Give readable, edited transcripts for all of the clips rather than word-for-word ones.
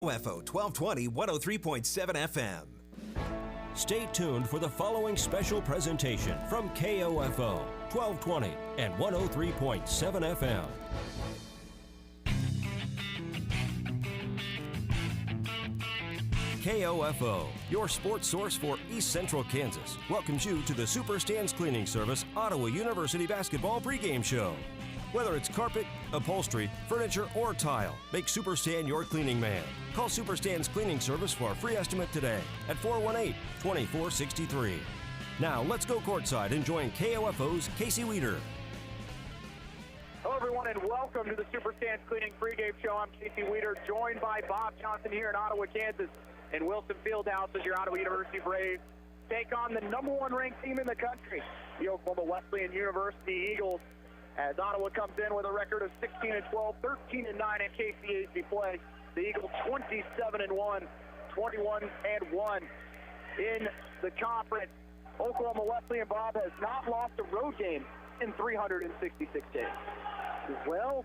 UFO 1220, 103.7 FM. Stay tuned for the following special presentation from KOFO 1220 and 103.7 FM. KOFO, your sports source for East Central Kansas, welcomes you to the Superstands Cleaning Service Ottawa University Basketball pregame show. Whether it's carpet, upholstery, furniture, or tile, make Superstand your cleaning man. Call Superstands Cleaning Service for a free estimate today at 418-2463. Now, let's go courtside and join KOFO's Casey Weeder. Hello, everyone, and welcome to the Superstands Cleaning pregame show. I'm Casey Weeder, joined by Bob Johnson here in Ottawa, Kansas, and Wilson Fieldhouse as your Ottawa University Braves take on the #1 ranked team in the country, the Oklahoma Wesleyan University Eagles. As Ottawa comes in with a record of 16-12, 13-9 in KCAC play. The Eagles 27-1, 21-1 in the conference. Oklahoma Wesleyan, Bob, has not lost a road game in 366 days. Well,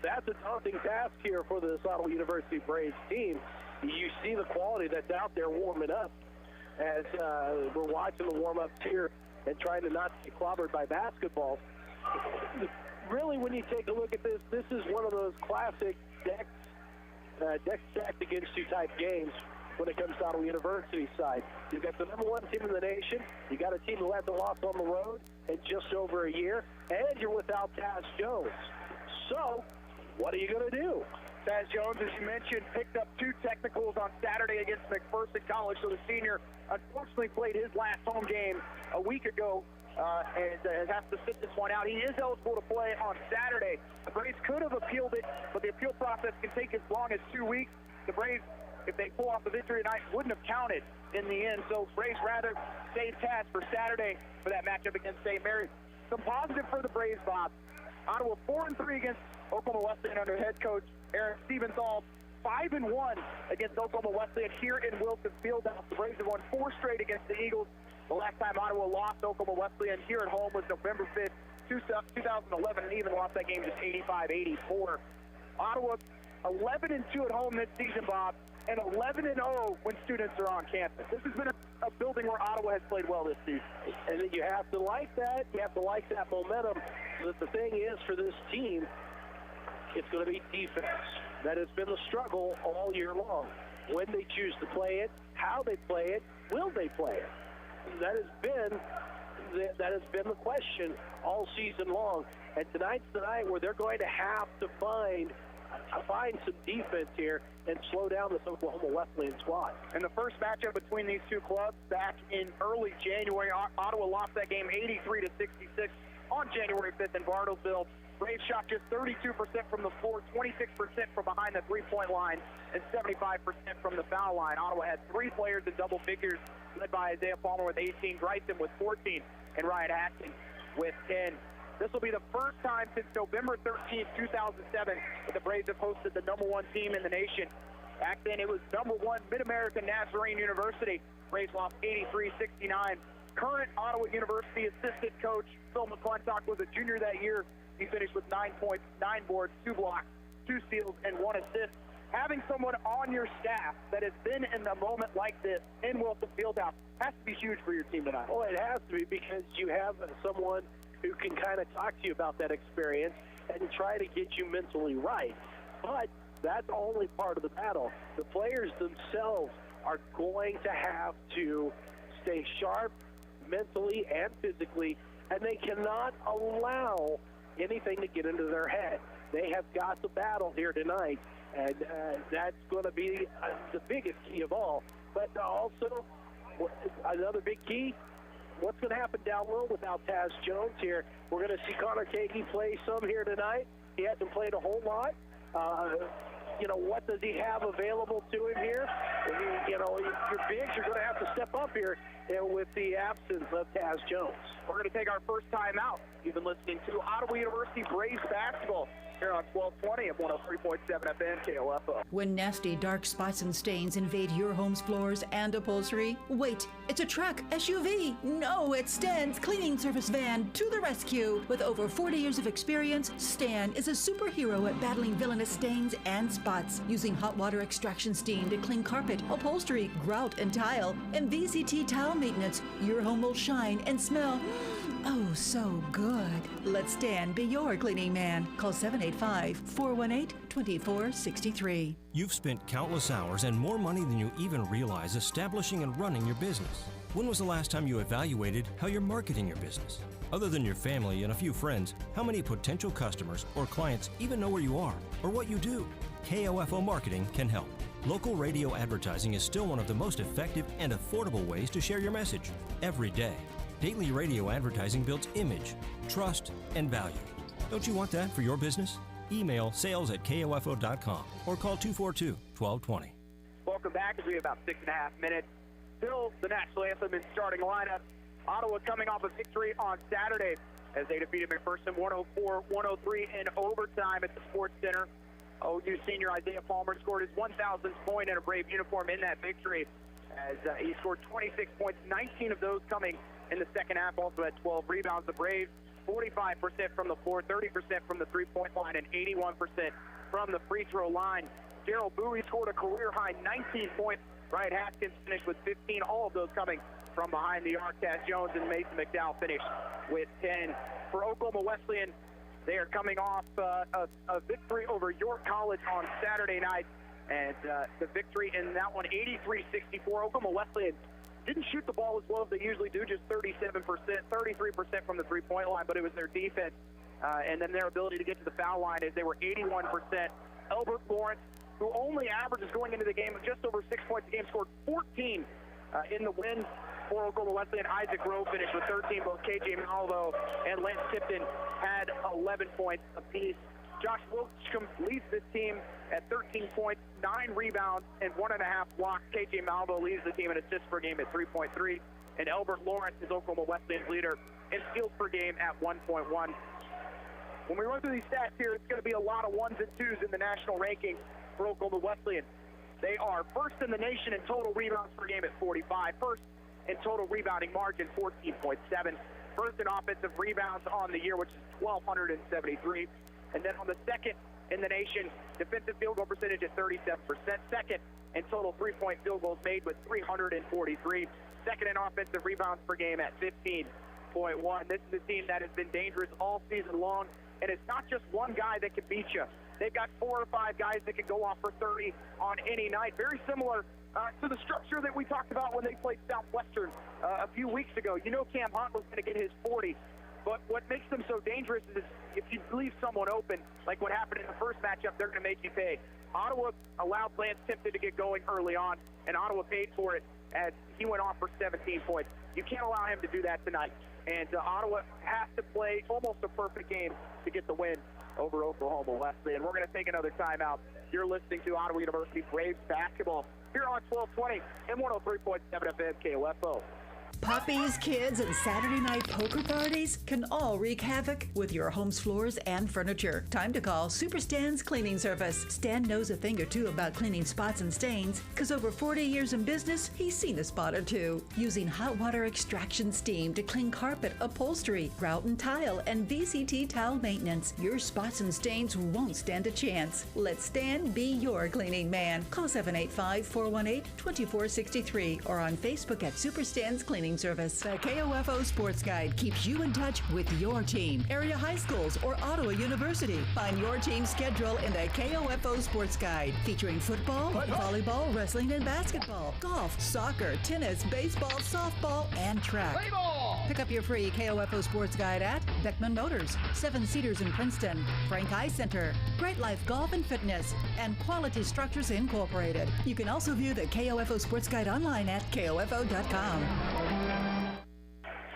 that's a daunting task here for this Ottawa University Braves team. You see the quality that's out there warming up as we're watching the warm-ups here and trying to not get clobbered by basketballs. Really, when you take a look at this, this is one of those classic deck stacked against you type games when it comes to Ottawa University's side. You've got the #1 team in the nation. You got a team who hasn't lost on the road in just over a year, and you're without Taz Jones. So, what are you going to do? Taz Jones, as you mentioned, picked up 2 technicals on Saturday against McPherson College, so the senior unfortunately played his last home game a week ago and has to sit this one out. He is eligible to play on Saturday. The Braves could have appealed it, but the appeal process can take as long as 2 weeks. The Braves, if they pull off the victory tonight, wouldn't have counted in the end, so Braves rather save Taz for Saturday for that matchup against St. Mary's. Some positive for the Braves, Bob. Ottawa 4-3 against Oklahoma Wesleyan under head coach Aaron Stevens-All, 5-1 against Oklahoma Wesleyan here in Wilson Fieldhouse. The Braves have won 4 straight against the Eagles. The last time Ottawa lost Oklahoma Wesleyan here at home was November 5th, 2011, and even lost that game just 85-84. Ottawa 11-2 at home this season, Bob, and 11-0 when students are on campus. This has been a building where Ottawa has played well this season. And you have to like that. You have to like that momentum. The thing is, for this team, it's going to be defense. That has been the struggle all year long. When they choose to play it, how they play it, will they play it? That has been the question all season long. And tonight's the night where they're going to have to find some defense here and slow down this Oklahoma Wesleyan squad. And the first matchup between these two clubs back in early January, Ottawa lost that game 83-66 on January 5th in Bartlesville. Braves shot just 32% from the floor, 26% from behind the three-point line, and 75% from the foul line. Ottawa had 3 players in double figures, led by Isaiah Palmer with 18, Bryson with 14, and Ryan Atkins with 10. This will be the first time since November 13, 2007, that the Braves have hosted the #1 team in the nation. Back then, it was #1 Mid-American Nazarene University. Braves lost 83-69. Current Ottawa University assistant coach Phil McClintock was a junior that year. He finished with 9 points, 9 boards, 2 blocks, 2 steals, and 1 assist. Having someone on your staff that has been in a moment like this in Wilson Fieldhouse has to be huge for your team tonight. Well, it has to be, because you have someone who can kind of talk to you about that experience and try to get you mentally right. But that's only part of the battle. The players themselves are going to have to stay sharp mentally and physically, and they cannot allow anything to get into their head. They have got the battle here tonight, and that's going to be the biggest key of all. But also, another big key, what's going to happen down low without Taz Jones here? We're going to see Connor Kagi play some here tonight. He hasn't played a whole lot. What does he have available to him here? Your bigs are going to have to step up here with the absence of Taz Jones. We're going to take our first time out. You've been listening to Ottawa University Braves basketball here on 1220 at 103.7 FM KOFO. When nasty dark spots and stains invade your home's floors and upholstery, wait, it's a truck, SUV. No, it's Stan's cleaning service van to the rescue. With over 40 years of experience, Stan is a superhero at battling villainous stains and spots, using hot water extraction steam to clean carpet, upholstery, grout, and tile. And VCT towel maintenance, your home will shine and smell oh so good. Let Stan be your cleaning man. Call 785-418-2463. You've spent countless hours and more money than you even realize establishing and running your business. When was the last time you evaluated how you're marketing your business? Other than your family and a few friends, how many potential customers or clients even know where you are or what you do? KOFO Marketing can help. Local radio advertising is still one of the most effective and affordable ways to share your message every day. Daily radio advertising builds image, trust, and value. Don't you want that for your business? Email sales@kofo.com or call 242-1220. Welcome back as we have about 6.5 minutes. Still the national anthem in starting lineup. Ottawa coming off a victory on Saturday as they defeated McPherson 104-103 in overtime at the Sports Center. OU senior Isaiah Palmer scored his 1,000th point in a Brave uniform in that victory as he scored 26 points, 19 of those coming in the second half. Also had 12 rebounds. The Braves 45% from the floor, 30% from the three-point line, and 81% from the free throw line. Gerald Bowie scored a career-high 19 points. Ryan Haskins finished with 15, all of those coming from behind the arc. Cass Jones and Mason McDowell finished with 10. For Oklahoma Wesleyan, they are coming off a victory over York College on Saturday night. And the victory in that one, 83-64. Oklahoma Wesleyan didn't shoot the ball as well as they usually do, just 37%, 33% from the three-point line, but it was their defense and then their ability to get to the foul line as they were 81%. Albert Lawrence, who only averages going into the game just over 6 points a game, scored 14 in the win for Oklahoma Wesleyan. Isaac Rowe finished with 13. Both KJ Malvo and Lance Tipton had 11 points apiece. Josh Wiltsham leads this team at 13 points, 9 rebounds, and 1.5 blocks. KJ Malvo leads the team in assists per game at 3.3. And Albert Lawrence is Oklahoma Wesleyan's leader in steals per game at 1.1. When we run through these stats here, it's going to be a lot of ones and twos in the national rankings for Oklahoma Wesleyan. They are first in the nation in total rebounds per game at 45. First in total rebounding margin, 14.7. First in offensive rebounds on the year, which is 1,273. And then on the second in the nation, defensive field goal percentage at 37%. Second in total three-point field goals made with 343. Second in offensive rebounds per game at 15.1. This is a team that has been dangerous all season long, and it's not just one guy that can beat you. They've got 4 or 5 guys that can go off for 30 on any night. Very similar to the structure that we talked about when they played Southwestern a few weeks ago. You know Cam Hunt was going to get his 40. But what makes them so dangerous is if you leave someone open, like what happened in the first matchup, they're going to make you pay. Ottawa allowed Lance Tipton to get going early on, and Ottawa paid for it as he went off for 17 points. You can't allow him to do that tonight. And Ottawa has to play almost a perfect game to get the win over Oklahoma Wesleyan. We're going to take another timeout. You're listening to Ottawa University Braves basketball here on 1220 and 103.7 FM KOFO. Puppies, kids, and Saturday night poker parties can all wreak havoc with your home's floors and furniture. Time to call Super Stan's Cleaning Service. Stan knows a thing or two about cleaning spots and stains, because over 40 years in business, he's seen a spot or two. Using hot water extraction steam to clean carpet, upholstery, grout and tile, and VCT towel maintenance, your spots and stains won't stand a chance. Let Stan be your cleaning man. Call 785-418-2463 or on Facebook at Super Stan's Cleaning Service. The KOFO Sports Guide keeps you in touch with your team, area high schools, or Ottawa University. Find your team's schedule in the KOFO Sports Guide, featuring football, volleyball, wrestling, and basketball, golf, soccer, tennis, baseball, softball, and track. Pick up your free KOFO Sports Guide at Beckman Motors, 7 Cedars in Princeton, Frank Eye Center, Great Life Golf and Fitness, and Quality Structures Incorporated. You can also view the KOFO Sports Guide online at KOFO.com.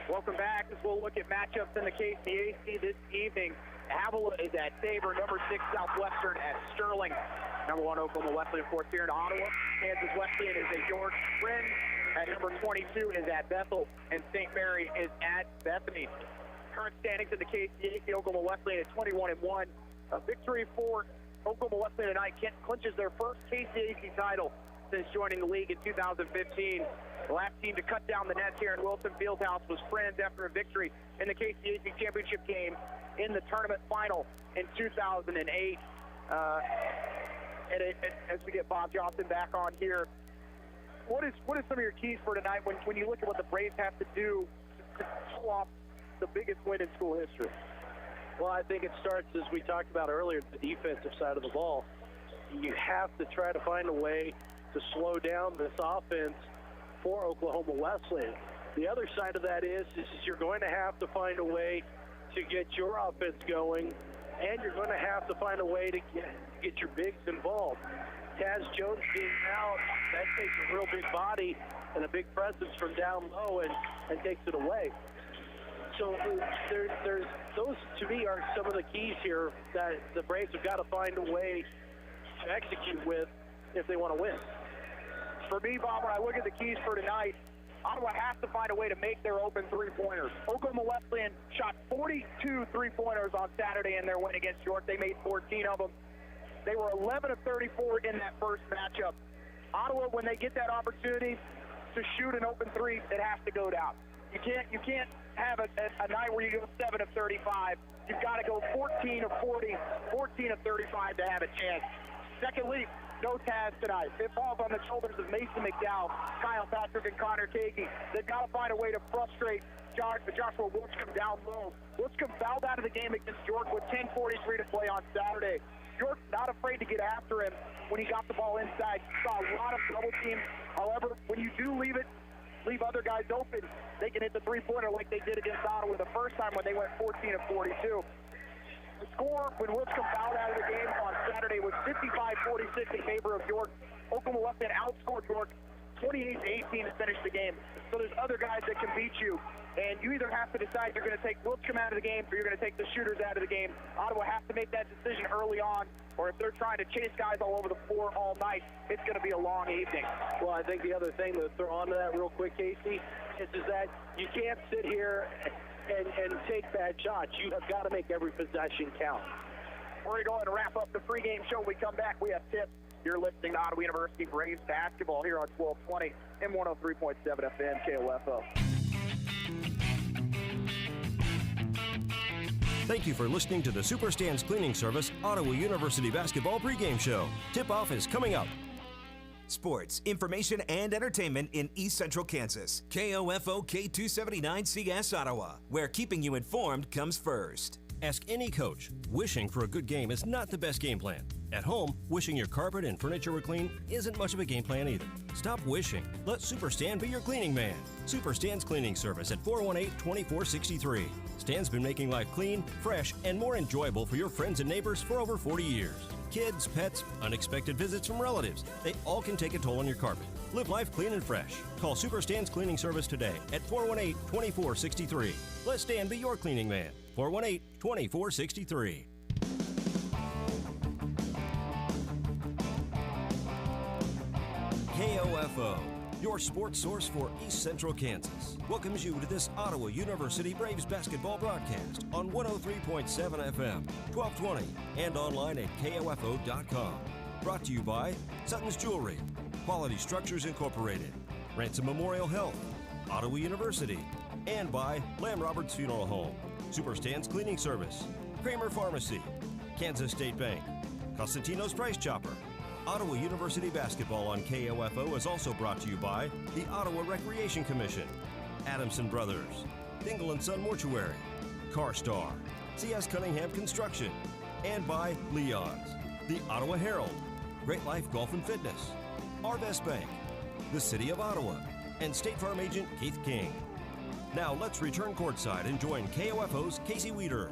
Welcome back as we'll look at matchups in the KCAC this evening. Avila is at Tabor, number 6 Southwestern at Sterling, number 1 Oklahoma Wesleyan, of course, here in Ottawa. Kansas Wesleyan is at York. Friend at number 22 is at Bethel, and St. Mary is at Bethany. Current standings in the KCAC, Oklahoma Wesleyan at 21-1, A victory for Oklahoma Wesleyan tonight clinches their first KCAC title since joining the league in 2015. The last team to cut down the nets here in Wilson Fieldhouse was Friends after a victory in the KCAC championship game in the tournament final in 2008. As we get Bob Johnson back on here, what is some of your keys for tonight when you look at what the Braves have to do to pull off the biggest win in school history? Well, I think it starts, as we talked about earlier, the defensive side of the ball. You have to try to find a way to slow down this offense for Oklahoma Wesleyan. The other side of that is you're going to have to find a way to get your offense going, and you're going to have to find a way to get your bigs involved. Taz Jones being out, that takes a real big body and a big presence from down low and takes it away. So there's those, to me, are some of the keys here that the Braves have got to find a way to execute with if they want to win. For me, Bob, when I look at the keys for tonight, Ottawa has to find a way to make their open three-pointers. Oklahoma Wesleyan shot 42 three-pointers on Saturday in their win against York. They made 14 of them. They were 11 of 34 in that first matchup. Ottawa, when they get that opportunity to shoot an open three, it has to go down. You can't have a night where you go 7 of 35. You've got to go 14 of 40, 14 of 35 to have a chance. Secondly, no Taz tonight. It falls on the shoulders of Mason McDowell, Kyle Patrick, and Connor Takey. They've got to find a way to frustrate Joshua Wilczcom down low. Wilczcom fouled out of the game against York with 10:43 to play on Saturday. York not afraid to get after him when he got the ball inside. Saw a lot of double teams. However, when you do leave other guys open, they can hit the three-pointer like they did against Ottawa the first time when they went 14 of 42. The score when Wilczcom fouled out of the game on Saturday was 55-46 in favor of York. Oklahoma Wesleyan outscored York 28-18 to finish the game. So there's other guys that can beat you, and you either have to decide you're going to take Wilczcom out of the game or you're going to take the shooters out of the game. Ottawa has to make that decision early on, or if they're trying to chase guys all over the floor all night, it's going to be a long evening. Well, I think the other thing to throw onto that real quick, Casey, is that you can't sit here and take bad shots. You have got to make every possession count. We're going to go ahead and wrap up the pregame show. When we come back, we have tips. You're listening to Ottawa University Braves basketball here on 1220 and 103.7 FM KOFO. Thank you for listening to the Superstands Cleaning Service Ottawa University Basketball pregame show. Tip-off is coming up. Sports, information, and entertainment in East Central Kansas. KOFO K279CS Ottawa, where keeping you informed comes first. Ask any coach. Wishing for a good game is not the best game plan. At home, wishing your carpet and furniture were clean isn't much of a game plan either. Stop wishing. Let Superstand be your cleaning man. Superstand's Cleaning Service at 418-2463. Stan's been making life clean, fresh, and more enjoyable for your friends and neighbors for over 40 years. Kids, pets, unexpected visits from relatives, they all can take a toll on your carpet. Live life clean and fresh. Call Superstand's Cleaning Service today at 418-2463. Let Stan be your cleaning man. 418-2463. KOFO, your sports source for East Central Kansas, welcomes you to this Ottawa University Braves basketball broadcast on 103.7 FM, 1220, and online at KOFO.com. Brought to you by Sutton's Jewelry, Quality Structures Incorporated, Ransom Memorial Health, Ottawa University, and by Lamb Roberts Funeral Home, Superstand's Cleaning Service, Kramer Pharmacy, Kansas State Bank, Costantino's Price Chopper. Ottawa University basketball on KOFO is also brought to you by the Ottawa Recreation Commission, Adamson Brothers, Dingle & Son Mortuary, CarStar, C.S. Cunningham Construction, and by Leon's, the Ottawa Herald, Great Life Golf and Fitness, Arvest Bank, the City of Ottawa, and State Farm Agent Keith King. Now let's return courtside and join KOFO's Casey Weeder.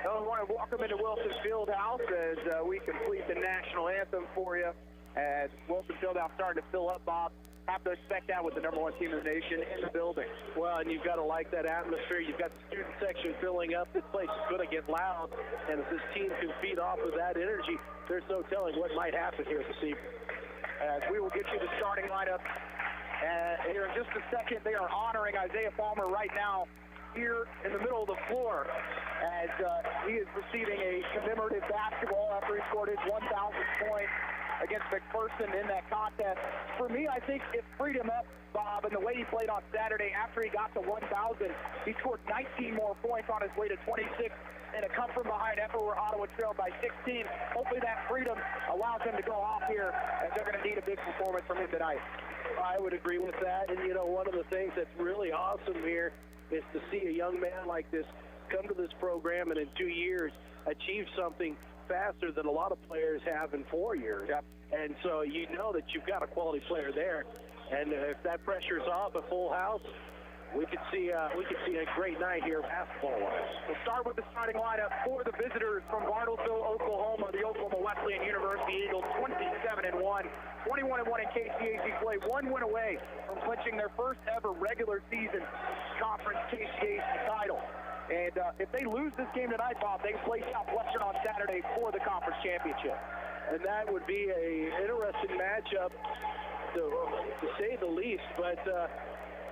I want to welcome into Wilson Fieldhouse as we complete the national anthem for you. As Wilson Fieldhouse starting to fill up, Bob. Have to expect that with the #1 team in the nation in the building. Well, and you've got to like that atmosphere. You've got the student section filling up. This place is going to get loud. And if this team can feed off of that energy, there's no telling what might happen here this evening. As we will get you the starting lineup here in just a second. They are honoring Isaiah Palmer right now here in the middle of the floor as he is receiving a commemorative basketball after he scored his 1,000th point against McPherson in that contest. For me, I think it freed him up, Bob, and the way he played on Saturday after he got to 1,000, he scored 19 more points on his way to 26 in a come-from-behind effort where Ottawa trailed by 16. Hopefully that freedom allows him to go off here, as they're going to need a big performance from him tonight. I would agree with that, and you know, one of the things that's really awesome here is to see a young man like this come to this program and in 2 years achieve something faster than a lot of players have in 4 years. Yep. And so you know that you've got a quality player there, and if that pressure's off, a full house, we could see a great night here basketball-wise. We'll start with the starting lineup for the visitors from Bartlesville, Oklahoma. The Oklahoma Wesleyan University Eagles, 27-1, 21-1 in KCAC play, 1 win away from clinching their first ever regular season conference KCAC title. And if they lose this game tonight, Bob, they play Southwestern on Saturday for the conference championship. And that would be an interesting matchup, to say the least. But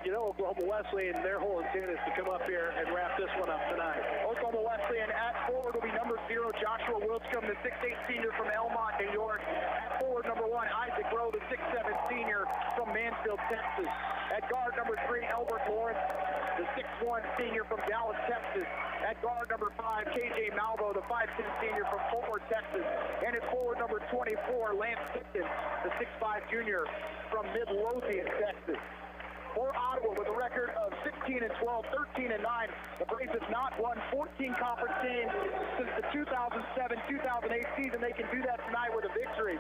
you know, Oklahoma Wesleyan, their whole intent is to come up here and wrap this one up tonight. Oklahoma Wesleyan at forward will be number 0, Joshua Wilscomb, the 6'8 senior from Elmont, New York. At forward, number 1, Isaac Rowe, the 6'7 senior from Mansfield, Texas. At guard, number 3, Albert Lawrence, the 6'1 senior from Dallas, Texas. At guard, number 5, KJ Malvo, the 5'10 senior from Fort Worth, Texas. And at forward, number 24, Lance Tipton, the 6'5 junior from Midlothian, Texas. For Ottawa, with a record of 16-12, 13-9, the Braves have not won 14 conference games since the 2007-2008 season. They can do that tonight with a victory.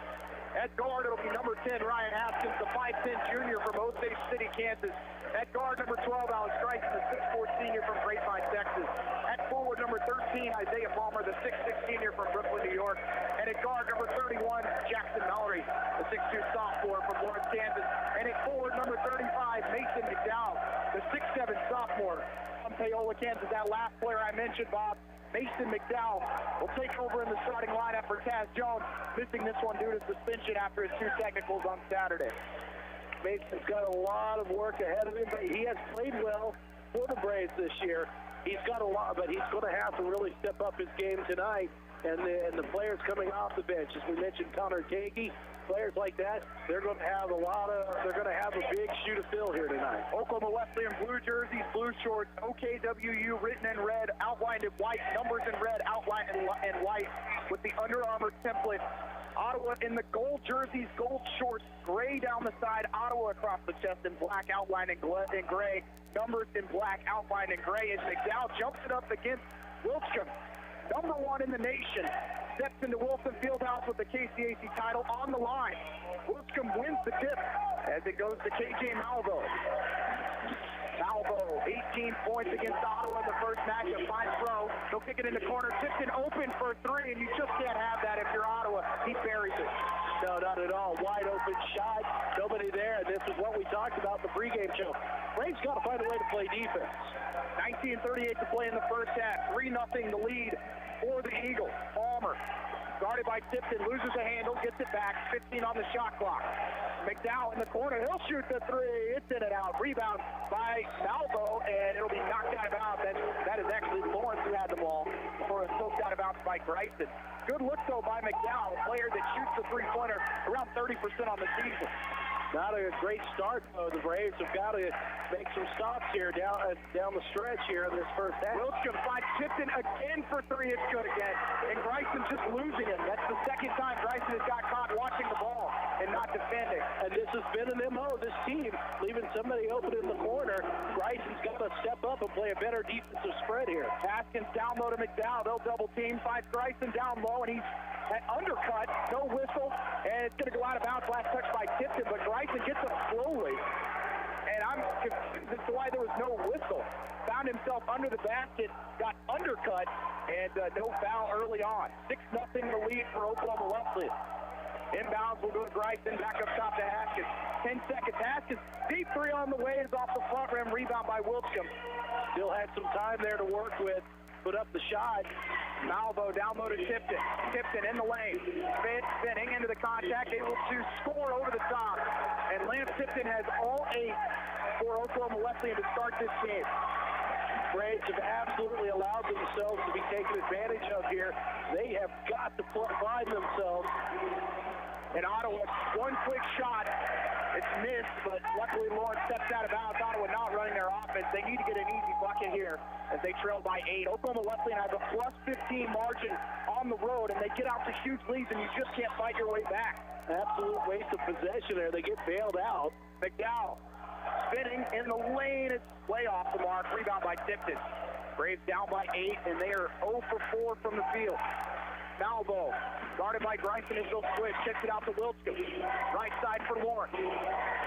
At guard, it'll be number 10, Ryan Haskins, the 5'10 junior from Osage City, Kansas. At guard, number 12, Alex Streisand, the 6'4 senior from Grapevine, Texas. At forward, number 13, Isaiah Palmer, the 6'6 senior from Brooklyn, New York. And at guard, number 31, Jackson Mallory, the 6'2 sophomore from Lawrence, Kansas. And at forward, number 35, Mason McDowell, the 6'7 sophomore from Paola, Kansas. That last player I mentioned, Bob, Mason McDowell, will take over in the starting lineup for Taz Jones, missing this one due to suspension after his 2 technicals on Saturday. Mason's got a lot of work ahead of him, but he has played well for the Braves this year. He's got a lot, but he's going to have to really step up his game tonight. And the players coming off the bench, as we mentioned, Connor Kagi, players like that, they're going to have a big shoe to fill here tonight. Oklahoma Wesleyan blue jerseys, blue shorts, OKWU written in red, outlined in white, numbers in red, outlined in white with the Under Armour template. Ottawa in the gold jerseys, gold shorts, gray down the side, Ottawa across the chest in black, outlined in gray, numbers in black, outlined in gray, as McDowell jumps it up against Wilscomb. Number 1 in the nation, steps into Wilson Fieldhouse with the KCAC title on the line. Wilscomb wins the tip as it goes to KJ Malvo. Malvo, 18 points against Ottawa in the first matchup. Finds Rowe. He'll kick it in the corner. Tipton open for 3, and you just can't have that if you're Ottawa. He buries it. No, not at all. Wide open shot. Nobody there. And this is what we talked about the pregame show. Braves got to find a way to play defense. 19:38 to play in the first half. 3-0 the lead for the Eagles. Palmer, guarded by Tipton, loses the handle, gets it back. 15 on the shot clock. McDowell in the corner. He'll shoot the 3. It's in and out. Rebound by Malvo, and it'll be knocked out of bounds. That is actually Lawrence who had the ball for a poked out of bounds by Bryson. Good look, though, by McDowell, a player that shoots the three-pointer around 30% on the season. Not a great start, though. The Braves have got to make some stops here down the stretch here in this first half. Wilscomb finds Tipton again for 3. It's good again. And Bryson just losing him. That's the second time Bryson has got caught watching the ball and not defending. And this has been an MO, this team, leaving somebody open in the corner. Bryson's got to step up and play a better defensive spread here. Haskins down low to McDowell. They'll double team. Finds Bryson down low, and he's at undercut. No whistle, and it's going to go out of bounds. Last touch by Tipton, but Bryson gets up slowly. And I'm confused as to why there was no whistle. Found himself under the basket, got undercut, and no foul early on. 6-0 the lead for Oklahoma Wesleyan. Inbounds will go to Bryson, back up top to Haskins. 10 seconds, Haskins, deep 3 on the way, is off the front rim, rebound by Wilscomb. Still had some time there to work with, put up the shot. Malvo down low to Tipton. Tipton in the lane, spinning into the contact, able to score over the top. And Lance Tipton has all 8 for Oklahoma Wesleyan to start this game. Braves have absolutely allowed themselves to be taken advantage of here. They have got to find themselves. And Ottawa, one quick shot. It's missed, but luckily Lawrence steps out of bounds. Ottawa not running their offense. They need to get an easy bucket here as they trail by 8. Oklahoma Wesleyan has a plus 15 margin on the road, and they get out to huge leads, and you just can't fight your way back. Absolute waste of possession there. They get bailed out. McDowell spinning in the lane. It's way off the mark. Rebound by Tipton. Braves down by 8, and they are 0 for 4 from the field. Malvo, guarded by Bryson, and he'll switch. Kicks it out to Wilskam. Right side for Lawrence.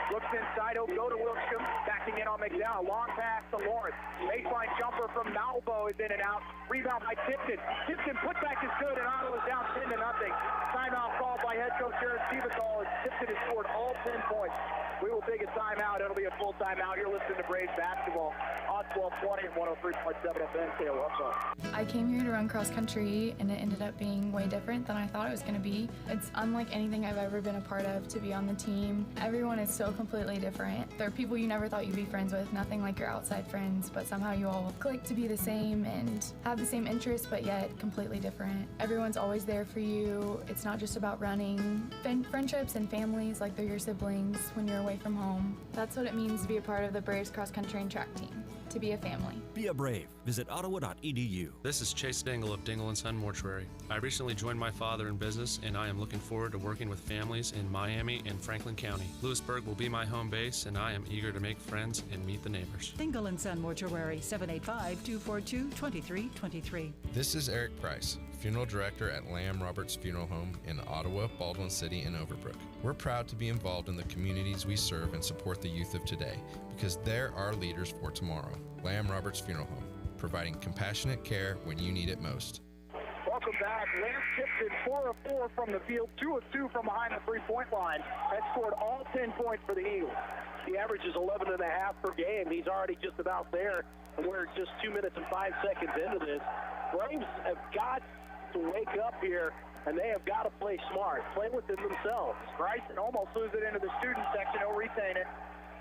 Looks inside, he'll go to Wilskam. Backing in on McDowell. Long pass to Lawrence. Baseline jumper from Malvo is in and out. Rebound by Tipton. Tipton putback is good, and Ottawa's down 10-0. Timeout called by head coach Aaron Steventhal, as Tipton has scored all 10 points. We will take a timeout. It'll be a full timeout. You're listening to Braves basketball on 1220 and 103.7 FM KOFO. I came here to run cross country, and it ended up being way different than I thought it was going to be. It's unlike anything I've ever been a part of to be on the team. Everyone is so completely different. There are people you never thought you'd be friends with, nothing like your outside friends, but somehow you all click to be the same and have the same interests, but yet completely different. Everyone's always there for you. It's not just about running. Friendships and families, like they're your siblings when you're away from home. That's what it means to be a part of the Braves cross country and track team, to be a family. Be a Brave. Visit ottawa.edu. This is Chase Dingle of Dingle & Son Mortuary. I recently joined my father in business, and I am looking forward to working with families in Miami and Franklin County. Lewisburg will be my home base, and I am eager to make friends and meet the neighbors. Dingle & Son Mortuary, 785-242-2323. This is Eric Price, Funeral Director at Lamb Roberts Funeral Home in Ottawa, Baldwin City, and Overbrook. We're proud to be involved in the communities we serve and support the youth of today, because they're our leaders for tomorrow. Lamb Roberts Funeral Home, providing compassionate care when you need it most. Welcome back. Lance Tipton, 4 of 4 from the field, 2 of 2 from behind the three-point line, has scored all 10 points for the Eagles. The average is 11.5 per game. He's already just about there, and we're just 2 minutes and 5 seconds into this. Braves have got to wake up here, and they have got to play smart, play within themselves. Bryson almost loses it into the student section. He'll retain it.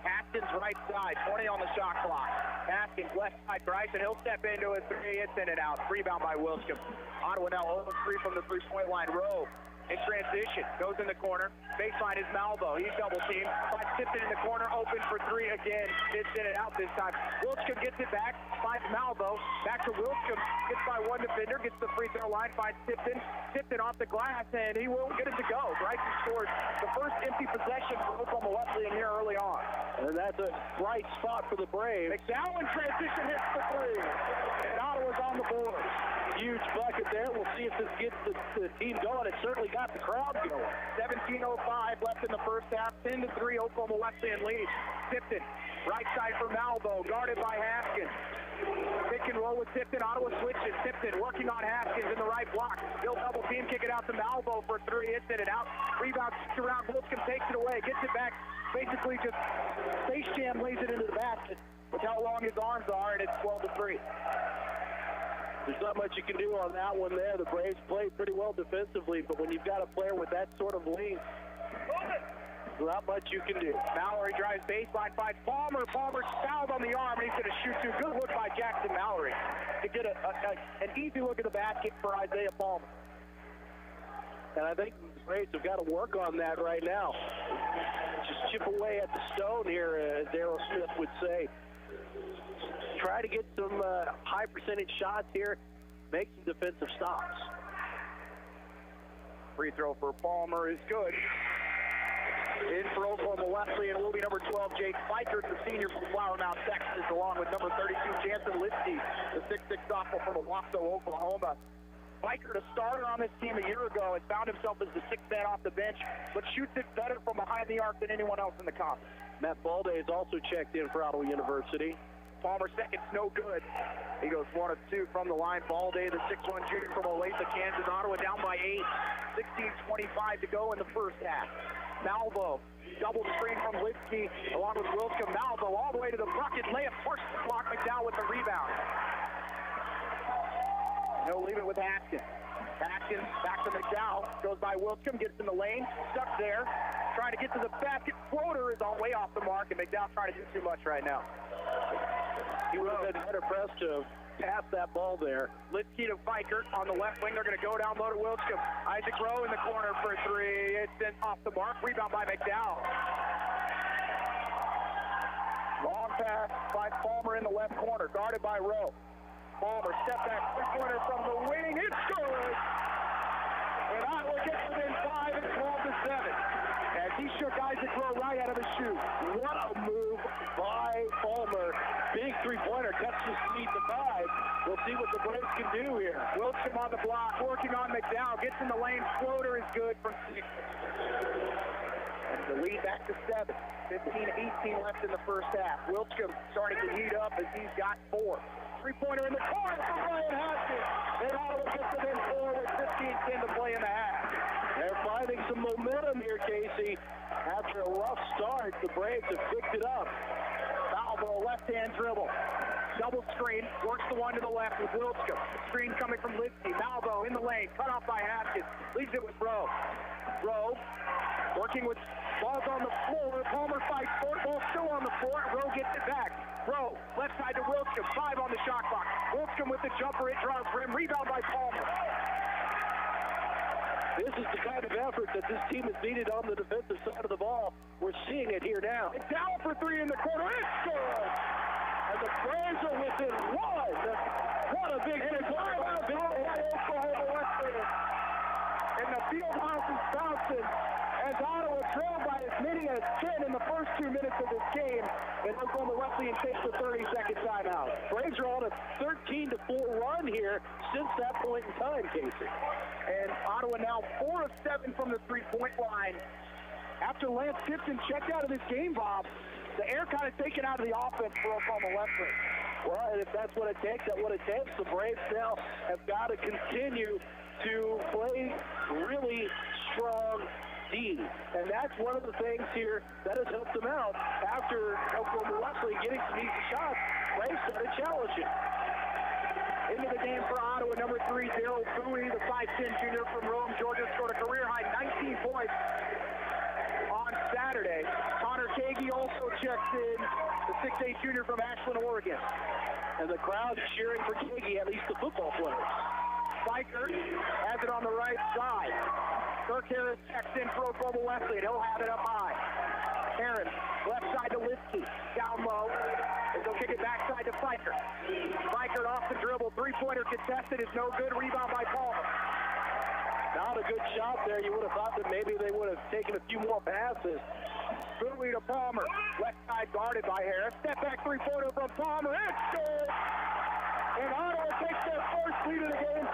Haskins right side, 20 on the shot clock. Haskins left side, Bryson, he'll step into a 3, it's in and out. Rebound by Wilskam. Ottawa now 0-3 from the three-point line. Rowe in transition, goes in the corner. Baseline is Malvo, he's double teamed. Finds Tipton in the corner, open for 3 again. It's in and out this time. Wilskam gets it back, finds Malvo. Back to Wilskam, gets by one defender, gets the free throw line, finds Tipton. Tipton off the glass, and he will get it to go. Bryson scores the first empty possession for Oklahoma Wesleyan here early on. And that's a bright spot for the Braves. McDowell in transition hits the 3. And Ottawa's on the board. Huge bucket there. We'll see if this gets the team going. It certainly got the crowd going. 17:05 left in the first half. 10-3 Oklahoma Wesleyan lead. Tipton, right side for Malvo, guarded by Haskins. Pick and roll with Tipton. Ottawa switches. Tipton working on Haskins in the right block. He'll double team, kick it out to Malvo for 3. It's in and out. Rebound around. Wilskam takes it away. Gets it back. Basically just Space Jam lays it into the basket with how long his arms are, and it's 12-3. There's not much you can do on that one there. The Braves played pretty well defensively, but when you've got a player with that sort of length, not much you can do. Mallory drives baseline, finds Palmer. Palmer's fouled on the arm, and he's going to shoot 2. Good look by Jackson Mallory to get an easy look at the basket for Isaiah Palmer. And I think the Braves have got to work on that right now. Just chip away at the stone here, as Darryl Smith would say. Try to get some high percentage shots here, make some defensive stops. Free throw for Palmer is good. In for Oklahoma Wesleyan will be number 12, Jake Fikert, the senior from Flower Mound, Texas, along with number 32, Jansen Litsky, the 6'6" sophomore from Owasso, Oklahoma. Fikert, a starter on this team a year ago, has found himself as the 6th man off the bench, but shoots it better from behind the arc than anyone else in the conference. Matt Balde has also checked in for Ottawa University. Palmer second's no good. He goes 1 of 2 from the line. Balde, the 6'1" junior from Olathe, Kansas. Ottawa down by 8. 16:25 to go in the first half. Malvo, double screen from Litsky, along with Wilskam. Malvo all the way to the bucket. Layup forced the clock. McDowell with the rebound. He'll leave it with Haskins. Haskins back to McDowell. Goes by Wilskam, gets in the lane. Stuck there. Tries trying to get to the basket. Floater is way off the mark, and McDowell trying to do too much right now. He would have been better pressed to pass that ball there. Litsky to Fikert on the left wing. They're going to go down low to Wiltshire. Isaac Rowe in the corner for three. It's in off the mark. Rebound by McDowell. Long pass by Palmer in the left corner, guarded by Rowe. Palmer, step back, three-pointer from the wing. It's good! And Ottawa gets within 5 and 12-7. As he shook Isaac Rowe right out of the shoe. What a move by Palmer. Big three-pointer, cuts the speed to 5. We'll see what the Braves can do here. Wiltshire on the block, working on McDowell. Gets in the lane, floater is good from 6. And the lead back to 7. 15-18 left in the first half. Wiltshire starting to heat up as he's got 4. Three-pointer in the corner for Brian Haskins. And Ottawa gets within 4 with 15-10 to play in the half. They're finding some momentum here, Casey. After a rough start, the Braves have picked it up. Malvo, left-hand dribble. Double screen, works the one to the left with Wiltshire. Screen coming from Litsky. Malvo in the lane, cut off by Haskins. Leaves it with Rowe. Rowe working with balls on the floor. Palmer fights for it. Ball still on the floor. Rowe gets it back. Rowe, left side to Wiltshire. 5 on the shot clock. Wiltshire with the jumper. It draws rim. Rebound by Palmer. This is the kind of effort that this team has needed on the defensive side of the ball. We're seeing it here now. It's down for 3 in the corner. It's good. And the Braves are within 1. What a big hit. Oklahoma Wesleyan. And the field house is bouncing as Ottawa trailed by as many as 10 in the first 2 minutes of this game. And Oklahoma Wesleyan takes the 30-second timeout. Braves are on a 13-4 run here since that point in time, Casey. And Ottawa now 4 of 7 from the three-point line. After Lance Gibson checked out of this game, Bob, the air kind of taken out of the offense for Oklahoma Wesleyan. Well, and if that's what it takes, that's what it takes. The Braves now have got to continue to play really strong D. And that's one of the things here that has helped them out. After Oklahoma Wesleyan getting some easy shots, Braves started challenging. Into the game for Ottawa, number 3, Daryl Bowie, the 5'10 junior from Rome, Georgia, scored a career-high 19 points on Saturday. Connor Kagi also checks in, the 6'8 junior from Ashland, Oregon. And the crowd is cheering for Kagi, at least the football players. Spiker has it on the right side. Kirk Harris checks in for Oklahoma Wesleyan. He'll have it up high. Aaron, left side to Litsky, down low. And they'll kick it backside to Fikert. Fikert off the dribble, three-pointer contested is no good. Rebound by Palmer. Not a good shot there. You would have thought that maybe they would have taken a few more passes. Bowie to Palmer, left side guarded by Harris. Step back three-pointer from Palmer. It's good. And Ottawa takes their first lead of the game,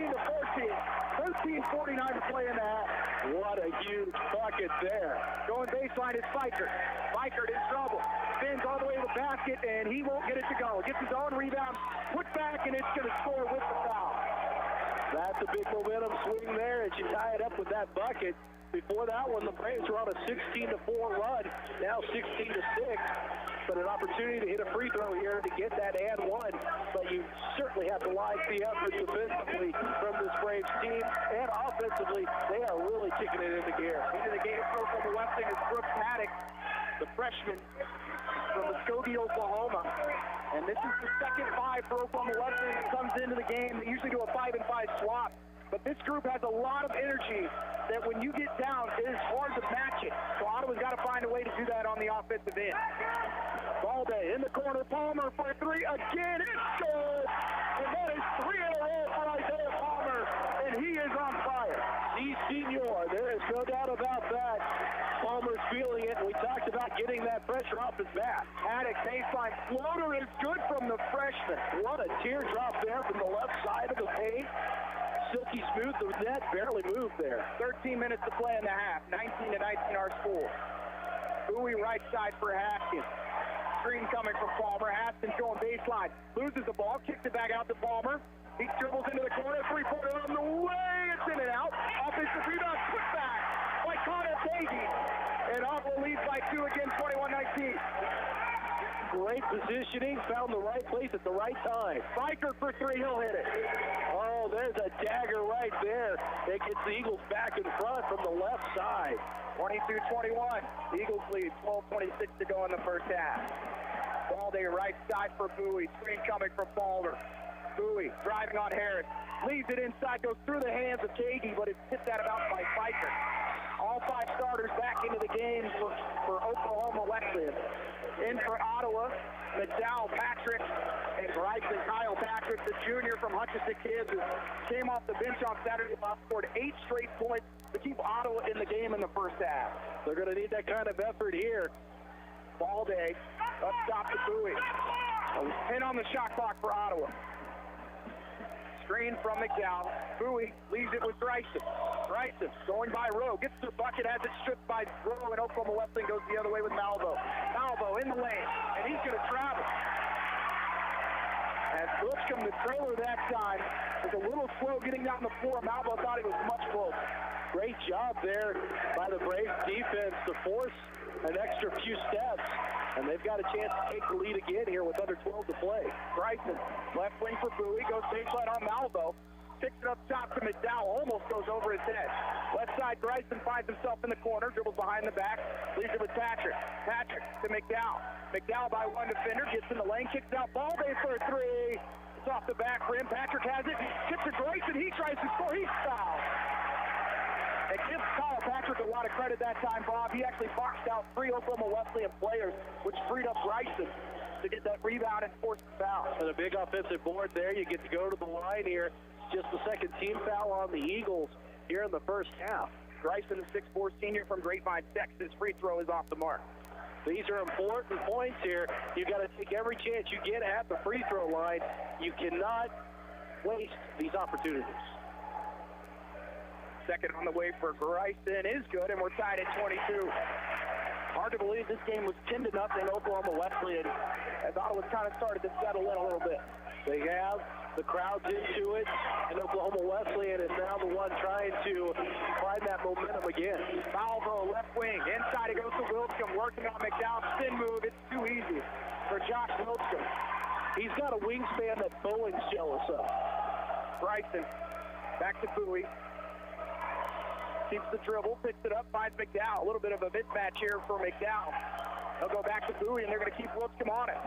16-14. 13:49 to play in the half. What a huge bucket there. Going baseline is Fikert. Fikert in trouble. Spins all the way to the basket, and he won't get it to go. Gets his own rebound, put back, and it's going to score with the foul. That's a big momentum swing there as you tie it up with that bucket. Before that one, the Braves were on a 16-4 run, now 16-6. But an opportunity to hit a free throw here to get that and one. But you certainly have to like the efforts defensively from this Braves team. And offensively, they are really kicking it into gear. Into the game for Oklahoma Wesleyan is Brooks Maddox, the freshman from Muskogee, Oklahoma. And this is the second 5 for Oklahoma Wesleyan that comes into the game. They usually do a 5-5 swap. But this group has a lot of energy that when you get down, it is hard to match it. So Ottawa's got to find a way to do that on the offensive end. Balde in the corner, Palmer for 3 again. It's good! And that is 3 in a row for Isaiah Palmer, and he is on fire. Si, senor. There is no doubt about that. Palmer's feeling it, and we talked about getting that pressure off his back. Maddox baseline floater is good from the freshman. What a teardrop there from the left side of the paint. Silky smooth, the net barely moved there. 13 minutes to play in the half. 19-19 our score. Bowie right side for Haskins. Screen coming from Palmer. Haskins going baseline. Loses the ball. Kicks it back out to Palmer. He dribbles into the corner. Three-pointer on the way. It's in and out. Offensive rebound. Put back by Connor Kagi. And Ottawa leads by 2 again, 21-19. Great positioning. Found the right place at the right time. Fikert for 3. He'll hit it. Oh, Oh, there's a dagger right there. It gets the Eagles back in front from the left side. 22-21. Eagles lead, 12:26 to go in the first half. Balde right side for Bowie. Screen coming from Balder. Bowie driving on Harris. Leaves it inside, goes through the hands of Kagi, but it's tipped out of bounds by Pfeiffer. All 5 starters back into the game for Oklahoma Wesleyan. In for Ottawa, McDowell, Patrick, and Bryson Kyle Patrick, the junior from Hutchinson Kids, who came off the bench on Saturday, scored 8 straight points to keep Ottawa in the game in the first half. They're going to need that kind of effort here. Balde, up top to Bowie. A pin on the shot clock for Ottawa. Screen from McDowell. Bowie leaves it with Bryson. Bryson going by Rowe. Gets to the bucket, has it stripped by Rowe, and Oklahoma Wesleyan goes the other way with Malvo. Malvo in the lane, and he's going to travel. As Lipscomb, the trailer that time, was a little slow getting down the floor. Malvo thought he was much closer. Great job there by the Braves defense to force an extra few steps, and they've got a chance to take the lead again here with under 12 to play. Bryson, left wing for Bowie, goes baseline on Malvo. Picks it up top to McDowell, almost goes over his head. Left side, Bryson finds himself in the corner, dribbles behind the back, leaves it with Patrick. Patrick to McDowell. McDowell by one defender, gets in the lane, kicks out Balde for a 3. It's off the back rim. Patrick has it, gets to Bryson, he tries to score, he's fouled. It gives Kyle Patrick a lot of credit that time, Bob. He actually boxed out 3 Oklahoma Wesleyan players, which freed up Bryson to get that rebound and force the foul. And a big offensive board there. You get to go to the line here. Just the second team foul on the Eagles here in the first half. Bryson, the 6'4" senior from Grapevine, Texas. Free throw is off the mark. These are important points here. You got to take every chance you get at the free throw line. You cannot waste these opportunities. Second on the way for Bryson is good, and we're tied at 22. Hard to believe this game was 10-0 Oklahoma Wesleyan, as Ottawa kind of started to settle in a little bit. They have. The crowd's into it, and Oklahoma Wesleyan is now the one trying to find that momentum again. Malvo, left wing. Inside it goes to Wilscomb, working on McDowell's spin move. It's too easy for Josh Wilscomb. He's got a wingspan that Bowen's jealous of. Bryson, back to Bowie. Keeps the dribble, picks it up, finds McDowell. A little bit of a mismatch here for McDowell. They'll go back to Bowie, and they're going to keep Wilscomb on it.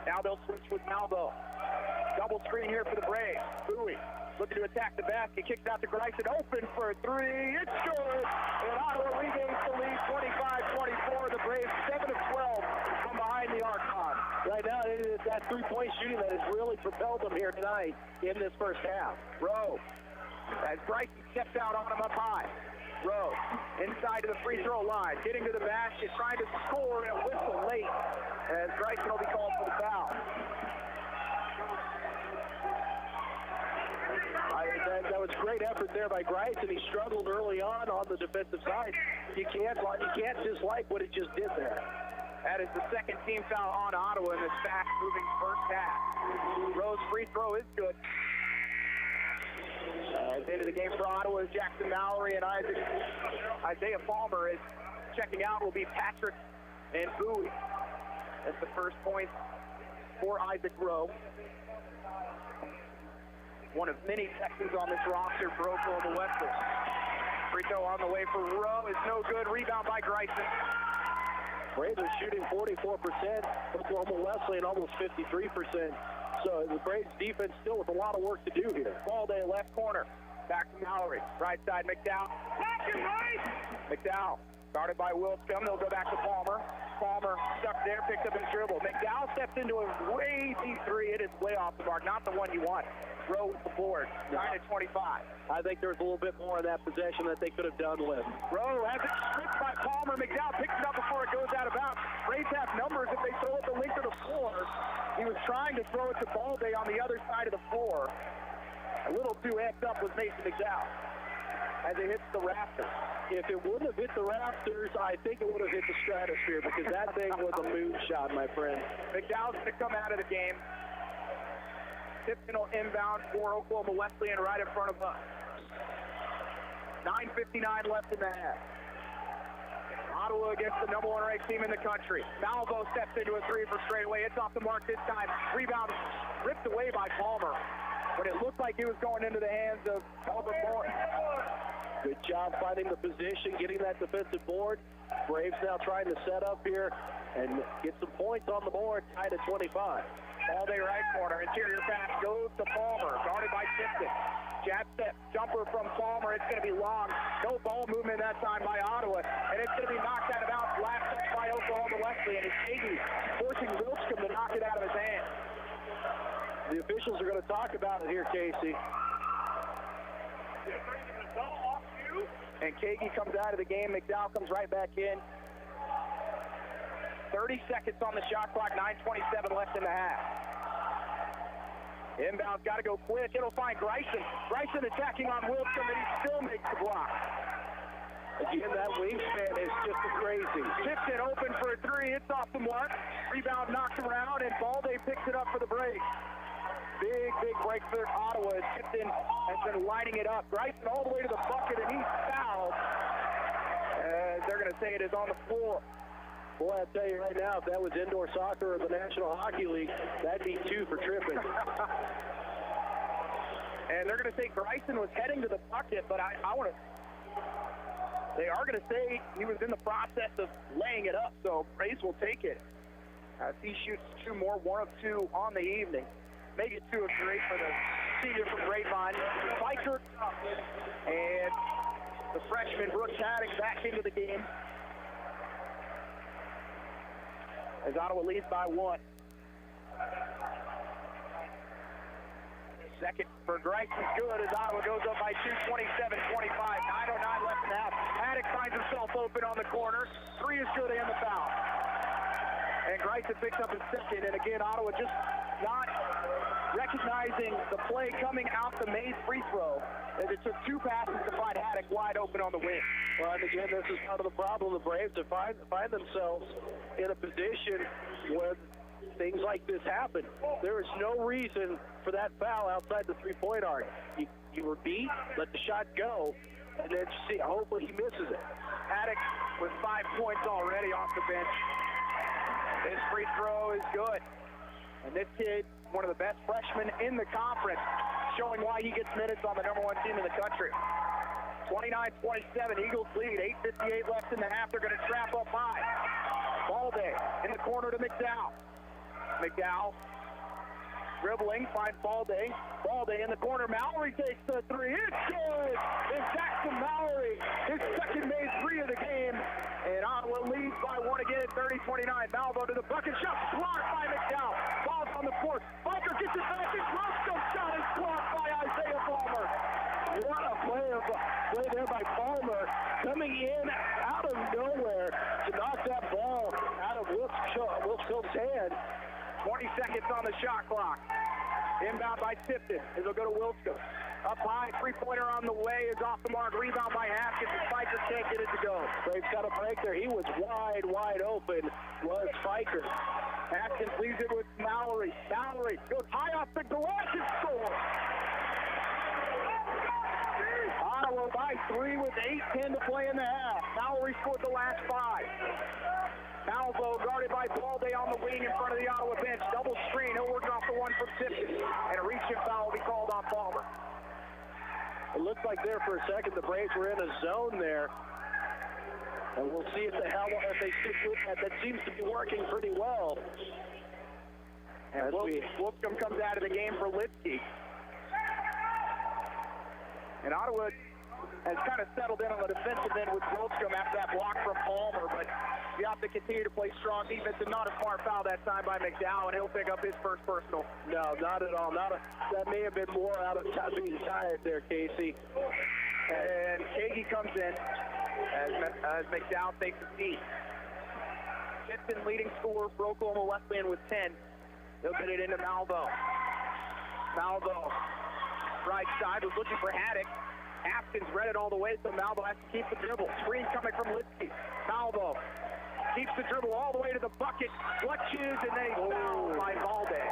Now they'll switch with Malvo. Double screen here for the Braves. Bowie looking to attack the basket, kicks out to Bryson, open for a 3. It's good, and Ottawa regains the lead, 25-24. The Braves 7 of 12 from behind the arc on. Right now, it is that three-point shooting that has really propelled them here tonight in this first half. Rowe, as Bryson steps out on him up high. Rowe inside to the free throw line, getting to the basket, trying to score, and a whistle late, as Bryson will be called for the foul. That was great effort there by Bryson. He struggled early on the defensive side. You can't dislike what he just did there. That is the second team foul on Ottawa in this fast-moving first half. Rowe's free throw is good. At the end of the game for Ottawa is Jackson Mallory, and Isaiah Palmer is checking out. Will be Patrick and Bowie. That's the first point for Isaac Rowe. One of many Texans on this roster for Oklahoma Wesleyan. Free throw on the way for Rowe is no good. Rebound by Grayson. Braves are shooting 44%. Oklahoma Wesleyan almost 53%. So the Braves defense still with a lot of work to do here. Balde left corner. Back to Mallory. Right side, McDowell. McDowell started by Wilscomb. They'll go back to Palmer. Palmer stuck there, picks up his dribble. McDowell steps into a way deep 3. It is way off the mark. Not the one you want. Rowe with the board. 9-25. I think there's a little bit more in that possession that they could have done with. Rowe has it stripped by Palmer. McDowell picks it up before it goes out of bounds. Braves have numbers if they throw it the length of the floor. He was trying to throw it to Balde on the other side of the floor. A little too amped up with Mason McDowell as it hits the rafters. If it wouldn't have hit the rafters, I think it would have hit the stratosphere, because that thing was a moonshot, my friend. McDowell's going to come out of the game. Tipton inbound for Oklahoma Wesleyan right in front of us. 9:59 left in the half. Ottawa against the #1 ranked team in the country. Malvo steps into a 3 for straightaway. It's off the mark this time. Rebound ripped away by Palmer. but it looked like it was going into the hands of Albert Moore. Good job finding the position, getting that defensive board. Braves now trying to set up here and get some points on the board, tied at 25. All day right corner, interior pass goes to Palmer, guarded by Simpson. Jab step, jumper from Palmer, it's going to be long. No ball movement that time by Ottawa, and it's going to be knocked out of bounds. Last touch by Oklahoma Wesleyan. It's Iggy forcing Wilscombe to knock it out of his hand. The officials are going to talk about it here, Casey. And Kagi comes out of the game. McDowell comes right back in. 30 seconds on the shot clock, 9:27 left in the half. Inbound's got to go quick. It'll find Gryson. Gryson attacking on Wilscombe, and he still makes the block. Again, that wingspan is just crazy. Tipped it open for a three. It's off the mark. Rebound knocked around, and Balde picks it up for the break. Big break for Ottawa. Tipton has been lighting it up. Gryson all the way to the bucket, and he's fouled. They're going to say it is on the floor. Boy, I'll tell you right now, if that was indoor soccer or the National Hockey League, that'd be 2 for tripping. And they're going to say Gryson was heading to the bucket, but I want to... They are going to say he was in the process of laying it up, so Braves will take it. As he shoots 2 more, 1 of 2 on the evening. Make it 2 of 3 for the senior from Grapevine. Spiker and the freshman Brooks Haddock back into the game. As Ottawa leads by 1. Second for Gryson's good as Ottawa goes up by 2, 27-25. 9:09 left in the half. Haddock finds himself open on the corner. 3 is good and the foul. And Gryson picks up his second. And again, Ottawa just not recognizing the play coming out the Mays free throw, as it took 2 passes to find Haddock wide open on the wing. Well, and again, this is part of the problem. The Braves to find themselves in a position where things like this happen. There is no reason for that foul outside the three-point arc. You were beat, let the shot go, and then see, hopefully he misses it. Haddock with 5 points already off the bench. His free throw is good. And this kid, one of the best freshmen in the conference, showing why he gets minutes on the #1 team in the country. 29-27, Eagles lead, 8:58 left in the half. They're going to trap up high. Balde in the corner to McDowell. McDowell dribbling, finds Balde. Balde in the corner. Mallory takes the 3. It's good! It's Jackson Mallory, his second made 3 of the game. And Ottawa leads by 1 again, 30-29. Malvo to the bucket, shot blocked by McDowell. Ball's on the floor. Biker gets it back. His Roscoe shot is blocked by Isaiah Palmer. What a play there by Palmer, coming in out of nowhere to knock that ball out of Wilscomb's hand. 20 seconds on the shot clock. Inbound by Tipton. It'll go to Wilscombe. Up high, 3-pointer on the way is off the mark. Rebound by Haskins. The Spiker can't get it to go. Braves got a break there. He was wide open, was Spiker. Haskins leaves it with Mallory. Mallory goes high off the glass and scores. Ottawa by 3 with 8:10 to play in the half. Mallory scored the last 5. Malvo guarded by Balde on the wing in front of the Ottawa bench. Double screen. He'll work off the one from Tipton. And a reach-in foul will be called on Palmer. It looked like there for a second the Braves were in a zone there. And we'll see if they stick with that. That seems to be working pretty well. And Wilscombe comes out of the game for Litsky. And Ottawa has kind of settled in on the defensive end with Wilscombe after that block from Palmer, but you have to continue to play strong defense, and not a smart foul that time by McDowell, and he'll pick up his first personal. No, not at all. That may have been more out of being tired there, Casey. And Kagi comes in as McDowell takes a seat. Tipton leading scorer for Oklahoma Wesleyan with 10. He'll get it into Malvo. Malvo, right side, was looking for Haddock. Haskins read it all the way, so Malvo has to keep the dribble. Screen coming from Litsky. Malvo keeps the dribble all the way to the bucket, clutches, and then he's fouled by Balde.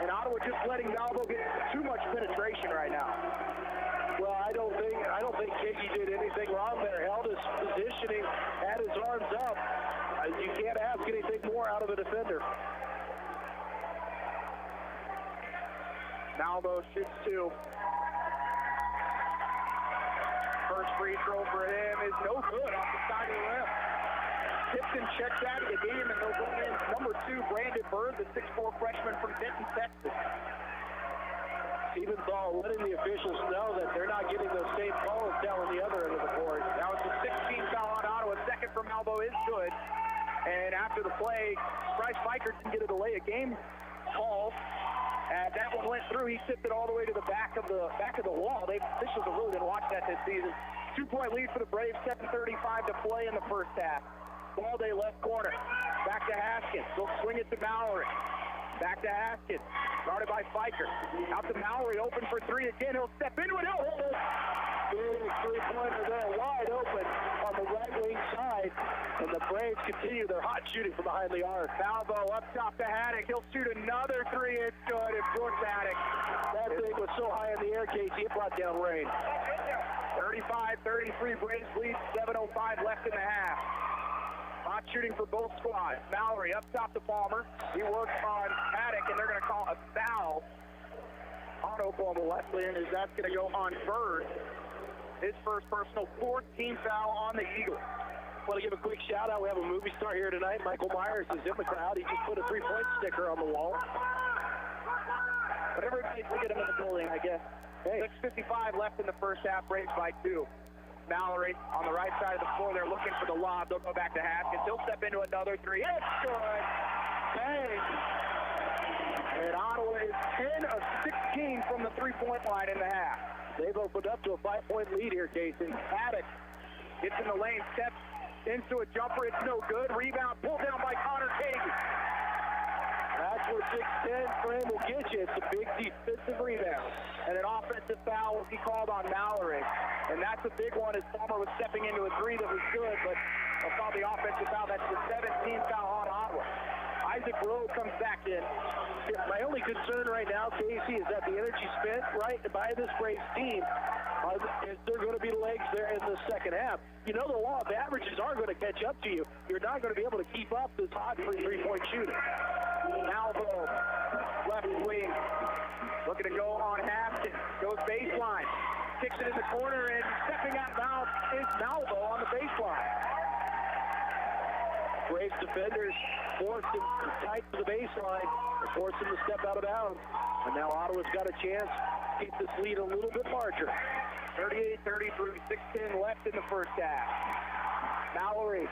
And Ottawa just letting Malvo get too much penetration right now. Well, I don't think Kagi did anything wrong there. Held his positioning, had his arms up. You can't ask anything more out of a defender. Malvo shoots 2. First free throw for him is no good off the side of the rim. Tipton checks out of the game, and they'll bring in number 2, Brandon Bird, the 6'4 freshman from Denton, Texas. Stephenthal letting the officials know that they're not getting those same calls down on the other end of the court. Now it's a 16 foul on Ottawa. Second for Malvo is good. And after the play, Bryce Fikert didn't get a delay of game call. And that one went through. He tipped it all the way to the back of the wall. Officials have really been watching that this season. 2-point lead for the Braves. 7:35 to play in the first half. Ball day left corner. Back to Haskins. They'll swing it to Mallory. Back to Haskins. Guarded by Fikert. Out to Mallory. Open for 3 again. He'll step into it. He'll hold it. Big three-pointer there. Wide open on the right wing side. And the Braves continue their hot shooting from behind the arc. Malvo up top to Haddock. He'll shoot another 3. It's good. It's Brooks Haddock. That thing was so high in the air, Casey, it brought down rain. 35-33 Braves lead. 7:05 left in the half. Hot shooting for both squads. Mallory up top to Palmer. He works on Haddock, and they're going to call a foul on Oklahoma Wesleyan, as that's going to go on Bird. His first personal 14th foul on the Eagles. I want to give a quick shout out. We have a movie star here tonight. Michael Myers is in the crowd. He just put a 3-point sticker on the wall. But everybody's to get him in the building, I guess. Hey. 6:55 left in the first half. Braves by 2. Mallory on the right side of the floor. They're looking for the lob. They'll go back to Haskins. He'll step into another 3. It's good. Bang. And Ottawa is 10 of 16 from the 3-point line in the half. They've opened up to a 5-point lead here, Casey. Haddock gets in the lane, steps into a jumper. It's no good. Rebound pulled down by Connor Kagan. That's where 6'10" frame will get you. It's a big defensive rebound. And an offensive foul will be called on Mallory. And that's a big one as Palmer was stepping into a 3 that was good, but they'll call the offensive foul. That's the 17th foul on Ottawa. Isaac Rowe comes back in. My only concern right now, Casey, is that the energy spent by this Braves team, is there going to be legs there in the second half. You know the law of averages are going to catch up to you. You're not going to be able to keep up this hot for 3-point shooting. Malvo, left wing, looking to go on Haskins. Goes baseline, kicks it in the corner, and stepping out of bounds is Malvo on the baseline. Braves defenders forced him tight to the baseline, forced him to step out of bounds. And now Ottawa's got a chance to keep this lead a little bit larger. 38-33, 6:10 left in the first half. Mallory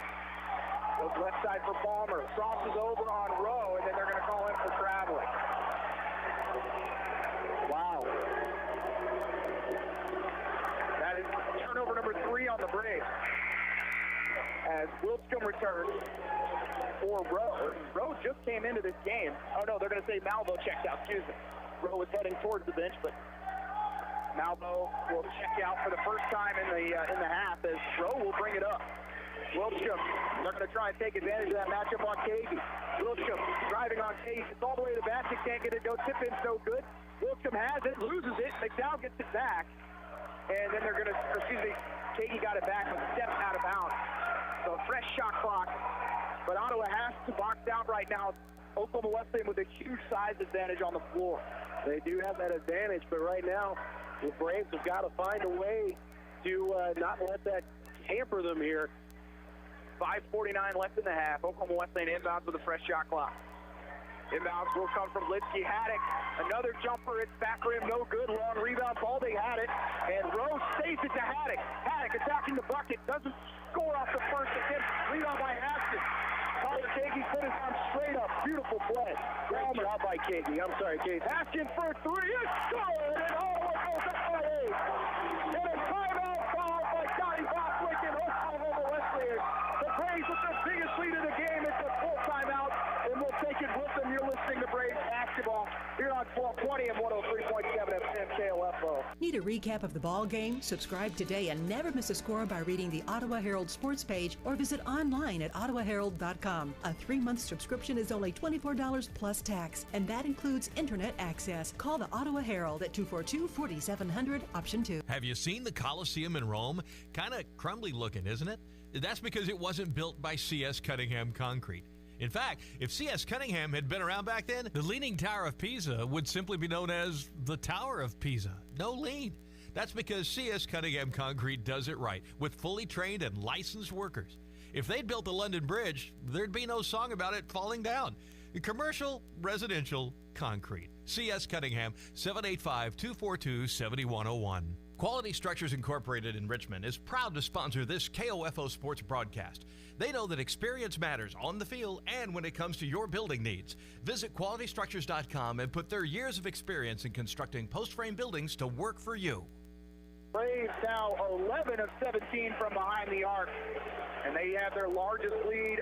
goes left side for Palmer, crosses over on Rowe, and then they're going to call him for traveling. Wow. That is turnover number 3 on the Braves. As Wilscombe returns for Rowe. Rowe just came into this game. Oh, no, they're going to say Malvo checked out. Excuse me. Rowe was heading towards the bench, but Malvo will check out for the first time in the half as Rowe will bring it up. Wilscombe, they're going to try and take advantage of that matchup on Cagey. Wilscombe driving on Cagey. It's all the way to the basket. Can't get it. No tip-in's no good. Wilscombe has it, loses it. McDowell gets it back. And then they're going to, Cagey got it back, but stepped out of bounds. So a fresh shot clock. But Ottawa has to box out right now. Oklahoma Wesleyan with a huge size advantage on the floor. They do have that advantage, but right now the Braves have got to find a way to not let that hamper them here. 5:49 left in the half. Oklahoma Wesleyan inbounds with a fresh shot clock. Inbounds will come from Litsky. Haddock, another jumper. It's back rim, no good. Long rebound. Baldy had it, and Rose saves it to Haddock. Haddock attacking the bucket. Doesn't score off the first attempt. Rebound by Haskins. Colin Cagey put his arm straight up. Beautiful play. Great job by Cagey. I'm sorry, Cagey. Haskins for 3. It's good. And Ottawa goes up by 8. And a timeout foul by Scotty Bostwick and Oklahoma Wesleyan. The Braves with the biggest lead of the game. It's a full timeout, and we'll take it with them. You're listening to Braves basketball here on 1220 and 103.7 FM KOFO. Need a recap of the ball game? Subscribe today and never miss a score by reading the Ottawa Herald sports page or visit online at ottawaherald.com. A 3-month subscription is only $24 plus tax, and that includes internet access. Call the Ottawa Herald at 242-4700, option 2. Have you seen the Coliseum in Rome? Kind of crumbly looking, isn't it? That's because it wasn't built by C.S. Cunningham Concrete. In fact, if C.S. Cunningham had been around back then, the Leaning Tower of Pisa would simply be known as the Tower of Pisa. No lean. That's because C.S. Cunningham Concrete does it right with fully trained and licensed workers. If they'd built the London Bridge, there'd be no song about it falling down. Commercial, residential, concrete. C.S. Cunningham, 785-242-7101. Quality Structures Incorporated in Richmond is proud to sponsor this KOFO sports broadcast. They know that experience matters on the field and when it comes to your building needs. Visit qualitystructures.com and put their years of experience in constructing post-frame buildings to work for you. Braves now 11 of 17 from behind the arc, and they have their largest lead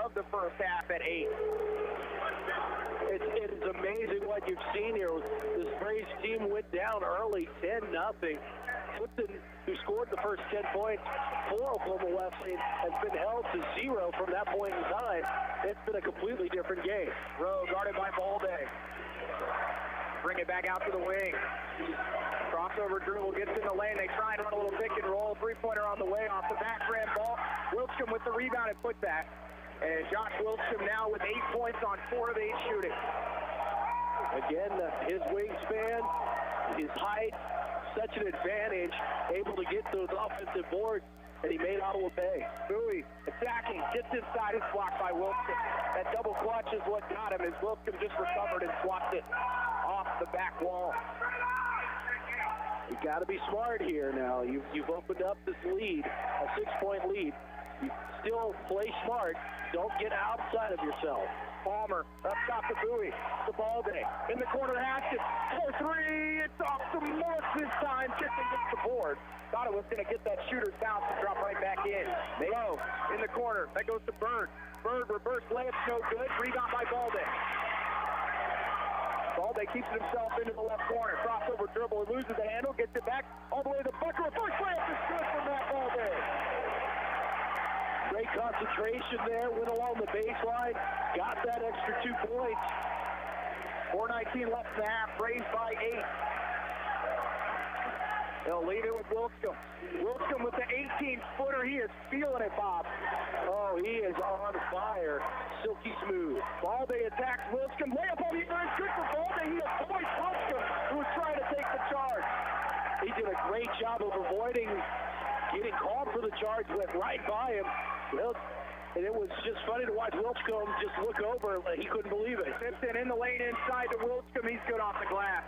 of the first half at 8. It is amazing what you've seen here. This Braves team went down early, 10-0. Clifton, who scored the first 10 points for Oklahoma Wesleyan, has been held to 0 from that point in time. It's been a completely different game. Rowe guarded by Balde. Bring it back out to the wing. Crossover dribble gets in the lane. They try and run a little pick and roll. Three-pointer on the way off the back rim ball. Wilscomb with the rebound and putback. And Josh Wilscomb now with 8 points on 4 of 8 shooting. Again, his wingspan, his height, such an advantage, able to get those offensive boards, and he made Ottawa pay. Bowie attacking, gets inside, is blocked by Wilscomb. That double clutch is what got him as Wilscomb just recovered and swapped it off the back wall. You got to be smart here now. You've opened up this lead, a 6-point lead. You still play smart. Don't get outside of yourself. Palmer up top to Bowie. The ball day. In the corner, Haskins. 4-3. It's off the mark this time. Kitson gets the board. Thought it was going to get that shooter's bounce and drop right back in. Low in the corner. That goes to Bird. Bird reverse layup, no good. Rebound by Balde. Balde keeps it himself into the left corner. Crossover dribble and loses the handle. Gets it back all the way to the bucket. Reverse layup is good from Matt Balde. Great concentration there. Went along the baseline. Got that extra 2 points. 4:19 left in the half. Braves by 8. They'll lead it with Wilscomb. Wilscomb with the 18-footer. He is feeling it, Bob. Oh, he is on fire. Silky smooth. Balde attacks Wilscomb. Layup on the other. Good for Balde. He avoids Wilscomb, who was trying to take the charge. He did a great job of avoiding getting called for the charge. Went right by him. And it was just funny to watch Wilscomb just look over. He couldn't believe it. Tipton in the lane inside to Wilscomb. He's good off the glass.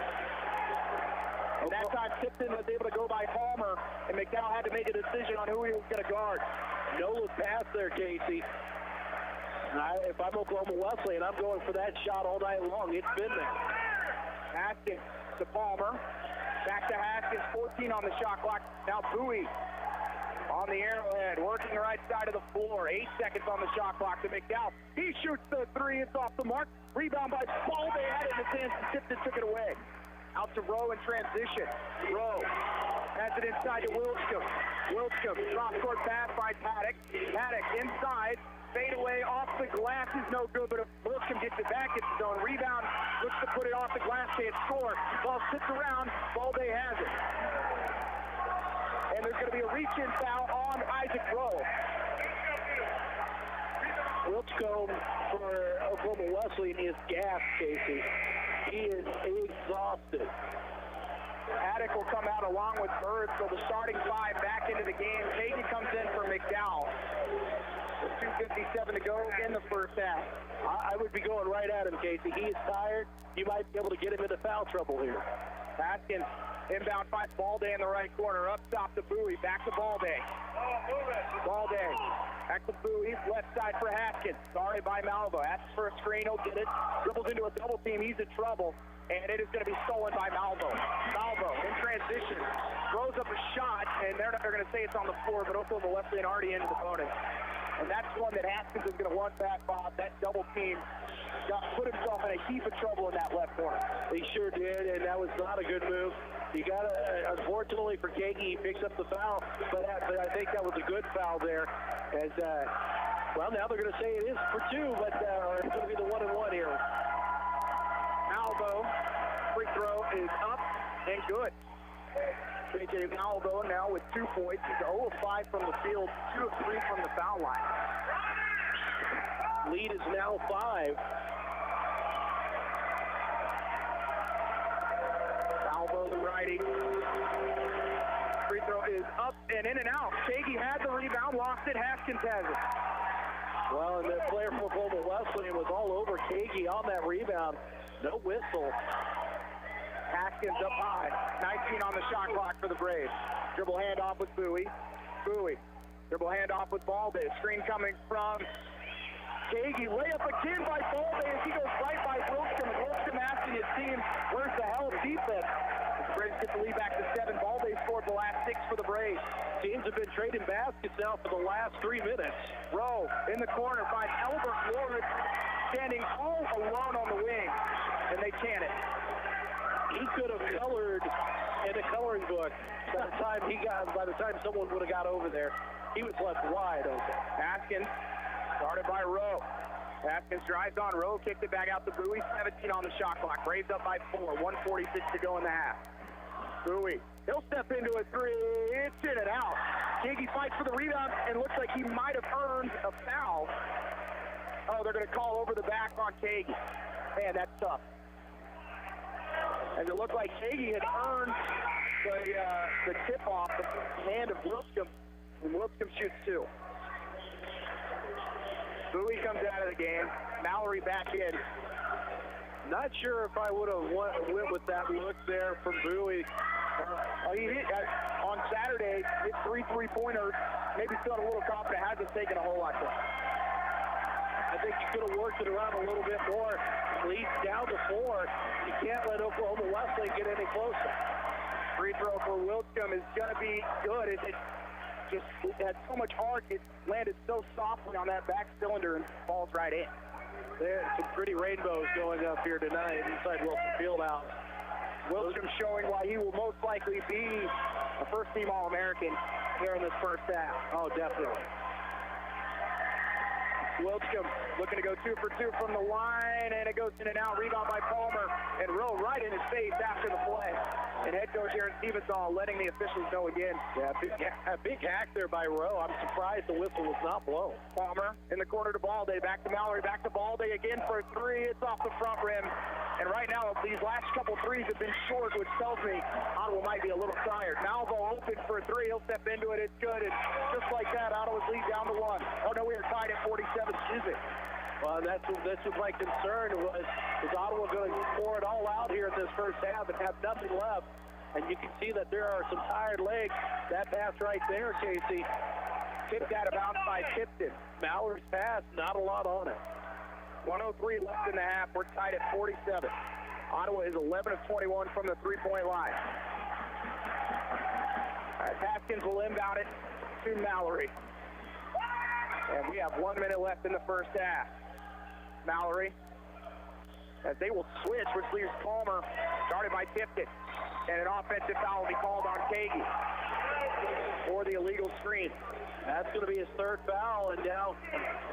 And that time Tipton was able to go by Palmer, and McDowell had to make a decision on who he was going to guard. No look pass there, Casey. If I'm Oklahoma Wesleyan, I'm going for that shot all night long. It's been there. Haskins to Palmer. Back to Haskins, 14 on the shot clock. Now Bowie on the arrowhead, working the right side of the floor. 8 seconds on the shot clock to McDowell. He shoots the 3. It's off the mark. Rebound by Balde. Had it in his hands and Tipton took it away. Out to Rowe in transition. Rowe has it inside to Wilscomb. Wilscomb, cross-court pass by Paddock. Paddock inside. Fade away off the glass is no good, but if Wilscomb gets it back, it's his own rebound. Looks to put it off the glass, can't score. Ball sits around. Balde has it. And there's going to be a reach-in foul on Isaac Rowe. Wilscomb for Oklahoma Wesleyan is gassed, Casey. He is exhausted. Paddock will come out along with Bird, so the starting 5 back into the game. Payton comes in for McDowell. With 2:57 to go in the first half. I would be going right at him, Casey. He is tired. You might be able to get him into foul trouble here. Haskins inbound by Balde in the right corner. Up top to Bowie. Back to Balde. Balde. Back to Bowie. Left side for Haskins. Sorry by Malvo. Asks for a screen. He'll get it. Dribbles into a double team. He's in trouble. And it is going to be stolen by Malvo. Malvo in transition. Throws up a shot. And they're going to say it's on the floor. But Oklahoma Wesleyan already in his opponent. And that's one that Haskins is going to want back, Bob. That double team put himself in a heap of trouble in that left corner. He sure did, and that was not a good move. You got to, unfortunately for Kagi, he picks up the foul, but I think that was a good foul there. As well, now they're going to say it is for 2, but it's going to be the 1-and-1 here. Malvo, free throw is up and good. J.J. Malvo now with 2 points. He's 0 of 5 from the field, 2 of 3 from the foul line. Lead is now 5. Salvo, the righty. Free throw is up and in and out. Kagi had the rebound, lost it. Haskins has it. Well, and the player for Oklahoma Wesleyan was all over Kagi on that rebound. No whistle. Haskins up high. 19 on the shot clock for the Braves. Dribble handoff with Bowie. Bowie. Dribble handoff with Balde. Screen coming from Kagi. Layup again by Balde as he goes right by Wilson. Wilson asking his team, where's the hell of defense? The Braves get the lead back to 7. Balde scored the last 6 for the Braves. Teams have been trading baskets now for the last 3 minutes. Rowe in the corner finds Albert Ward standing all alone on the wing, and they can it. He could have colored in a coloring book by the time someone would have got over there. He was left wide open. Haskins started by Rowe. Haskins drives on. Rowe kicked it back out to Bowie. 17 on the shot clock. Braves up by 4. 1:46 to go in the half. Bowie. He'll step into a 3. It's in and out. Kagi fights for the rebound and looks like he might have earned a foul. Oh, they're going to call over the back on Kagi. Man, that's tough. And it looked like Kagi had earned the tip-off the hand of Wilskam, and Wilskam shoots 2. Bowie comes out of the game. Mallory back in. Not sure if I would have went with that look there from Bowie. He hit on Saturday, hit 3 3-pointers. Maybe still a little confident. Hasn't taken a whole lot. I think you could have worked it around a little bit more. Leads down to 4. You can't let Oklahoma Wesleyan get any closer. Free throw for Wilskam is going to be good. It had so much arc. It landed so softly on that back cylinder and falls right in. There's some pretty rainbows going up here tonight inside Wilson Fieldhouse. Wilskam showing why he will most likely be a first-team All-American here in this first half. Oh, definitely. Wilskam looking to go 2 for 2 from the line, and it goes in and out. Rebound by Palmer, and Rowe right in his face after the play. And head coach Aaron Stevensall letting the officials know again. Yeah, big hack there by Rowe. I'm surprised the whistle was not blown. Palmer in the corner to Balde, back to Mallory, back to Balde again for a 3. It's off the front rim. And right now, these last couple threes have been short, which tells me Ottawa might be a little tired. Malvo open for a 3. He'll step into it. It's good. And just like that, Ottawa's lead down to 1. Oh, no, we are tied at 47. Excuse me. Well, that's what my concern was. Is Ottawa going to pour it all out here in this first half and have nothing left? And you can see that there are some tired legs. That pass right there, Casey. Tipped out of bounds by Tipton. Mallory's pass, not a lot on it. 1:03 left in the half. We're tied at 47. Ottawa is 11 of 21 from the three-point line. All right, Haskins will inbound it to Mallory. And we have 1 minute left in the first half. Mallory, as they will switch, which leaves Palmer, started by Tipton. And an offensive foul will be called on Kagi for the illegal screen. That's going to be his 3rd foul, and now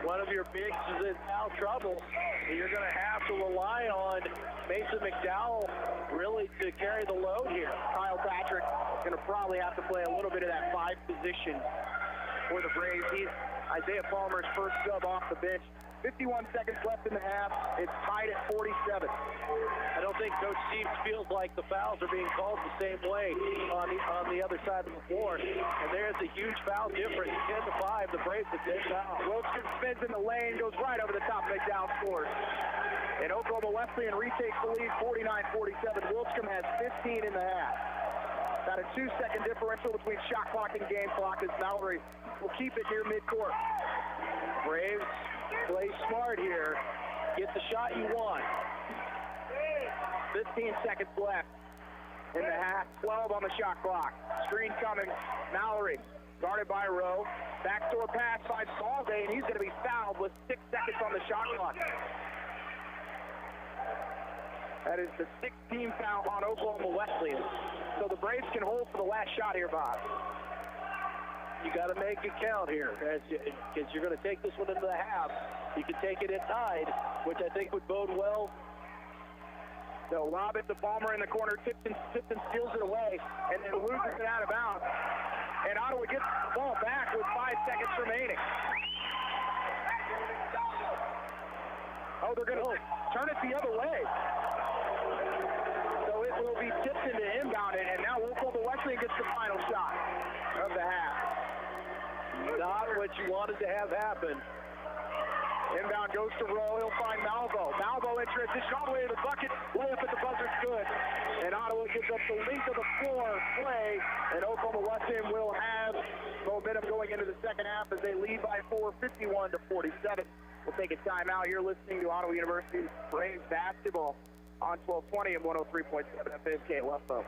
one of your bigs is in foul trouble. You're going to have to rely on Mason McDowell really to carry the load here. Kyle Patrick going to probably have to play a little bit of that 5 position for the Braves. He's Isaiah Palmer's first sub off the bench. 51 seconds left in the half. It's tied at 47. I don't think Coach Steve feels like the fouls are being called the same way on the other side of the floor. And there's a huge foul difference. 10-5, the Braves have 10 fouls. Wilson spins in the lane, goes right over the top. McDowell scores. And Oklahoma Wesleyan retakes the lead, 49-47. Wilskam has 15 in the half. About a 2-second differential between shot clock and game clock as Mallory will keep it near midcourt. Braves play smart here. Get the shot you want. 15 seconds left in the half. 12 on the shot clock. Screen coming. Mallory guarded by Rowe. Backdoor pass by Balde, and he's going to be fouled with 6 seconds on the shot clock. That is the 16th foul on Oklahoma Wesleyan. So the Braves can hold for the last shot here, Bob. You got to make it count here, because you're going to take this one into the half. You can take it at tied, which I think would bode well. They'll lob it to Palmer in the corner. Tipton steals it away, and then loses it out of bounds. And Ottawa gets the ball back with 5 seconds remaining. they're going to turn it the other way. So it will be tipped into inbound, and now Oklahoma Wesleyan gets the final shot of the half. Not what you wanted to have happen. Inbound goes to Rowe. He'll find Malvo. Malvo in transition all the way to the bucket. Layup at the buzzer's good. And Ottawa gives up the length of the floor play. And Oklahoma Wesleyan will have momentum going into the second half as they lead by 4, 51-47. We'll take a timeout here listening to Ottawa University Braves basketball on 1220 and 103.7 FM KOFO.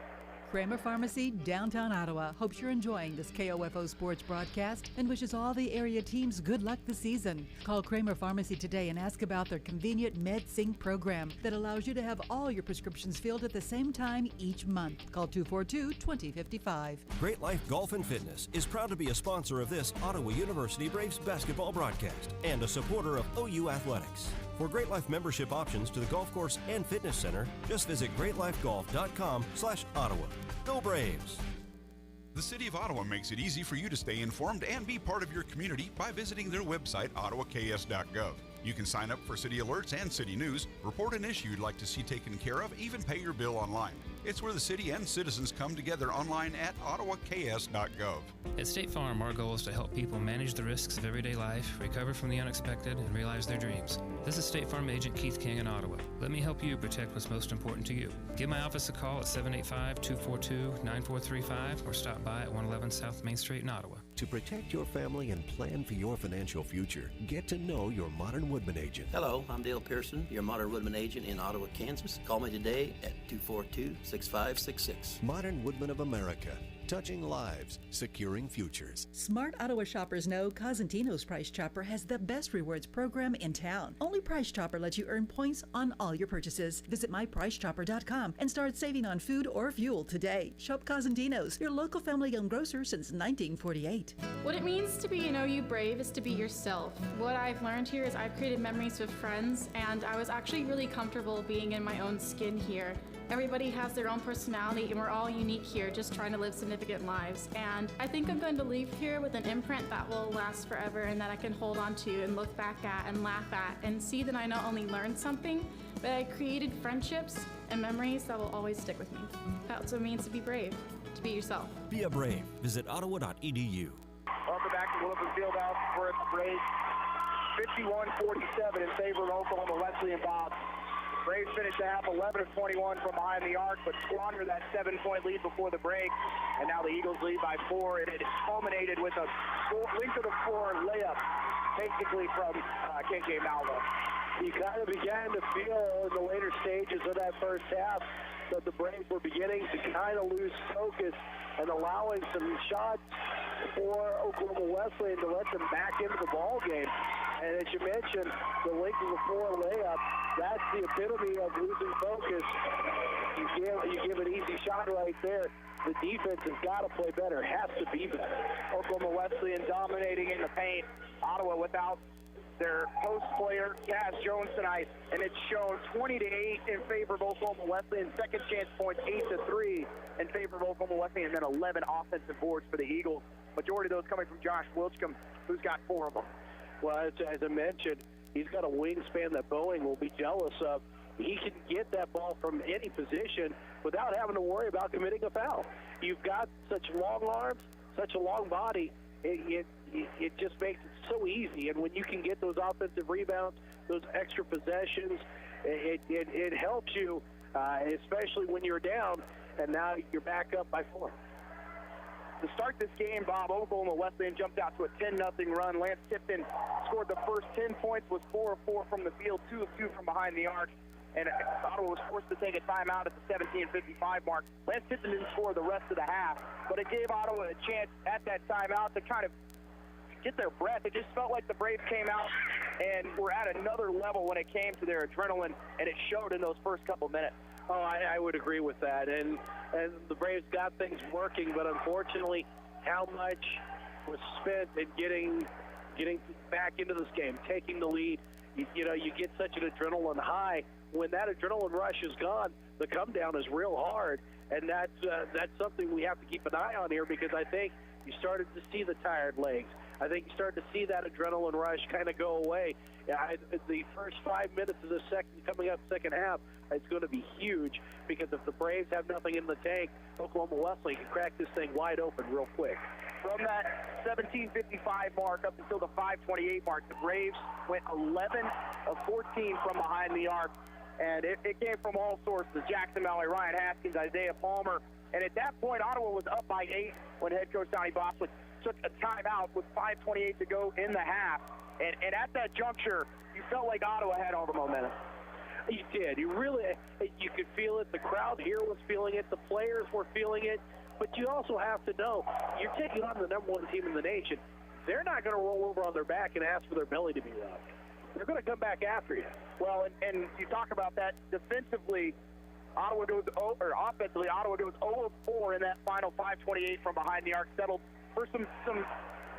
Kramer Pharmacy, downtown Ottawa, hopes you're enjoying this KOFO sports broadcast and wishes all the area teams good luck this season. Call Kramer Pharmacy today and ask about their convenient MedSync program that allows you to have all your prescriptions filled at the same time each month. Call 242-2055. Great Life Golf and Fitness is proud to be a sponsor of this Ottawa University Braves basketball broadcast and a supporter of OU Athletics. For Great Life membership options to the golf course and fitness center, just visit greatlifegolf.com/Ottawa. Go Braves! The City of Ottawa makes it easy for you to stay informed and be part of your community by visiting their website, ottawaks.gov. You can sign up for city alerts and city news, report an issue you'd like to see taken care of, even pay your bill online. It's where the city and citizens come together online at ottawaks.gov. At State Farm, our goal is to help people manage the risks of everyday life, recover from the unexpected, and realize their dreams. This is State Farm Agent Keith King in Ottawa. Let me help you protect what's most important to you. Give my office a call at 785-242-9435 or stop by at 111 South Main Street in Ottawa. To protect your family and plan for your financial future, get to know your Modern Woodman agent. Hello, I'm Dale Pearson, your Modern Woodman agent in Ottawa, Kansas. Call me today at 242-6566. Modern Woodman of America. Touching lives, securing futures. Smart Ottawa shoppers know Cosentino's Price Chopper has the best rewards program in town. Only Price Chopper lets you earn points on all your purchases. Visit mypricechopper.com and start saving on food or fuel today. Shop Cosentino's, your local family-owned grocer since 1948. What it means to be an OU Brave is to be yourself. What I've learned here is I've created memories with friends, and I was actually really comfortable being in my own skin here. Everybody has their own personality, and we're all unique here, just trying to live significant lives. And I think I'm going to leave here with an imprint that will last forever and that I can hold on to and look back at and laugh at and see that I not only learned something, but I created friendships and memories that will always stick with me. That's what it means to be brave, to be yourself. Be a Brave. Visit ottawa.edu. Welcome back to Wilson Fieldhouse for the Braves. 51-47 in favor of Oklahoma Wesleyan Bob. Braves finished the half 11 of 21 from behind the arc, but squandered that 7-point lead before the break. And now the Eagles lead by 4. It culminated with a length of the floor layup, basically from KJ Malvo. You kind of began to feel in the later stages of that first half that the Braves were beginning to kind of lose focus and allowing some shots for Oklahoma Wesleyan to let them back into the ball game. And as you mentioned, the length of the floor layup, that's the epitome of losing focus. You give an easy shot right there. The defense has got to play better, has to be better. Oklahoma Wesleyan dominating in the paint. Ottawa without their post player, Cass Jones tonight, and it's shown 20-8 in favor of Oklahoma Wesleyan. Second chance points, 8-3 in favor of Oklahoma Wesleyan, and then 11 offensive boards for the Eagles. Majority of those coming from Josh Wilchcomb, who's got 4 of them. Well, as I mentioned, he's got a wingspan that Boeing will be jealous of. He can get that ball from any position without having to worry about committing a foul. You've got such long arms, such a long body, it just makes it so easy. And when you can get those offensive rebounds, those extra possessions, it helps you, especially when you're down, and now you're back up by 4. To start this game, Bob, Oklahoma Wesleyan jumped out to a 10-0 run. Lance Tipton scored the first 10 points, was 4 of 4 from the field, 2 of 2 from behind the arc. And Ottawa was forced to take a timeout at the 17:55 mark. Lance Tipton didn't score the rest of the half, but it gave Ottawa a chance at that timeout to kind of get their breath. It just felt like the Braves came out and were at another level when it came to their adrenaline, and it showed in those first couple minutes. Oh, I would agree with that. And the Braves got things working, but unfortunately, how much was spent in getting back into this game, taking the lead. You know, you get such an adrenaline high. When that adrenaline rush is gone, the come down is real hard, and that's something we have to keep an eye on here, because I think you started to see the tired legs. I think you start to see that adrenaline rush kind of go away. The first 5 minutes of the coming up second half, it's going to be huge, because if the Braves have nothing in the tank, Oklahoma Wesleyan can crack this thing wide open real quick. From that 17:55 mark up until the 5:28 mark, the Braves went 11 of 14 from behind the arc, and it came from all sources: Jackson Mallory, Ryan Haskins, Isaiah Palmer. And at that point, Ottawa was up by 8 when head coach Donnie Boswick took a timeout with 5:28 to go in the half. And at that juncture, you felt like Ottawa had all the momentum. You did. You could feel it. The crowd here was feeling it. The players were feeling it. But you also have to know, you're taking on the number one team in the nation. They're not going to roll over on their back and ask for their belly to be rubbed. They're going to come back after you. Well, and you talk about that defensively. Offensively, Ottawa goes 0 of 4 in that final 5:28 from behind the arc. Settled for some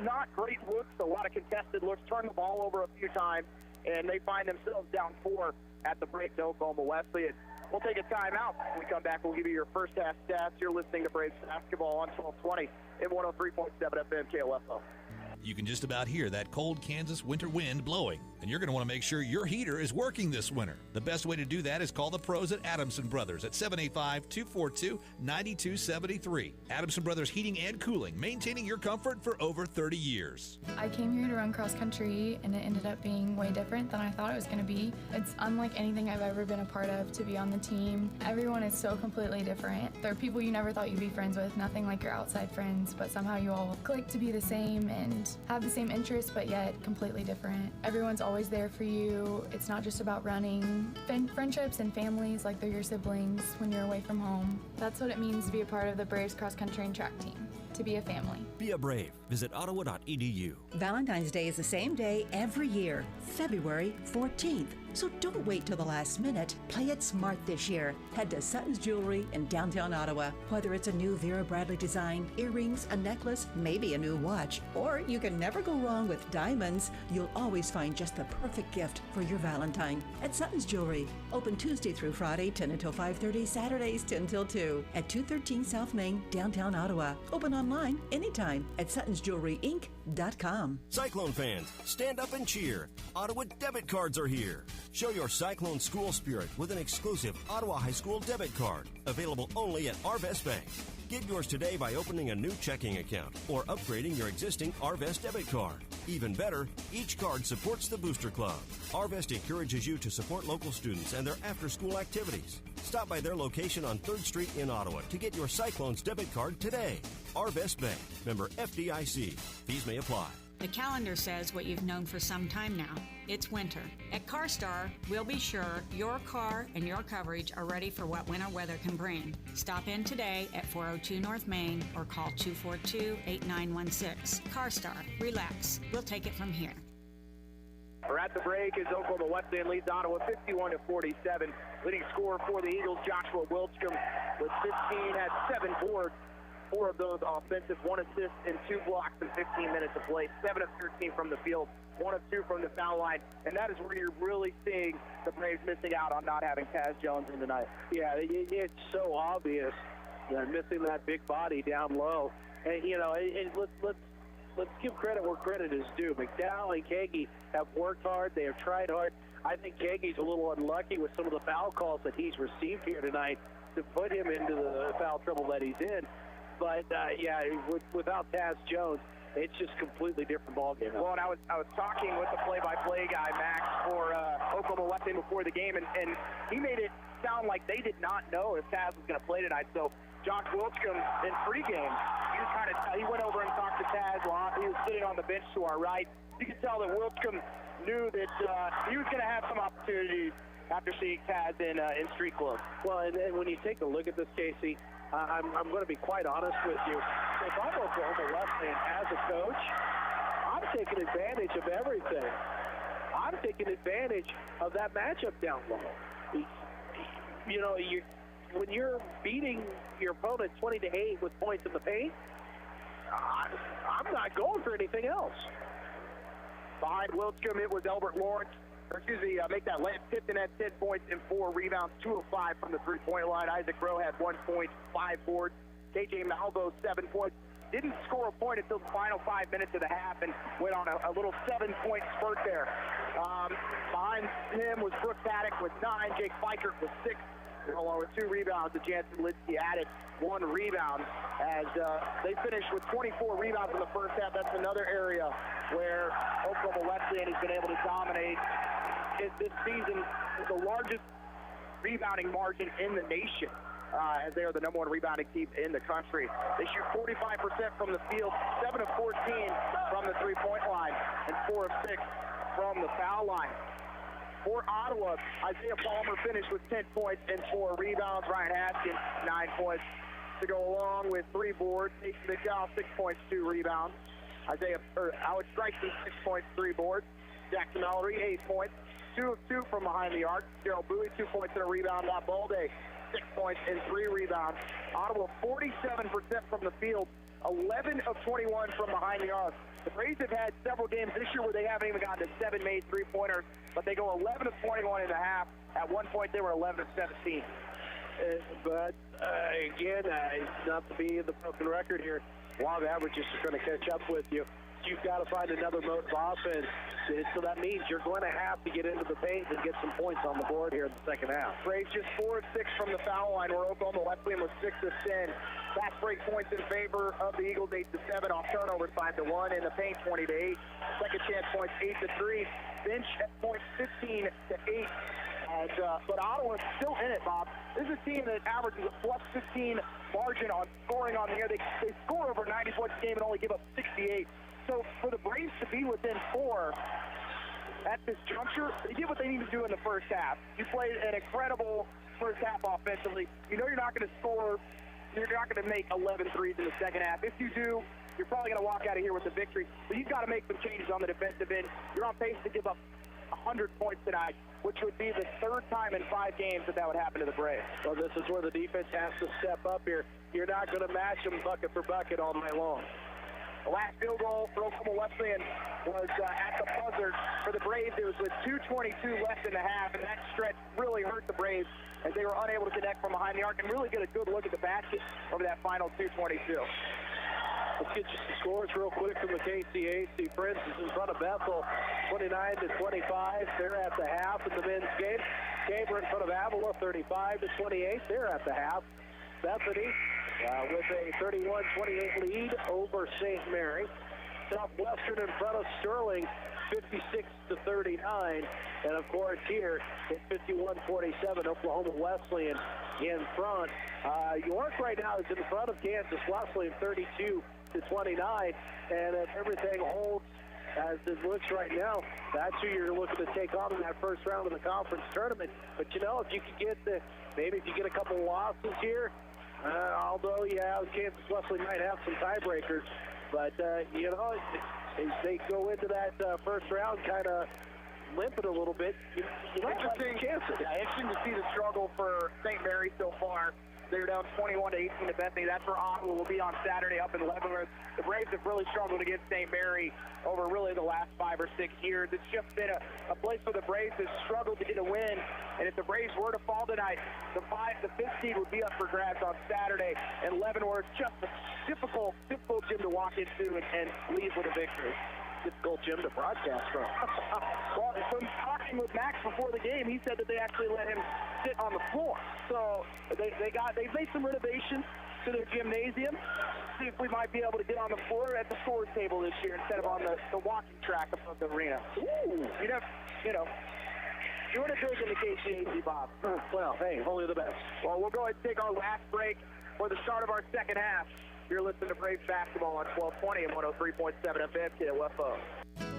not great looks, a lot of contested looks. Turned the ball over a few times, and they find themselves down 4 at the break to Oklahoma Wesleyan. We'll take a timeout. When we come back, we'll give you your first half stats. You're listening to Braves Basketball on 1220 and 103.7 FM KOFO. You can just about hear that cold Kansas winter wind blowing, and you're going to want to make sure your heater is working this winter. The best way to do that is call the pros at Adamson Brothers at 785-242-9273. Adamson Brothers Heating and Cooling, maintaining your comfort for over 30 years. I came here to run cross country, and it ended up being way different than I thought it was going to be. It's unlike anything I've ever been a part of to be on the team. Everyone is so completely different. There are people you never thought you'd be friends with, nothing like your outside friends, but somehow you all click to be the same and have the same interests, but yet completely different. Everyone's always there for you. It's not just about running. Friendships and families, like they're your siblings when you're away from home. That's what it means to be a part of the Braves cross country and track team. To be a family. Be a Brave. Visit ottawa.edu. Valentine's Day is the same day every year, February 14th. So don't wait till the last minute. Play it smart this year. Head to Sutton's Jewelry in downtown Ottawa. Whether it's a new Vera Bradley design, earrings, a necklace, maybe a new watch, or you can never go wrong with diamonds, you'll always find just the perfect gift for your Valentine at Sutton's Jewelry. Open Tuesday through Friday, 10 until 5:30, Saturdays 10 till 2 at 213 South Main, downtown Ottawa. Open online anytime at SuttonsJewelryInc.com. Cyclone fans, stand up and cheer. Ottawa debit cards are here. Show your Cyclone school spirit with an exclusive Ottawa High School debit card, available only at Arvest Bank. Get yours today by opening a new checking account or upgrading your existing Arvest debit card. Even better, each card supports the Booster Club. Arvest encourages you to support local students and their after-school activities. Stop by their location on 3rd Street in Ottawa to get your Cyclones debit card today. Arvest Bank, member FDIC. Fees may apply. The calendar says what you've known for some time now. It's winter. At CarStar, we'll be sure your car and your coverage are ready for what winter weather can bring. Stop in today at 402 North Main or call 242-8916. CarStar. Relax. We'll take it from here. We're at the break as Oklahoma Wesleyan leads Ottawa 51-47. Leading scorer for the Eagles, Joshua Wiltschum, with 15, had 7 boards. 4 of those offensive, 1 assist and 2 blocks in 15 minutes of play. 7 of 13 from the field, 1 of 2 from the foul line. And that is where you're really seeing the Braves missing out on not having Taz Jones in tonight. Yeah, it's so obvious. They're missing that big body down low. And, let's give credit where credit is due. McDowell and Kagi have worked hard. They have tried hard. I think Kagi's a little unlucky with some of the foul calls that he's received here tonight to put him into the foul trouble that he's in. But, without Taz Jones, it's just a completely different ballgame. Well, and I was talking with the play-by-play guy, Max, for Oklahoma Wesleyan before the game, and he made it sound like they did not know if Taz was going to play tonight. So Josh Wiltschum, in pregame, he went over and talked to Taz while he was sitting on the bench to our right. You could tell that Wiltschum knew that he was going to have some opportunities after seeing Taz in street clothes. Well, and when you take a look at this, Casey, I'm going to be quite honest with you. If I'm Oklahoma Wesleyan as a coach, I'm taking advantage of everything. I'm taking advantage of that matchup down low. When you're beating your opponent 20-8 with points in the paint, I'm not going for anything else. Behind Wiltschum, it was Albert Lawrence. Make that layup. Tipton had 10 points and 4 rebounds, 2 of 5 from the three-point line. Isaac Rowe had 1 point, 5 boards. KJ Malvo, 7 points. didn't score a point until the final 5 minutes of the half and went on a little 7-point spurt there. Behind him was Brooks Haddock with 9, Jake Fikert with 6, along with 2 rebounds. The Jansen Lidsky added 1 rebound as they finished with 24 rebounds in the first half. That's another area where Oklahoma Wesleyan has been able to dominate this season. The largest rebounding margin in the nation, as they are the #1 rebounding team in the country. They shoot 45% from the field, 7 of 14 from the three-point line, and 4 of 6 from the foul line. For Ottawa, Isaiah Palmer finished with 10 points and 4 rebounds. Ryan Haskins, 9 points to go along with 3 boards. Nathan McDowell, 6 points, 2 rebounds. Alex Strykson, 6 points, 3 boards. Jackson Mallory, 8 points, 2 of 2 from behind the arc. Gerald Bowie, 2 points and a rebound. Matt Balde, 6 points and 3 rebounds. Ottawa, 47% from the field, 11 of 21 from behind the arc. The Braves have had several games this year where they haven't even gotten to 7 made three-pointers, but they go 11 of 21 in the half. At one point, they were 11 of 17. Again, not to be the broken record here, law of averages is going to catch up with you. You've got to find another mode of offense. So that means you're going to have to get into the paint and get some points on the board here in the second half. Braves just 4 of 6 from the foul line, where Oklahoma Wesleyan was 6 of 10. Fast break points in favor of the Eagles, 8 to 7. Off turnovers, 5 to 1. In the paint, 20 to 8. Second chance points, 8 to 3. Bench at points, 15 to 8. But Ottawa's still in it, Bob. This is a team that averages a plus 15 margin on scoring on the air. They score over 90 points a game and only give up 68. So for the Braves to be within 4 at this juncture, they did what they needed to do in the first half. You played an incredible first half offensively. You know you're not going to score. You're not going to make 11 threes in the second half. If you do, you're probably going to walk out of here with a victory. But you've got to make some changes on the defensive end. You're on pace to give up 100 points tonight, which would be the 3rd time in 5 games that would happen to the Braves. Well, this is where the defense has to step up here. You're not going to match them bucket for bucket all night long. The last field goal for Oklahoma Wesleyan was at the buzzer. For the Braves, it was with 2:22 left in the half, and that stretch really hurt the Braves as they were unable to connect from behind the arc and really get a good look at the basket over that final 2:22. Let's get you some scores real quick from the KCAC. Prince is in front of Bethel, 29 to 25. They're at the half in the men's game. Tabor in front of Avila, 35 to 28. They're at the half. Bethany with a 31-28 lead over St. Mary. Southwestern in front of Sterling, 56 to 39. And of course here it's 51-47. Oklahoma Wesleyan in front. York right now is in front of Kansas Wesleyan, 32 to 29. And if everything holds as it looks right now, that's who you're looking to take on in that first round of the conference tournament. But you know, if you could get maybe if you get a couple losses here, although Kansas Wesleyan might have some tiebreakers, but you know, they go into that first round kind of limping a little bit. Interesting to see the struggle for St. Mary so far. They're down 21 to 18 to Bethany. That's where Ottawa will be on Saturday up in Leavenworth. The Braves have really struggled against St. Mary over really the last 5 or 6 years. It's just been a place where the Braves have struggled to get a win. And if the Braves were to fall tonight, the 5th seed would be up for grabs on Saturday. And Leavenworth, just a difficult gym to walk into and leave with a victory. Difficult gym to broadcast from. Well, from talking with Max before the game, he said that they actually let him sit on the floor. So they've made some renovations to their gymnasium. See if we might be able to get on the floor at the scores table this year instead of on the walking track of the arena. Ooh, you know. You want to drink in the KCAC, Bob? Well, hey, only the best. Well, we'll go ahead and take our last break for the start of our second half. You're listening to Braves basketball on 1220 and 103.7 FM KOFO.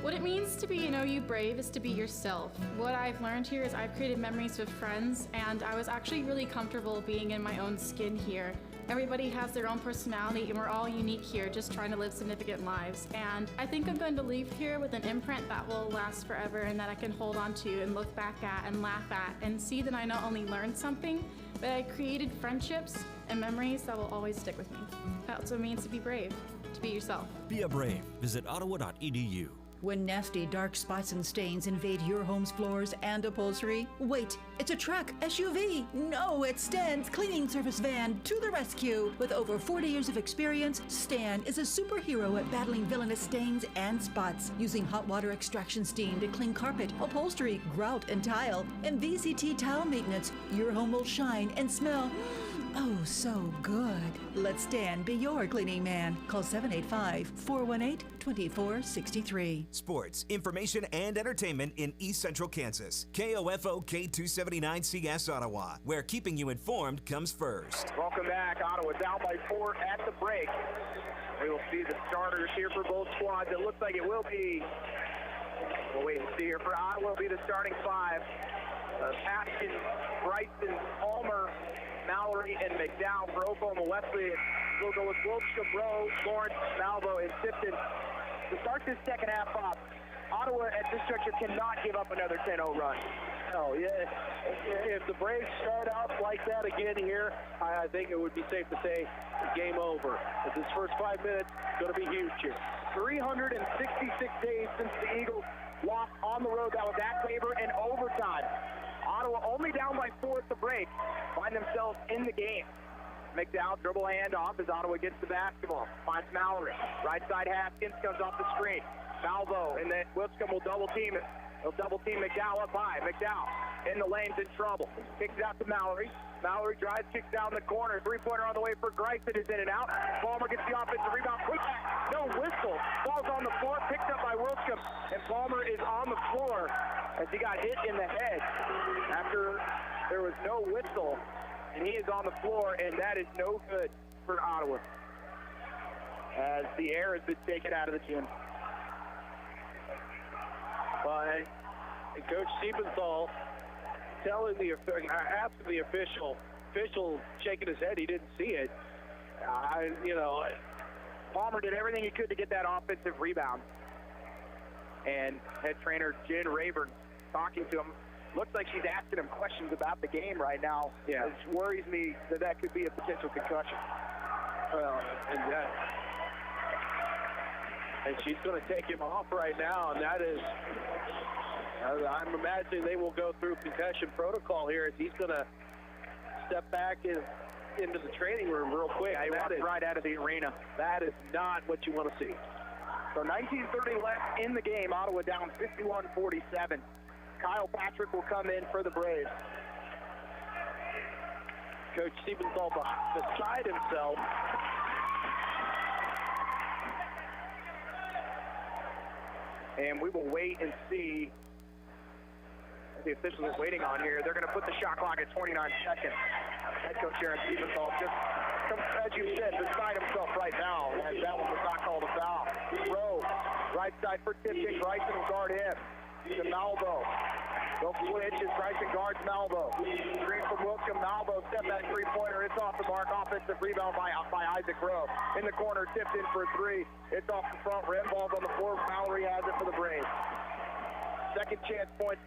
What it means to be an OU Brave is to be yourself. What I've learned here is I've created memories with friends, and I was actually really comfortable being in my own skin here. Everybody has their own personality, and we're all unique here, just trying to live significant lives. And I think I'm going to leave here with an imprint that will last forever and that I can hold on to and look back at and laugh at and see that I not only learned something, but I created friendships and memories that will always stick with me. That's what it means to be brave, to be yourself. Be a Brave. Visit ottawa.edu. When nasty dark spots and stains invade your home's floors and upholstery, wait, it's a truck, SUV. No, it's Stan's cleaning service van to the rescue. With over 40 years of experience, Stan is a superhero at battling villainous stains and spots, using hot water extraction steam to clean carpet, upholstery, grout, and tile. And VCT tile maintenance, your home will shine and smell oh so good. Let Stan be your cleaning man. Call 785-418-2463. Sports, information, and entertainment in East Central Kansas. KOFO K279CS Ottawa, where keeping you informed comes first. Welcome back. Ottawa down by 4 at the break. We will see the starters here for both squads. It looks like it will be, we'll wait and see here. For Ottawa, will be the starting 5. Haskins, Bryson, Palmer, Mallory, and McDowell. For Oklahoma Wesleyan, we'll go with Wiltshire, Rowe, Lawrence, Malvo, and Tipton. To start this second half off, Ottawa at this juncture cannot give up another 10-0 run. No, yeah. If the Braves start out like that again here, I think it would be safe to say game over. But this first 5 minutes going to be huge here. 366 days since the Eagles lost on the road. That was at favor in overtime. Ottawa only down by 4 at the break, find themselves in the game. McDowell dribble handoff as Ottawa gets the basketball. Finds Mallory. Right side Haskins comes off the screen. Malvo and then Wilscombe will double team it. He'll double team McDowell up high. McDowell in the lane's in trouble. Kicks it out to Mallory. Mallory drives, kicks down the corner. Three-pointer on the way for Greisen is in and out. Palmer gets the offensive rebound. Quick back. No whistle. Ball's on the floor. Picked up by Wilscombe. And Palmer is on the floor as he got hit in the head after there was no whistle. And he is on the floor, and that is no good for Ottawa as the air has been taken out of the gym. By Coach Siebenthal telling asking the official shaking his head, he didn't see it. Palmer did everything he could to get that offensive rebound. And head trainer Jen Rayburn talking to him. Looks like she's asking him questions about the game right now. Yeah. It worries me that could be a potential concussion. Well, and she's going to take him off right now, and that is, I'm imagining they will go through concussion protocol here as he's going to step back into the training room real quick. He walked right out of the arena. That is not what you want to see. So 19:30 left in the game. Ottawa down 51-47. Kyle Patrick will come in for the Braves. Coach Siebenthal beside himself. And we will wait and see the officials are waiting on here. They're going to put the shot clock at 29 seconds. Head coach Aaron Siebenthal just, as you said, beside himself right now. And that one was not called a foul. Rowe, right side for Tipton. Bryson will guard him. To Malvo. They'll switch as Bryson guards Malvo. Screen from Wilcombe. Malvo, step back three-pointer. It's off the mark. Offensive rebound by Isaac Rowe. In the corner, tipped in for 3. It's off the front rim. Ball's on the floor. Mallory has it for the Braves. Second chance points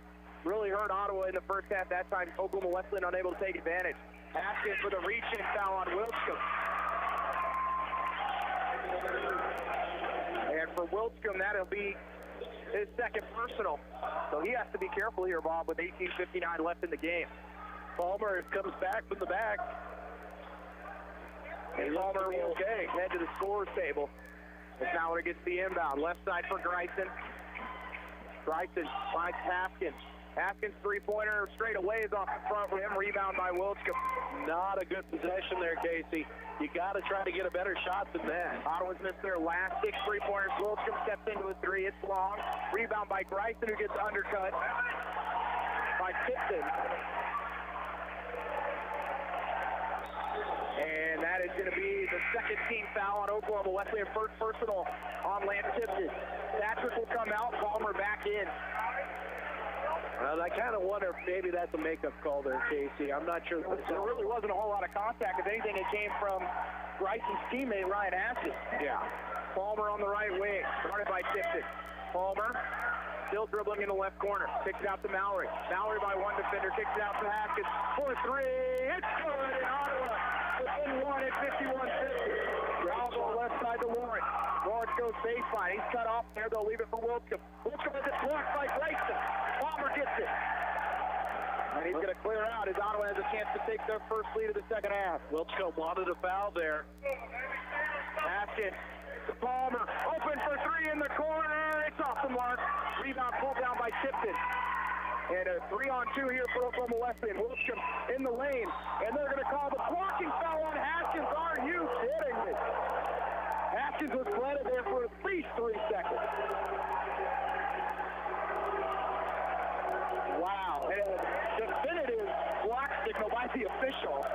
really hurt Ottawa in the first half. That time, Oklahoma Wesleyan unable to take advantage. Haskins for the reach-in foul on Wilcombe. And for Wilcombe, that'll be his second personal. So he has to be careful here, Bob, with 18:59 left in the game. Palmer comes back from the back. And Palmer will head to the scorer's table. As Mallory gets the inbound. Left side for Greisen. Greisen finds Haskins. Haskins' three-pointer straight away is off the front rim. Rebound by Wilcombe. Not a good possession there, Casey. You got to try to get a better shot than that. Ottawa's missed their last 6 three-pointers. Wilcombe steps into a 3. It's long. Rebound by Greisen, who gets undercut by Tipton. And that is going to be the second team foul on Oklahoma Wesleyan. First personal on Lance Tipton. Patrick will come out. Palmer back in. Well, I kind of wonder if maybe that's a makeup call there, Casey. I'm not sure. There really wasn't a whole lot of contact. If anything, it came from Greison's teammate, Ryan Haskins. Yeah. Palmer on the right wing, started by Tipton. Palmer still dribbling in the left corner. Kicks it out to Mallory. Mallory by one defender. Kicks it out to Haskins. For 3. It's good in Ottawa. Within 1 at 51-50. Bravo left side to Lawrence. Lawrence goes baseline. He's cut off there. They'll leave it for Wilcomb. Wilcomb has it blocked by Grayson. Palmer gets it. And he's going to clear out as Ottawa has a chance to take their first lead of the second half. Wilcomb wanted a foul there. Haskins to Palmer. Open for three in the corner. It's off the mark. Rebound pulled down by Tipton. And a 3-on-2 here for Oklahoma Wesleyan. Wilcomb in the lane. And they're going to call the blocking foul on Haskins. Are you kidding me? Haskins was planted there for at least 3 seconds. Wow. And a definitive block signal by the official.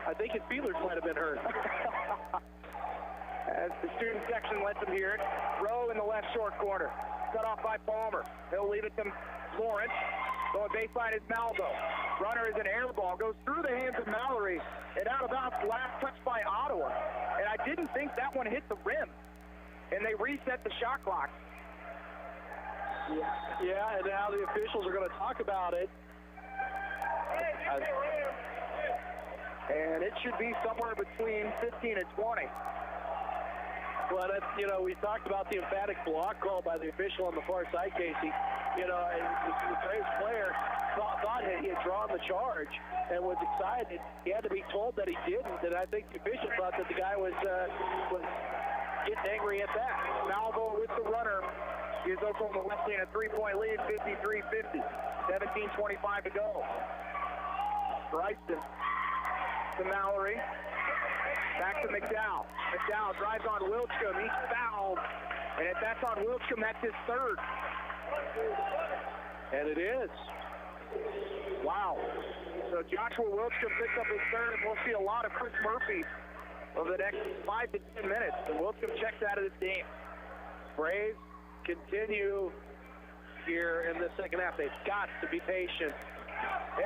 I think his feelers might have been hurt. As the student section lets him hear it. Rowe in the left short corner. Cut off by Palmer. He'll leave it to Lawrence. Going baseline is Malvo. Runner is an air ball. Goes through the hands of Mallory. And out of bounds, last touch by Ottawa. And I didn't think that one hit the rim. And they reset the shot clock. Yeah, and now the officials are going to talk about it. And it should be somewhere between 15 and 20. Well, you know, we talked about the emphatic block call by the official on the far side, Casey. You know, and the Braves player thought he had drawn the charge and was excited. He had to be told that he didn't, and I think the official thought that the guy was getting angry at that. Malvo with the runner gives Oklahoma Wesleyan a 3-point lead, 53-50. 17:25 to go. Bryson to Mallory. Back to McDowell. McDowell drives on Wilcomb. He's fouled. And if that's on Wilcomb, that's his third. And it is. Wow. So Joshua Wilcomb picks up his third, and we'll see a lot of Chris Murphy over the next 5 to 10 minutes. And Wilcomb checks out of this game. Braves continue here in the second half. They've got to be patient.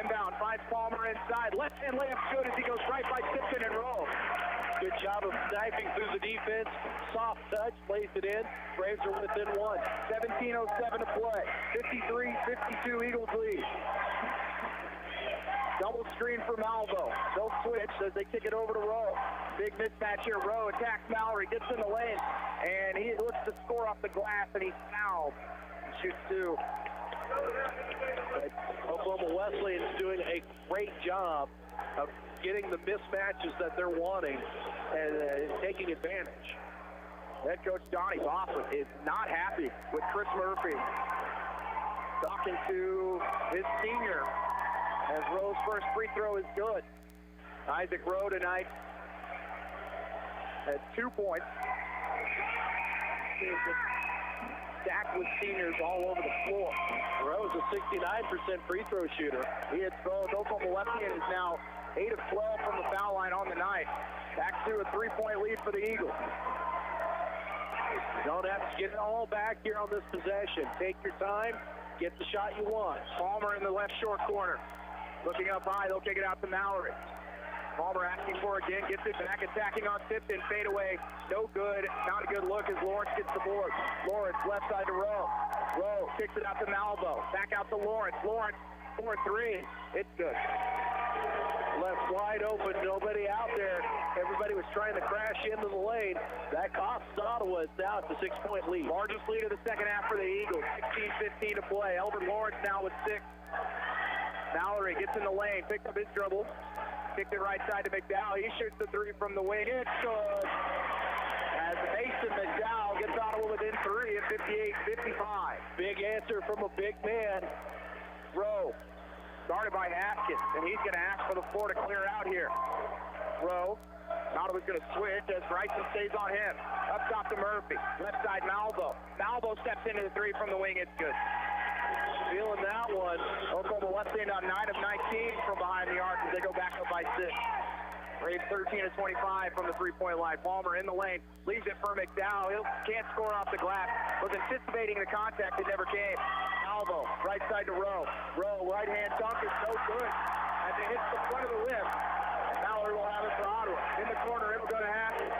Inbound finds Palmer inside. Left-hand layup good as he goes right by Tipton and Rowe. Good job of sniping through the defense. Soft touch, plays it in. Braves are within one. 17:07 to play. 53-52 Eagles lead. Double screen for Malvo. They'll switch as they kick it over to Rowe. Big mismatch here. Rowe attacks Mallory, gets in the lane, and he looks to score off the glass, and he's fouled. Shoots two. Oklahoma Wesleyan is doing a great job of getting the mismatches that they're wanting and taking advantage. Head coach Donnie Bosworth is not happy with Chris Murphy. Talking to his senior as Rowe's first free throw is good. Isaac Rowe tonight has 2 points. Stacked with seniors all over the floor. Rowe's a 69% free throw shooter. He hits both. Oklahoma Wesleyan is now 8 of 12 from the foul line on the night. Back to a 3-point lead for the Eagles. You don't have to get it all back here on this possession. Take your time, get the shot you want. Palmer in the left short corner. Looking up high, they'll kick it out to Mallory. Palmer asking for it again, gets it back, attacking on Tipton, fade away. No good, not a good look as Lawrence gets the board. Lawrence left side to Rowe. Rowe kicks it out to Malvo. Back out to Lawrence. Lawrence, 4-3. It's good. Left wide open, nobody out there. Everybody was trying to crash into the lane. That costs Ottawa. It's now at the 6-point lead. Largest lead of the second half for the Eagles. 16-15 to play. Elvin Lawrence now with 6. Mallory gets in the lane, picks up his dribble. Kicked it right side to McDowell. He shoots the three from the wing. It's good. As Mason McDowell gets Ottawa within 3 at 58-55. Big answer from a big man. Rowe. Started by Haskins, and he's going to ask for the floor to clear out here. Rowe. Ottawa's going to switch as Bryson stays on him. Up top to Murphy. Left side, Malvo. Malvo steps into the three from the wing. It's good. Feeling that one. Oklahoma Wesleyan on 9 of 19 from behind the arc as they go back up by 6. Braves 13 of 25 from the three-point line. Palmer in the lane. Leaves it for McDowell. He can't score off the glass. Was anticipating the contact. It never came. Malvo, right side to Rowe. Rowe, right-hand dunk is no good as it hits the front of the rim. And Mallory will have it for Ottawa. In the corner, it'll go to Haskins.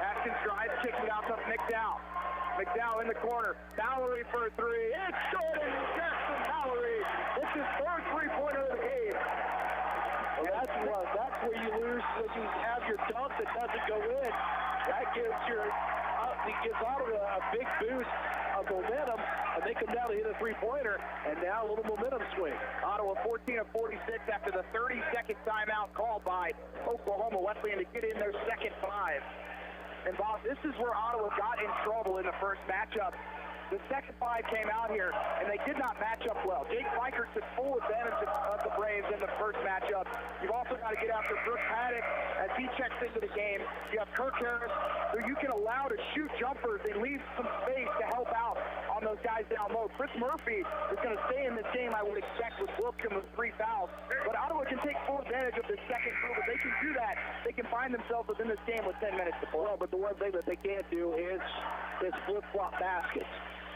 Haskins drives, kicks it out to McDowell. McDowell in the corner. Mallory for a three. It's good, and Jackson Mallory. It's his third three-pointer of the game. Well, that's where you lose when you have your dunk that doesn't go in. That gives Ottawa a big boost of momentum, and they come down to hit a three-pointer, and now a little momentum swing. Ottawa 14 of 46 after the 30-second timeout called by Oklahoma Wesleyan to get in their second five. And Bob, this is where Ottawa got in trouble in the first matchup. The second five came out here, and they did not match up well. Jake Fikert took full advantage of the Braves in the first matchup. You've also got to get after Brooks Paddock as he checks into the game. You have Kirk Harris, who you can allow to shoot jumpers and leave some space to help out on those guys down low. Chris Murphy is going to stay in this game, I would expect, with Wilkcomb with 3 fouls. But Ottawa can take full advantage of the second group. If they can do that, they can find themselves within this game with 10 minutes to play. Well, but the one thing that they can't do is flip-flop baskets.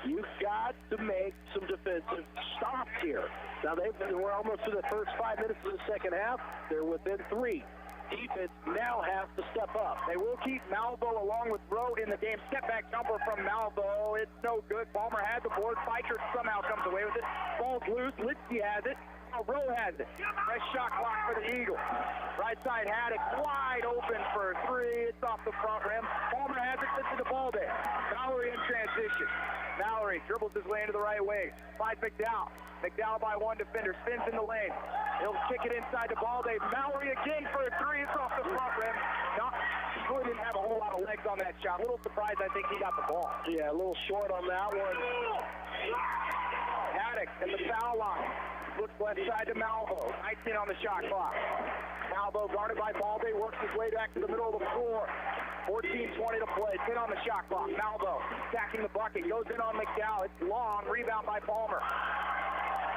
You've got to make some defensive stops here. Now, we're almost to the first 5 minutes of the second half. They're within 3. Defense now has to step up. They will keep Malvo along with Rowe in the game. Step-back jumper from Malvo. It's no good. Palmer had the board. Fikert somehow comes away with it. Ball's loose. Litsky has it. Rowe has it. Nice shot clock for the Eagles. Right side Haddock wide open for 3. It's off the front rim. Palmer has it. This is the ball there. Mallory in transition. Mallory dribbles his way into the right wing. Finds McDowell. McDowell by one defender. Spins in the lane. He'll kick it inside the ball. Mallory again for a 3. It's off the front rim. He really didn't have a whole lot of legs on that shot. A little surprised I think he got the ball. Yeah, a little short on that one. Haddock at the foul line. Looks left side to Malvo. 19 on the shot clock. Malvo guarded by Balde. Works his way back to the middle of the floor. 14-20 to play. 10 on the shot clock. Malvo attacking the bucket. Goes in on McDowell. It's long. Rebound by Palmer.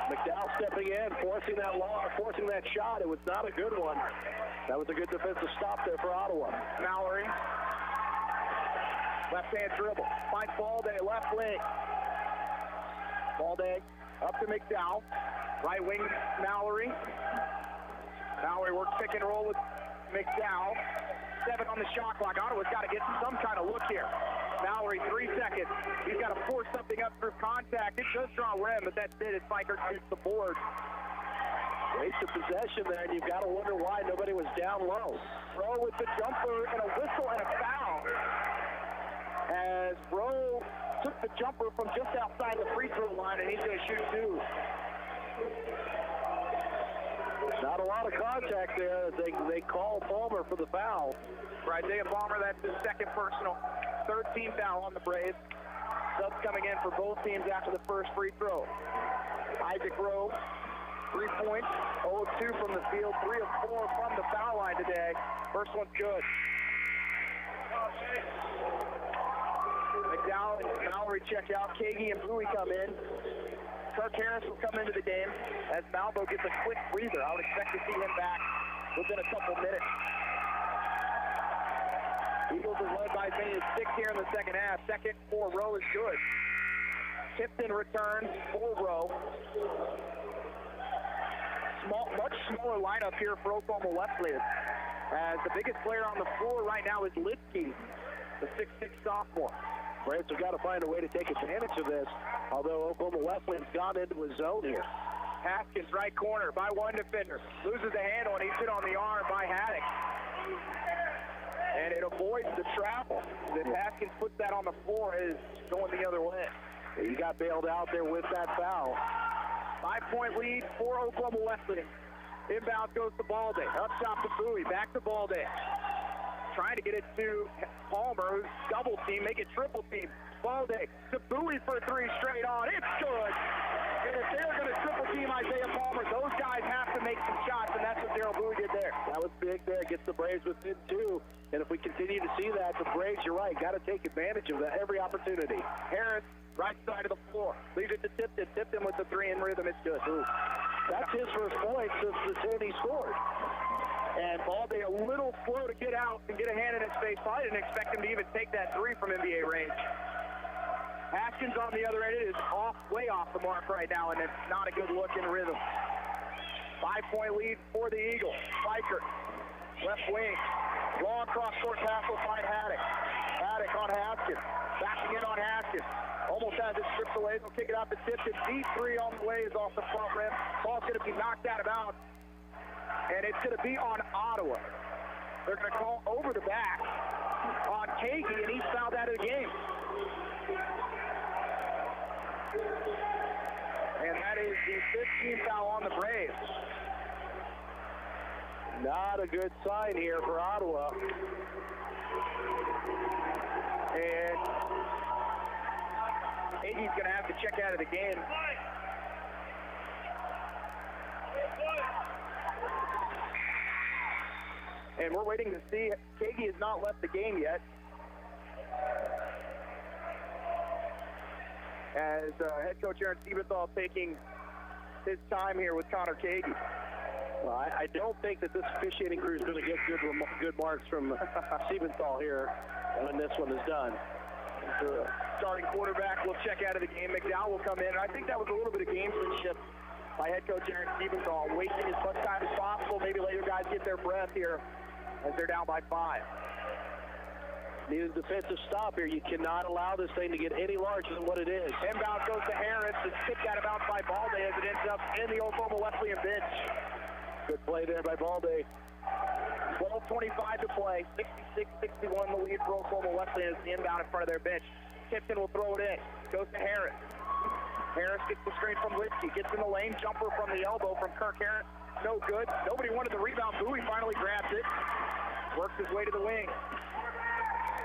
McDowell stepping in, forcing that shot. It was not a good one. That was a good defensive stop there for Ottawa. Mallory. Left-hand dribble. Finds Balde. Left wing. Balde up to McDowell. Right wing, Mallory. Mallory works pick and roll with McDowell. 7 on the shot clock. Ottawa's got to get some kind of look here. Mallory, 3 seconds. He's got to force something up through contact. It does draw rim, but that's it as Fikert shoots the board. Waste of possession there, and you've got to wonder why nobody was down low. Rowe with the jumper and a whistle and a foul. As Rowe took the jumper from just outside the free throw line, and he's going to shoot 2. Not a lot of contact there. They call Palmer for the foul. For Isaiah Palmer, that's his second personal. 3rd team foul on the Braves. Subs coming in for both teams after the first free throw. Isaac Rowe, 3 points, 0 of 2 from the field, 3 of 4 from the foul line today. First one's good. McDowell and Mallory check out. Kagi and Bowie come in. Kirk Harris will come into the game as Malvo gets a quick breather. I would expect to see him back within a couple minutes. Eagles is led by as many as 6 here in the second half. Second for Rowe is good. Tipton returns for Rowe. Much smaller lineup here for Oklahoma Wesleyan. As the biggest player on the floor right now is Litsky, the 6'6 sophomore. Braves have got to find a way to take advantage of this, although Oklahoma Wesleyan's gone into a zone here. Haskins, right corner, by one defender. Loses the handle, and he's hit on the arm by Haddock. And it avoids the travel. If Haskins puts that on the floor, it is going the other way. He got bailed out there with that foul. 5-point lead for Oklahoma Wesleyan. Inbound goes to Balde. Up top to Bowie. Back to Balde. Trying to get it to Palmer, who's double team, make it triple team. Balde to Bowie for 3 straight on. It's good. And if they're going to triple team Isaiah Palmer, those guys have to make some shots, and that's what Daryl Bowie did there. That was big there. Gets the Braves within 2. And if we continue to see that, the Braves, you're right, got to take advantage of that every opportunity. Harris, right side of the floor. Leaves it to Tipton. Tipton with the 3 in rhythm. It's good. Ooh. That's his first point since the 10 he scored. And Balde a little slow to get out and get a hand in his face. Probably didn't expect him to even take that 3 from NBA range. Haskins on the other end is way off the mark right now, and it's not a good look in rhythm. 5-point lead for the Eagles. Fikert, left wing. Long cross-court pass will find Haddock. Haddock on Haskins. Backing in on Haskins. Almost has it stripped away. They'll kick it out to Tipton. Deep 3 on the way is off the front rim. Ball's going to be knocked out of bounds. And it's going to be on Ottawa. They're going to call over the back. on Kagi, and he's fouled out of the game. And that is the 15th foul on the Braves. Not a good sign here for Ottawa. And Kagi's going to have to check out of the game. And we're waiting to see. Kagi has not left the game yet. As head coach Aaron Siebenthal taking his time here with Connor Kagi. Well, I don't think that this officiating crew is going to get good marks from Siebenthal here when this one is done. The starting quarterback will check out of the game. McDowell will come in. And I think that was a little bit of gamesmanship by head coach Aaron Siebenthal, wasting as much time as possible. Maybe let your guys get their breath here as they're down by 5. Need a defensive stop here. You cannot allow this thing to get any larger than what it is. Inbound goes to Harris. It's kicked out of bounds by Balde as it ends up in the Oklahoma Wesleyan bench. Good play there by Balde. 12:25 to play. 66-61 the lead for Oklahoma Wesleyan as the inbound in front of their bench. Tipton will throw it in. Goes to Harris. Harris gets the screen from Litsky. Gets in the lane. Jumper from the elbow from Kirk Harris. No good. Nobody wanted the rebound. Bowie finally grabs it. Works his way to the wing.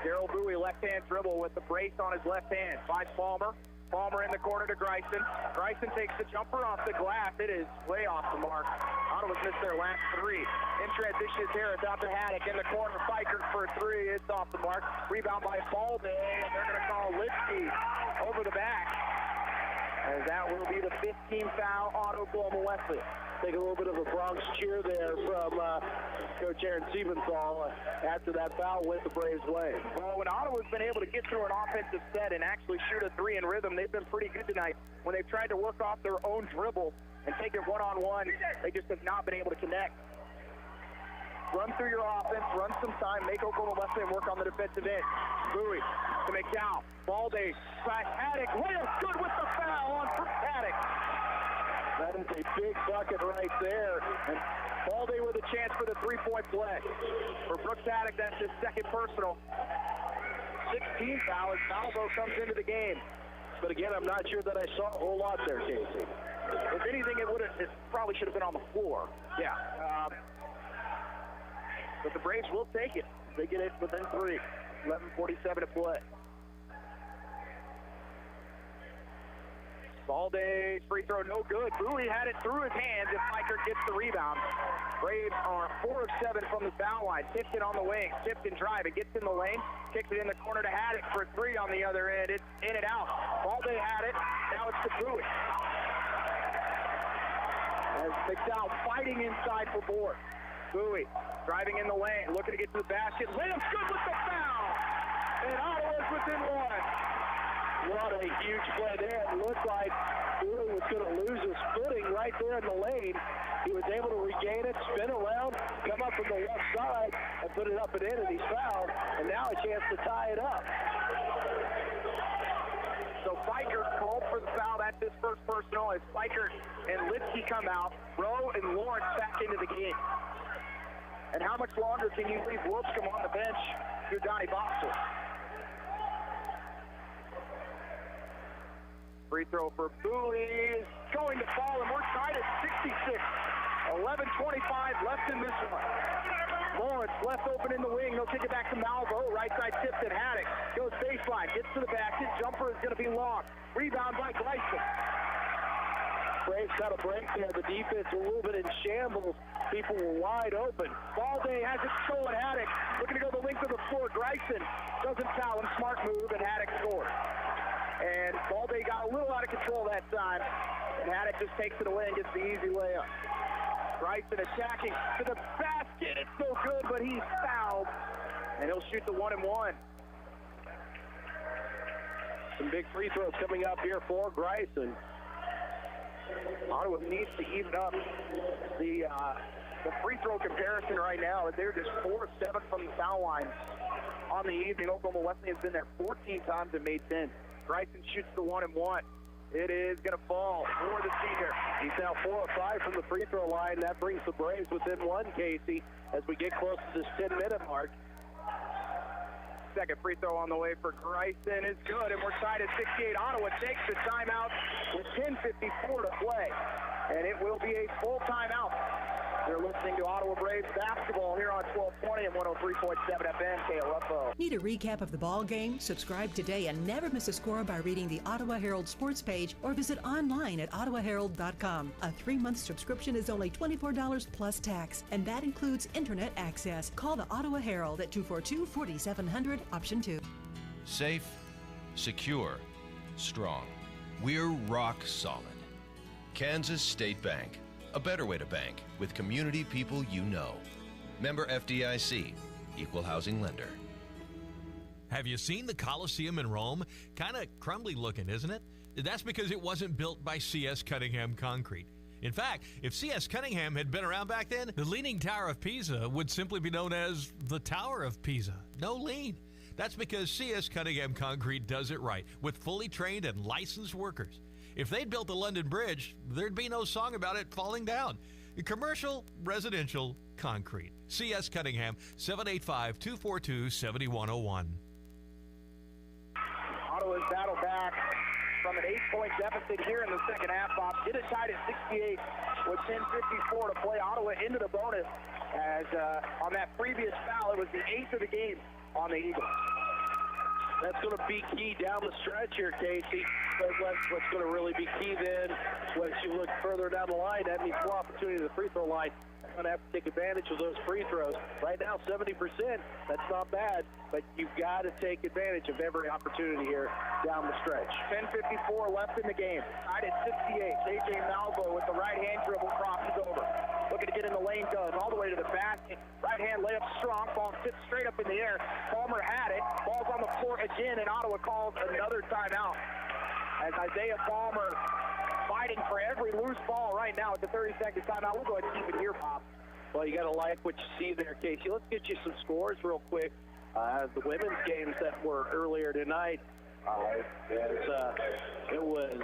Daryl Bowie, left-hand dribble with the brace on his left hand. Finds Palmer. Palmer in the corner to Greisen. Greisen takes the jumper off the glass. It is way off the mark. Ottawa's missed their last 3. In transition is Harris out to Haddock in the corner. Fikert for 3. It's off the mark. Rebound by Balde, and they're going to call Litsky over the back. As that will be the 15th foul on Oklahoma Wesleyan. Take a little bit of a Bronx cheer there from Coach Aaron Siebenthal after that foul went the Braves' way. Well, when Ottawa's been able to get through an offensive set and actually shoot a 3 in rhythm, they've been pretty good tonight. When they've tried to work off their own dribble and take it one-on-one, they just have not been able to connect. Run through your offense, run some time, make Oklahoma Wesleyan work on the defensive end. Bowie to McDowell. Balde, slash Haddock. Williams good with the foul on Haddock. That is a big bucket right there. And Balde with a chance for the 3-point play. For Brooks Haddock, that's his second personal. 16 foul as Malvo comes into the game. But again, I'm not sure that I saw a whole lot there, Casey. If anything, it probably should have been on the floor. Yeah. But the Braves will take it. They get it within 3. 11:47 to play. Balde's free throw no good. Bowie had it through his hands if Fikert gets the rebound. Braves are 4 of 7 from the foul line. Tipton on the wing. Tipton drive. It gets in the lane. Kicks it in the corner to Haddock for 3 on the other end. It's in and out. Balde had it. Now it's to Bowie. As McDowell fighting inside for board. Bowie driving in the lane. Looking to get to the basket. Williams good with the foul. And Ottawa's within 1. What a huge play there. It looked like Bowie was going to lose his footing right there in the lane. He was able to regain it, spin around, come up from the left side, and put it up and in, and he's fouled. And now a chance to tie it up. So Fikert called for the foul. That's his first personal as Fikert and Litsky come out. Rowe and Lawrence back into the game. And how much longer can you leave Wolfscombe on the bench to Donnie Boxer? Free throw for Bowie is going to fall, and we're tied at 66. 11:25 left in this one. Lawrence left open in the wing. He'll kick it back to Malvo. Right side tips at Haddock. Goes baseline. Gets to the basket. Jumper is going to be long. Rebound by Greisen. Braves got a break there. The defense a little bit in shambles. People were wide open. Balde has it stolen. Haddock looking to go the length of the floor. Greisen doesn't foul him. Smart move, and Haddock scores. And Balde got a little out of control that time. And Haddock just takes it away and gets the easy layup. Greisen attacking to the basket. It's no good, but he's fouled. And he'll shoot the 1-and-1. Some big free throws coming up here for Greisen. Ottawa needs to even up the free throw comparison right now. They're just 4 of 7 from the foul line on the evening. Oklahoma Wesleyan's been there 14 times and made 10. Greisen shoots the 1-and-1. It is going to fall for the senior. He's now 4 of 5 from the free throw line. That brings the Braves within 1, Casey, as we get close to this 10-minute mark. Second free throw on the way for Greisen is good, and we're tied at 68. Ottawa takes the timeout with 10:54 to play, and it will be a full timeout. You're listening to Ottawa Braves basketball here on 1220 and 103.7 FM KOFO. Need a recap of the ball game? Subscribe today and never miss a score by reading the Ottawa Herald sports page or visit online at ottawaherald.com. A 3-month subscription is only $24 plus tax, and that includes internet access. Call the Ottawa Herald at 242-4700, option 2. Safe, secure, strong. We're rock solid. Kansas State Bank. A better way to bank with community people you know. Member FDIC, Equal Housing Lender. Have you seen the Coliseum in Rome? Kind of crumbly looking, isn't it? That's because it wasn't built by C.S. Cunningham Concrete. In fact, if C.S. Cunningham had been around back then, the Leaning Tower of Pisa would simply be known as the Tower of Pisa. No lean. That's because C.S. Cunningham Concrete does it right with fully trained and licensed workers. If they'd built the London Bridge, there'd be no song about it falling down. Commercial, residential, concrete. C.S. Cunningham, 785-242-7101. Ottawa's battle back from an 8-point deficit here in the second half. Bob get it tied at 68 with 10:54 to play. Ottawa into the bonus as on that previous foul, it was the 8th of the game on the Eagles. That's going to be key down the stretch here, Casey. But what's going to really be key then, once you look further down the line, that means more opportunity to the free throw line. You're going to have to take advantage of those free throws. Right now, 70%, that's not bad, but you've got to take advantage of every opportunity here down the stretch. 10:54 left in the game. Tied at 68. J.J. Malvo with the right-hand dribble crosses over. Looking to get in the lane, does. All the way to the basket. Right-hand layup strong. Ball sits straight up in the air. Palmer had it. Ball's on the floor again, and Ottawa calls another timeout. As Isaiah Palmer fighting for every loose ball right now at the 30-second timeout. We'll go ahead and keep it here, Bob. Well, you got to like what you see there, Casey. Let's get you some scores real quick. The women's games that were earlier tonight, it was,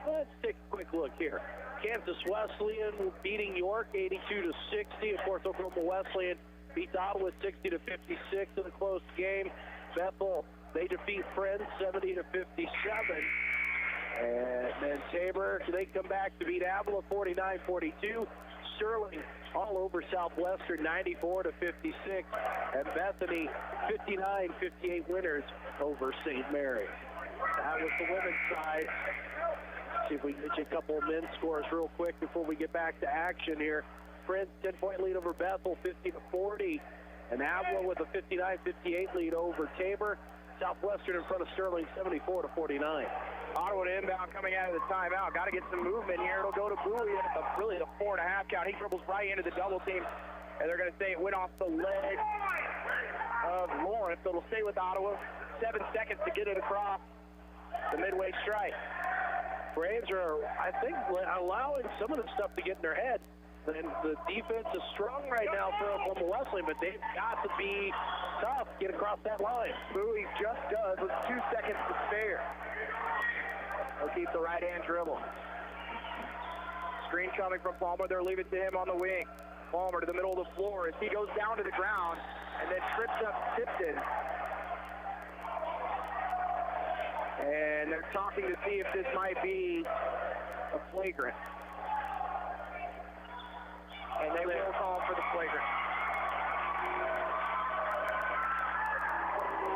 let's take a quick look here. Kansas Wesleyan beating York 82-60. Of course, Oklahoma Wesleyan beats Ottawa 60-56 in a close game. Bethel, they defeat Friends 70-57. And then Tabor, they come back to beat Avila 49-42. Sterling all over Southwestern 94-56. And Bethany 59-58 winners over St. Mary. That was the women's side. See if we can get you a couple of men's scores real quick before we get back to action here. Friends 10-point lead over Bethel 50-40. And Avila with a 59-58 lead over Tabor. Southwestern in front of Sterling 74-49. Ottawa to inbound coming out of the timeout. Got to get some movement here. It'll go to Bowie at really the 4.5 count. He dribbles right into the double team, and they're going to say it went off the leg of Lawrence. So it'll stay with Ottawa. 7 seconds to get it across the midway strike. Braves are, I think, allowing some of the stuff to get in their head. And the defense is strong right now for Oklahoma Wesleyan, but they've got to be tough to get across that line. Bowie just does with 2 seconds to spare. They'll keep the right-hand dribble. Screen coming from Palmer. They'll leave it to him on the wing. Palmer to the middle of the floor as he goes down to the ground and then trips up Tipton. And they're talking to see if this might be a flagrant. And they will call for the flagrant.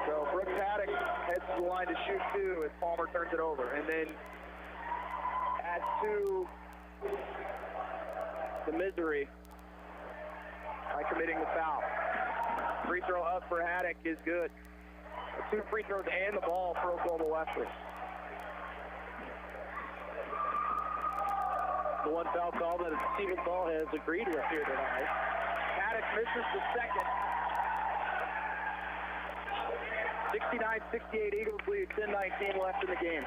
So Brooks Haddock heads to the line to shoot 2 as Palmer turns it over. And then adds to the misery by committing the foul. Free throw up for Haddock is good. 2 free throws and the ball for Oklahoma Wesleyan. The one foul call that Stephen Ball has agreed with here tonight. Haddock misses the second. 69-68 Eagles lead, 10:19 left in the game.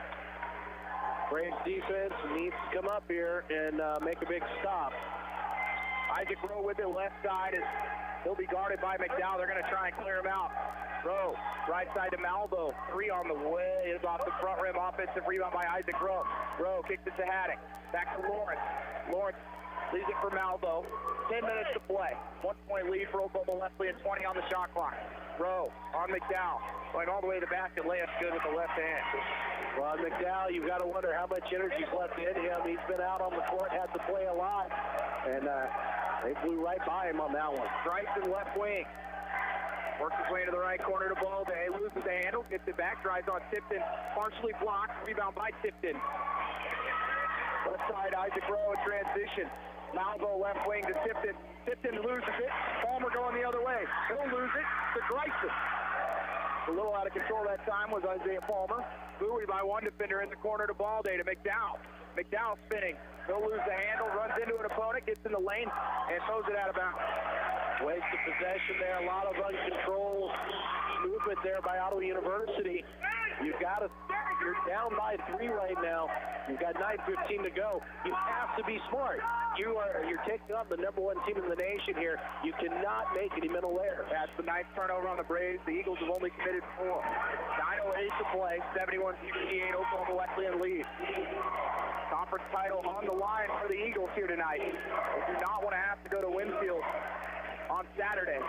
Braves defense needs to come up here and make a big stop. Isaac Rowe with it left side. He'll be guarded by McDowell. They're going to try and clear him out. Rowe, right side to Malvo. 3 on the way. Is off the front rim. Offensive rebound by Isaac Rowe. Rowe kicks it to Haddock. Back to Lawrence. Lawrence leaves it for Malvo. 10 minutes to play. 1-point lead for Oklahoma Wesleyan. 20 on the shot clock. Rowe on McDowell. Going all the way to the basket. Layup's good with the left hand. Well, McDowell, you've got to wonder how much energy's left in him. He's been out on the court, had to play a lot. And they flew right by him on that one. Bryson left wing. Works his way to the right corner to Balde. Loses the handle. Gets it back. Drives on Tipton. Partially blocked. Rebound by Tipton. Left side, Isaac Rowe in transition. Malvo left wing to Tipton. Tipton loses it. Palmer going the other way. He'll lose it to Greisen. A little out of control that time was Isaiah Palmer. Bowie by one defender in the corner to Balde to McDowell. McDowell spinning. He'll lose the handle, runs into an opponent, gets in the lane, and throws it out of bounds. Waste of possession there. A lot of uncontrolled movement there by Ottawa University. You're down by 3 right now. You've got 9:15 to go. You have to be smart. You're taking on the #1 team in the nation here. You cannot make any mental error. That's the 9th turnover on the Braves. The Eagles have only committed 4. 9:08 to play. 71-68. Oklahoma Wesleyan lead. Conference title on the line for the Eagles here tonight. They do not want to have to go to Winfield on Saturday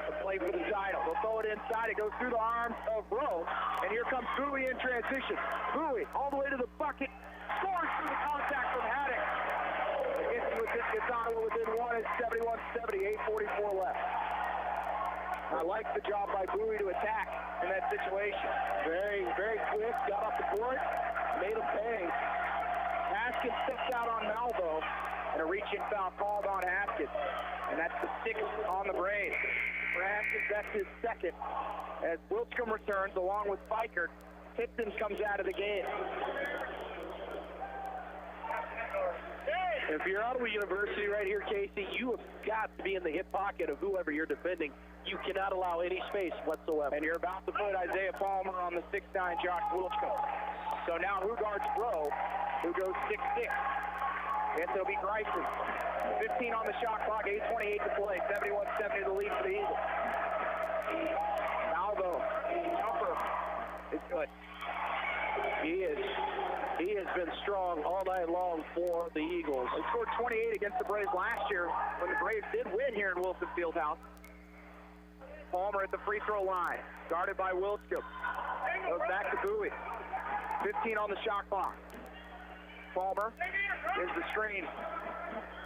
to play for the title. They'll throw it inside. It goes through the arms of Rowe. And here comes Bowie in transition. Bowie all the way to the bucket. Scores through the contact from Haddock. It's Ottawa within 1. It's 71-70. 8:44 left. I like the job by Bowie to attack in that situation. Very, very quick. Got off the court. Made him pay. Haskins steps out on Malvo. And a reaching foul called on Haskins. And that's the 6th on the Braves. For Haskins, that's his 2nd. As Wiltcomb returns along with Fikert, Tipton comes out of the game. If you're Ottawa University right here, Casey, you have got to be in the hip pocket of whoever you're defending. You cannot allow any space whatsoever. And you're about to put Isaiah Palmer on the 6'9" Josh Wiltcomb. So now who guards Rowe, who goes 6'6"? Yes, it'll be Greisen. 15 on the shot clock, 8:28 to play. 71-70 the lead for the Eagles. Malvo, jumper is good. He has been strong all night long for the Eagles. He scored 28 against the Braves last year when the Braves did win here in Wilson Fieldhouse. Palmer at the free throw line, guarded by Wiltcomb. Goes back to Bowie. 15 on the shot clock. Palmer is the screen.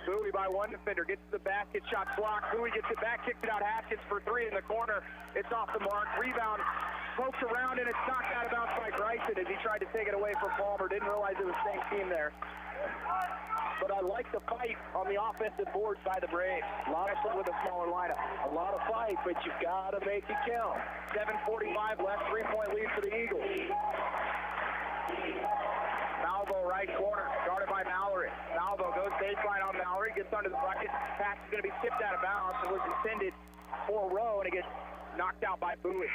Bowie by one defender, gets to the basket, shot blocked. Bowie gets it back, kicks it out. Haskins for 3 in the corner. It's off the mark. Rebound, pokes around, and it's knocked out of bounds by Greisen as he tried to take it away from Palmer. Didn't realize it was the same team there. But I like the fight on the offensive boards by the Braves. A lot of fun with a smaller lineup. A lot of fight, but you've got to make it count. 7:45 left, 3-point lead for the Eagles. Malvo right corner, guarded by Mallory. Malvo goes baseline on Mallory, gets under the bucket. Pass is going to be tipped out of bounds and was intended for Rowe, and it gets knocked out by Bowie.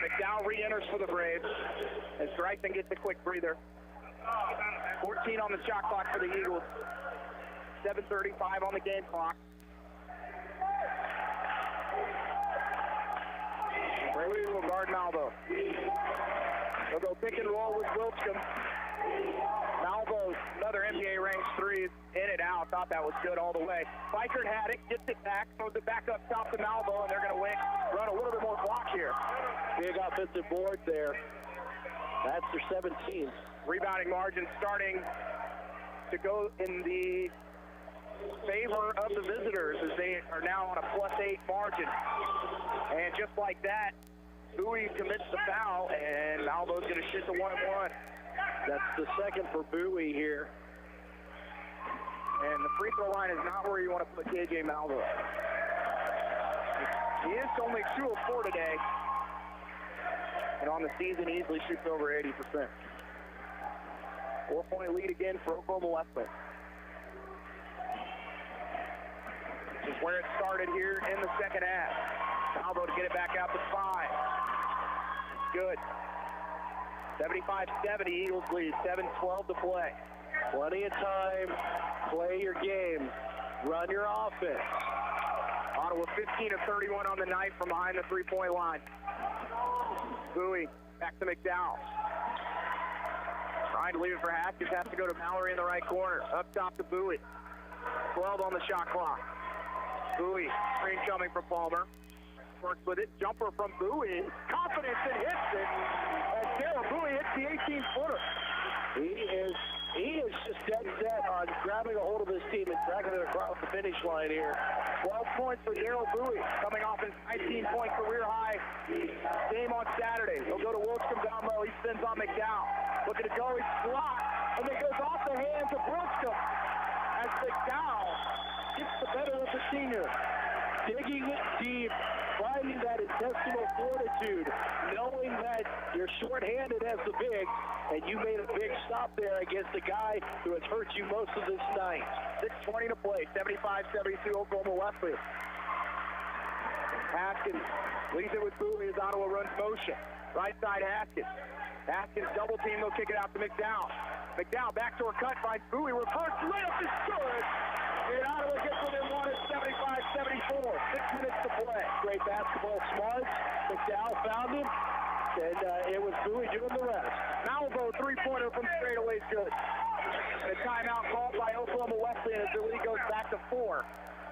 McDowell re-enters for the Braves as Greisen gets a quick breather. 14 on the shot clock for the Eagles. 7:35 on the game clock. Bowie will guard Malvo. They'll go pick and roll with Wiltcomb. Malvo's another NBA-ranked 3 in and out. Thought that was good all the way. Fikert had it, gets it back, throws it back up top to Malvo, and they're going to run a little bit more block here. Big offensive board there. That's their 17th. Rebounding margin starting to go in the favor of the visitors as they are now on a +8 margin. And just like that, Bowie commits the foul, and Malvo's going to shoot the 1-1. That's the 2nd for Bowie here. And the free throw line is not where you want to put KJ Malvo. He is only 2 of 4 today. And on the season, easily shoots over 80%. 4-point lead again for Oklahoma Wesleyan. This is where it started here in the second half. Malvo to get it back out to 5. Good. 75-70, Eagles lead. 7:12 to play. Plenty of time. Play your game. Run your offense. Ottawa 15 of 31 on the night from behind the 3-point line. Bowie back to McDowell. Trying to leave it for Haskins. Has to go to Mallory in the right corner. Up top to Bowie. 12 on the shot clock. Bowie, screen coming from Palmer. works with it. Jumper from Bowie. Confidence and hits it. And Daryl Bowie hits the 18-footer. He is just dead set on grabbing a hold of his team and dragging it across the finish line here. 12 points for Daryl Bowie, coming off his 19-point career high game on Saturday. He'll go to Wilkcomb down low. He spins on McDowell. Looking to go, he's blocked, and it goes off the hands of Wilkcomb as McDowell gets the better of the senior. Digging it deep, finding that intestinal fortitude, knowing that you're shorthanded as the big, and you made a big stop there against a guy who has hurt you most of this night. 6:20 to play, 75-72 Oklahoma Wesleyan. Haskins leads it with Bowie as Ottawa runs motion. Right side Haskins. Haskins double team, they'll kick it out to McDowell. McDowell backdoor cut, finds Bowie, reverse layup is good. And Ottawa gets within one at 75-74. 6 minutes to play. Great basketball smarts. McDowell found him, and it was Bowie doing the rest. Malvo three-pointer from straightaway is good. And a timeout called by Oklahoma Wesleyan as the lead goes back to 4.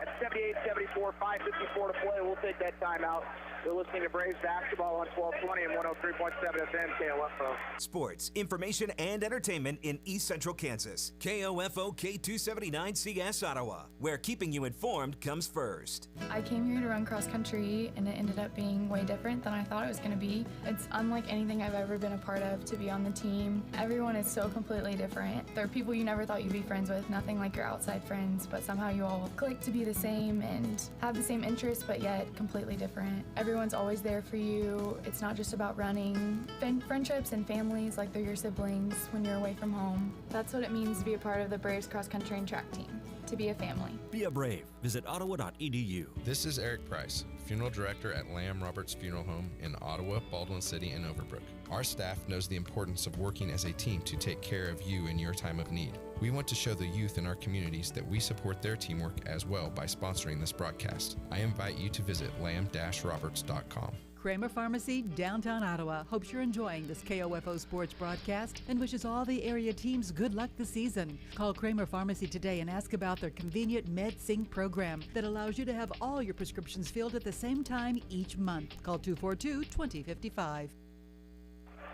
At 78-74, 5:54 to play. We'll take that timeout. You're listening to Braves basketball on 1220 and 103.7 FM KOFO. Sports, information, and entertainment in East Central Kansas. KOFO K279CS Ottawa, where keeping you informed comes first. I came here to run cross country, and it ended up being way different than I thought it was going to be. It's unlike anything I've ever been a part of to be on the team. Everyone is so completely different. There are people you never thought you'd be friends with, nothing like your outside friends, but somehow you all click to be the same and have the same interests, but yet completely different. Everyone's always there for you. It's not just about running. Friendships and families like they're your siblings when you're away from home. That's what it means to be a part of the Braves cross country and track team, to be a family. Be a Brave. Visit ottawa.edu. This is Eric Price, Funeral Director at Lamb Roberts Funeral Home in Ottawa, Baldwin City, and Overbrook. Our staff knows the importance of working as a team to take care of you in your time of need. We want to show the youth in our communities that we support their teamwork as well by sponsoring this broadcast. I invite you to visit lamb-roberts.com. Kramer Pharmacy, downtown Ottawa, hopes you're enjoying this KOFO Sports broadcast and wishes all the area teams good luck this season. Call Kramer Pharmacy today and ask about their convenient MedSync program that allows you to have all your prescriptions filled at the same time each month. Call 242-2055.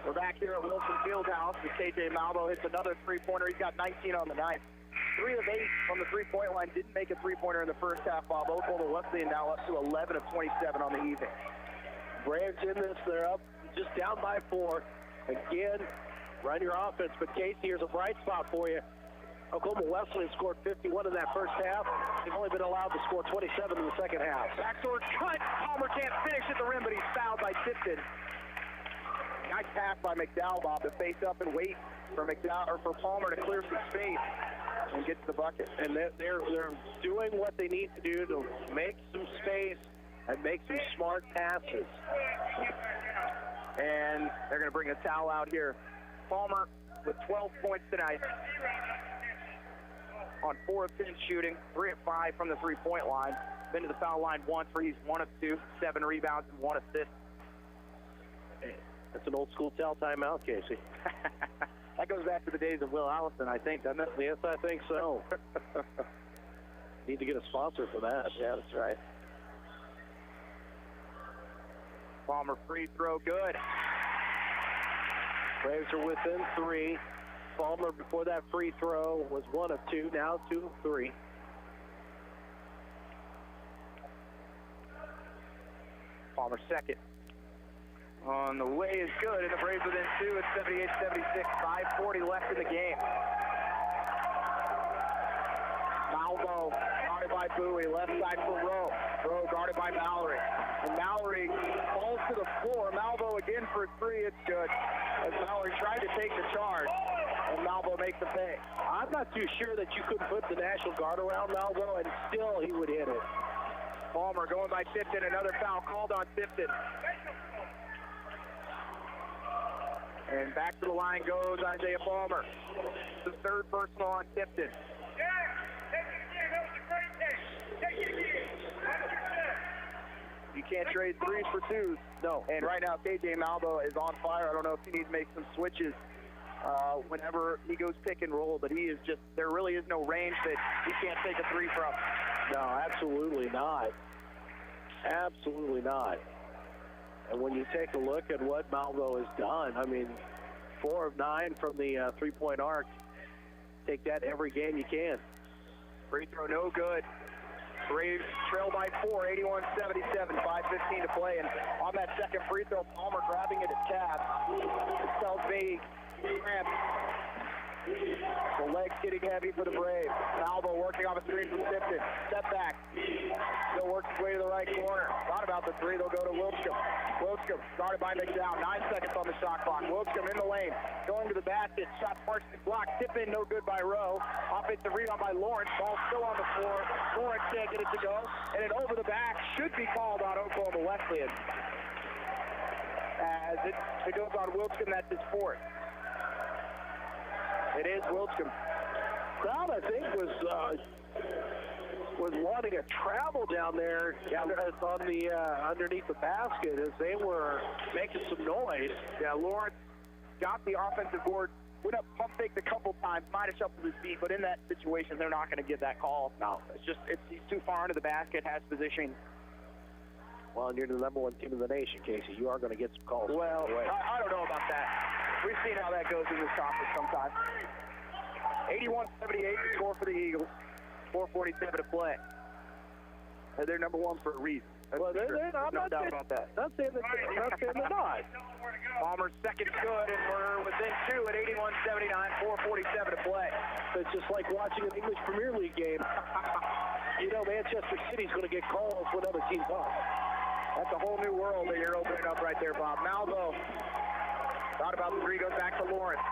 We're back here at Wilson Fieldhouse as KJ Malvo hits another three-pointer. He's got 19 on the night. 3 of 8 from the three-point line. Didn't make a three-pointer in the first half. Bob Oklahoma Wesleyan now up to 11 of 27 on the evening. Braves in this, they're up just down by 4. Again, run your offense, but Casey, here's a bright spot for you. Oklahoma Wesleyan scored 51 in that first half. They've only been allowed to score 27 in the second half. Backdoor cut. Palmer can't finish at the rim, but he's fouled by Tipton. Nice pass by McDowell, Bob, to face up and wait for McDowell or for Palmer to clear some space and get to the bucket. And they're doing what they need to do to make some space and make some smart passes. And they're going to bring a towel out here. Palmer with 12 points tonight on 4 of 10 shooting, 3 of 5 from the three-point line. Been to the foul line once where he's 1 of 2, 7 rebounds and 1 assist. That's an old school towel timeout, Casey. That goes back to the days of Will Allison, I think, doesn't it? Yes, I think so. Need to get a sponsor for that. Yeah, that's right. Palmer free throw, good. Braves are within 3. Palmer before that free throw was 1 of 2, now 2 of 3. Palmer second. On the way is good, and the Braves within 2 at 78-76. 5:40 left in the game. Malvo guarded by Bowie, left side for Rowe. Rowe guarded by Mallory. And Mallory falls to the floor. Malvo again for 3, it's good. As Mallory tried to take the charge, and Malvo makes the pay. I'm not too sure that you could put the National Guard around Malvo, and still he would hit it. Palmer going by Tipton, another foul called on Tipton. And back to the line goes Isaiah Palmer. The third personal on Tipton. You can't trade 3s for 2s. No. And right now, KJ Malvo is on fire. I don't know if he needs to make some switches whenever he goes pick and roll, but he is just, there really is no range that he can't take a 3 from. No, absolutely not. Absolutely not. And when you take a look at what Malvo has done, I mean, 4 of 9 from the three-point arc. Take that every game you can. Free throw no good. Braves trail by 4, 81-77, 5:15 to play. And on that second free throw, Palmer grabbing it at calf. It felt vague. Cramp. The legs getting heavy for the Braves. Malvo working off a screen from Tipton. Step back. Still works his way to the right corner. Thought about the three. They'll go to Wiltshire. Wiltshire started by McDowell. 9 seconds on the shot clock. Wiltshire in the lane. Going to the basket. Shot partially blocked. Tip in, no good by Rowe. Offensive rebound by Lawrence. Ball still on the floor. Lawrence can't get it to go. And then over the back should be called on Oklahoma Wesleyan. As it goes on Wiltshire, that's his fourth. It is Wiltshire. Crowd, I think, was wanting to travel down there on the underneath the basket as they were making some noise. Yeah, Lawrence got the offensive board, went up pump faked a couple times, might have shuffled his feet, but in that situation, they're not going to give that call. No, he's too far into the basket, has positioning. Well, and you're the #1 team in the nation, Casey. You are going to get some calls. Well, I don't know about that. We've seen how that goes in this conference sometimes. 81-78 the score for the Eagles. 4:47 to play. And they're #1 for a reason. Well, I'm not doubt about that. Not saying they're not. Palmer's second good, and we're within 2 at 81-79, 4:47 to play. It's just like watching an English Premier League game. You know, Manchester City's going to get calls when other teams are. That's a whole new world that you're opening up right there, Bob. Malvo thought about the three, goes back to Lawrence.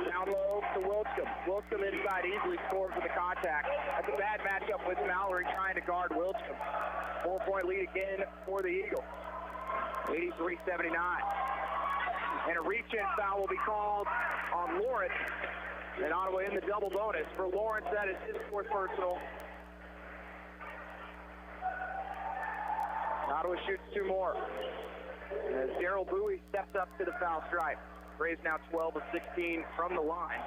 Down low to Wiltshire. Wiltshire inside easily scores with the contact. That's a bad matchup with Mallory trying to guard Wiltshire. 4-point lead again for the Eagles. 83-79. And a reach-in foul will be called on Lawrence. And Ottawa in the double bonus. For Lawrence, that is his fourth personal. Ottawa shoots 2 more. As Daryl Bowie steps up to the foul stripe. Braves now 12 of 16 from the line.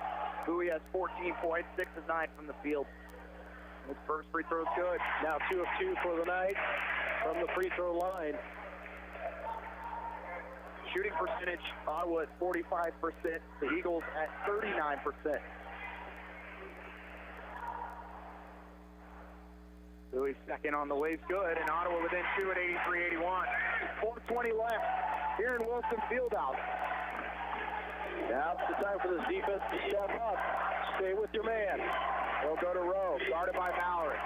Bowie has 14 points, 6 of 9 from the field. His first free throw is good. Now 2 of 2 for the night from the free throw line. Shooting percentage, Ottawa at 45%. The Eagles at 39%. Bowie's second on the way's good, and Ottawa within 2 at 83-81. 4:20 left here in Wilson Fieldhouse. Now it's the time for this defense to step up. Stay with your man. They'll go to Rowe, guarded by Mallory.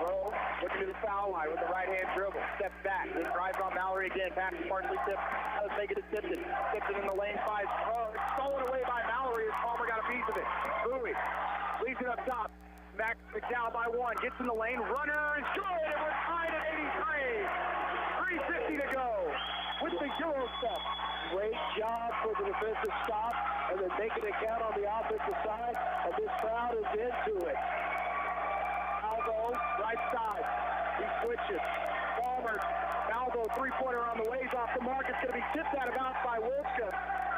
Rowe looking to the foul line with the right-hand dribble. Steps back, then drives on Mallory again. Pass is partially tipped. Does make it to Tipton. Tipton in the lane, 5. Oh, it's stolen away by Mallory as Palmer got a piece of it. Bowie leaves it up top. Max McDowell by 1. Gets in the lane. Runner is good, and we're tied at 83. 3:50 to go with the Euro step. Great job for the defensive stop, and then making it count on the offensive side, and this crowd is into it. Malvo, right side. He switches. Palmer, Malvo, three-pointer on the ways off the mark. It's going to be tipped out of bounds by Wiltshire,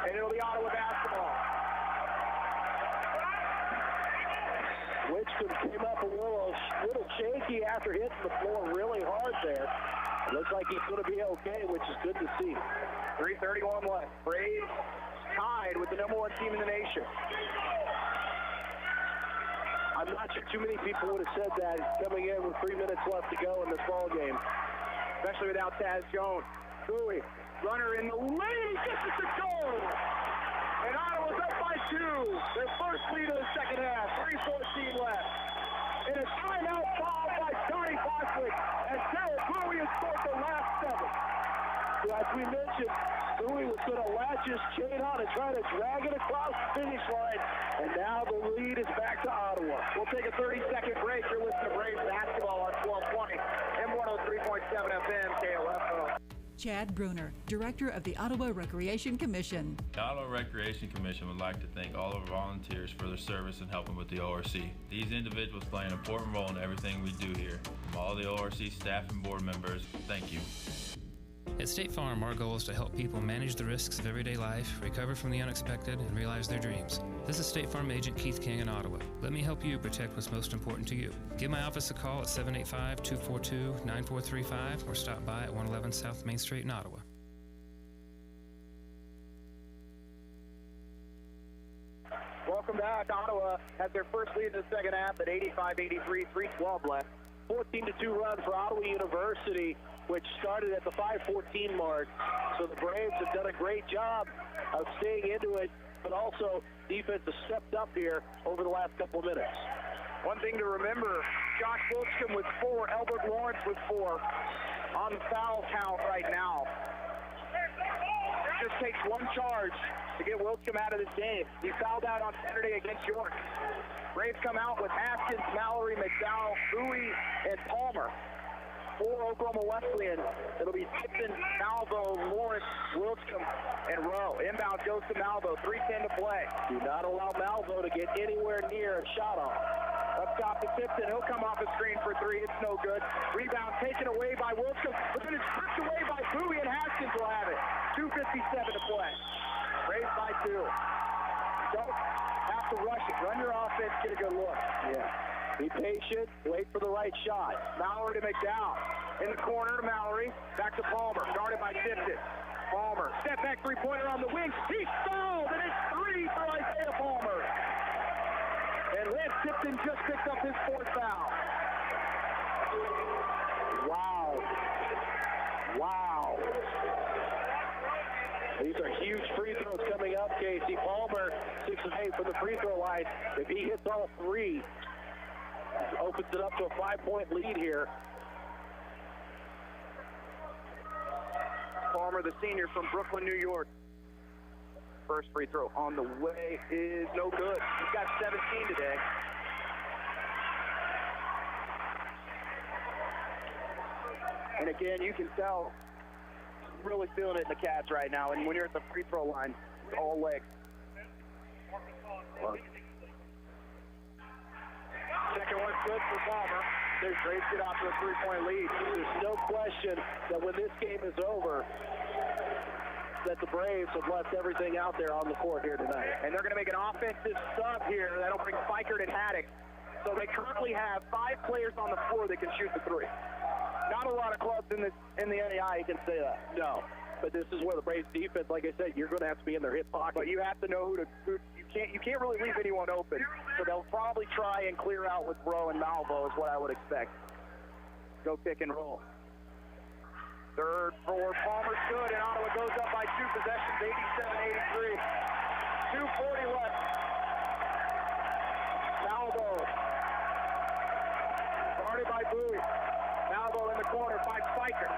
and it'll be Ottawa basketball. Witchcomb came up a little shaky after hitting the floor really hard there. Looks like he's going to be okay, which is good to see. 3:31 left. Braves tied with the #1 team in the nation. I'm not sure too many people would have said that coming in with 3 minutes left to go in this ball game. Especially without Taz Jones. Bowie, runner in the lane, gets it to goal. And Ottawa's up by 2. Their first lead of the second half. 3:14 left. And a timeout foul by Johnny Boswick. And Sarah Bowie has scored the last 7. As we mentioned, Bowie was going to latch his chain on and try to drag it across the finish line. And now the lead is back to Ottawa. We'll take a 30-second break. You're listening to Braves basketball on 1220 and 103.7 FM KOFO. Chad Bruner, Director of the Ottawa Recreation Commission. The Ottawa Recreation Commission would like to thank all of our volunteers for their service in helping with the ORC. These individuals play an important role in everything we do here. From all the ORC staff and board members, thank you. At State Farm, our goal is to help people manage the risks of everyday life, recover from the unexpected, and realize their dreams. This is State Farm Agent Keith King in Ottawa. Let me help you protect what's most important to you. Give my office a call at 785-242-9435 or stop by at 111 South Main Street in Ottawa. Welcome back. Ottawa has their first lead in the second half at 85-83, 3:12 left. 14-2 run for Ottawa University, which started at the 5:14 mark. So the Braves have done a great job of staying into it, but also defense has stepped up here over the last couple of minutes. One thing to remember, Josh Wilson with 4, Albert Lawrence with 4 on the foul count right now. It just takes one charge to get Wilson out of this game. He fouled out on Saturday against York. Braves come out with Haskins, Mallory, McDowell, Bowie, and Palmer. 4 Oklahoma Wesleyan. It'll be Tipton, Malvo, Lawrence, Wilson, and Rowe. Inbound goes to Malvo. 3:10 to play. Do not allow Malvo to get anywhere near a shot off. Up top to Tipton. He'll come off the screen for 3. It's no good. Rebound taken away by Wilson, but then it's stripped away by Bowie, and Haskins will have it. 2:57 to play. Braves by 2. Don't have to rush it. Run your offense, get a good look. Yeah. Be patient, wait for the right shot. Mallory to McDowell. In the corner to Mallory. Back to Palmer. Guarded by Tipton. Palmer. Step back three-pointer on the wing. He stalled, and it's 3 for Isaiah Palmer. And Lance Tipton just picked up his 4th foul. Wow. Wow. These are huge free throws coming up, Casey. Palmer, 6 of 8 from the free throw line. If he hits all 3, opens it up to a 5-point lead here. Palmer, the senior from Brooklyn, New York. First free throw on the way is no good. He's got 17 today. And again, you can tell really feeling it in the Cats right now. And when you're at the free throw line, it's all legs. Second one's good for Palmer. There's Braves get off to a 3-point lead. There's no question that when this game is over, that the Braves have left everything out there on the court here tonight. And they're going to make an offensive sub here. That'll bring Fikert and Haddock. So they currently have 5 players on the floor that can shoot the 3. Not a lot of clubs in the NAIA can say that. No. But this is where the Braves defense, like I said, you're going to have to be in their hip pocket. But you have to know who you can't really leave anyone open. So they'll probably try and clear out with Rowe and Malvo is what I would expect. Go pick and roll. Third for Palmer's good, and Ottawa goes up by 2 possessions, 87-83. 2:40 left. Malvo. Guarded by Bowie. Malvo in the corner finds Fikert.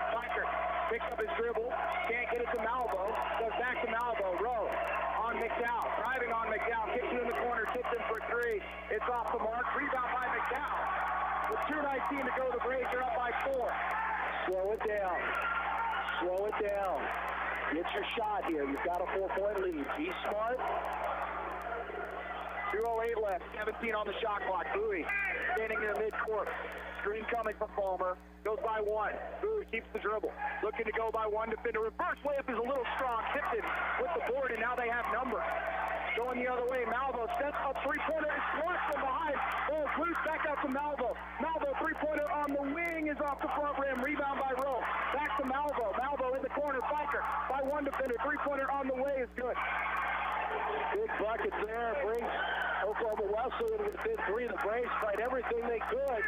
Fikert picks up his dribble, can't get it to Malvo, goes back to Malvo. Rowe on McDowell, driving on McDowell, kicks it in the corner, tips in for 3. It's off the mark, rebound by McDowell. With 2:19 to go, the Braves are up by 4. Slow it down. Slow it down. Get your shot here. You've got a 4-point lead. Be smart. 2:08 left, 17 on the shot clock. Bowie standing near midcourt. Screen coming from Palmer. Goes by 1. Bowie keeps the dribble. Looking to go by 1 defender. Reverse layup is a little strong. Tipton with the board, and now they have numbers. Going the other way, Malvo steps up, 3-pointer is blocked from behind. Oh, loose back out to Malvo. Malvo, 3-pointer on the wing is off the front rim. Rebound by Rowe. Back to Malvo. Malvo in the corner. Fikert by 1 defender. 3-pointer on the way is good. Big buckets there. Brings Oklahoma Wesleyan within 3. The Braves tried everything they could.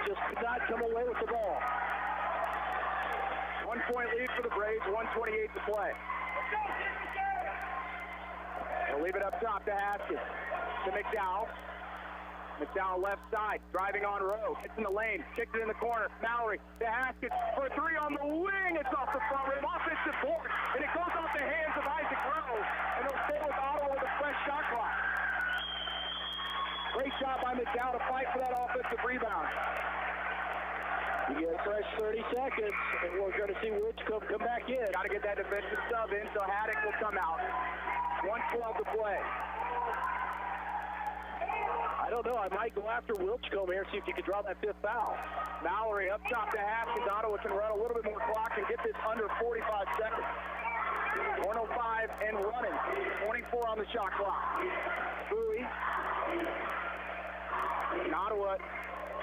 Just could not come away with the ball. 1-point lead for the Braves. 1:28 to play. They'll leave it up top to Haskins. To McDowell. McDowell left side, driving on Rowe. Hits in the lane, kicks it in the corner. Mallory to Haskins for 3 on the wing. It's off the front rim. Offensive board, and it goes off the hands of Isaac Rowe. And they'll stay with Ottawa with a fresh shot clock. Great job by McDowell to fight for that offensive rebound. You get a fresh 30 seconds, and we're going to see Whitcomb come back in. Got to get that defensive sub in, so Haddock will come out. 1:12 to play. I don't know. I might go after Wilchcombe here, see if you can draw that 5th foul. Mallory up top to Haskins. Ottawa can run a little bit more clock and get this under 45 seconds. 105 and running. 24 on the shot clock. Bowie. And Ottawa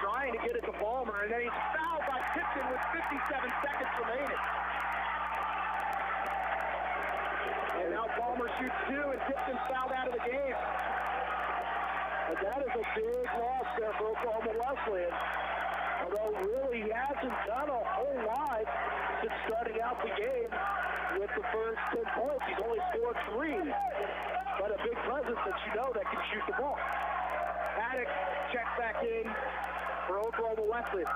trying to get it to Palmer, and then he's fouled by Tipton with 57 seconds remaining. And now Palmer shoots 2, and Tipton's fouled out of the game. And that is a big loss there for Oklahoma Wesleyan. Although really he hasn't done a whole lot since starting out the game with the first 10 points. He's only scored 3. But a big presence that you know that can shoot the ball. Paddock checks back in for Oklahoma Wesleyan.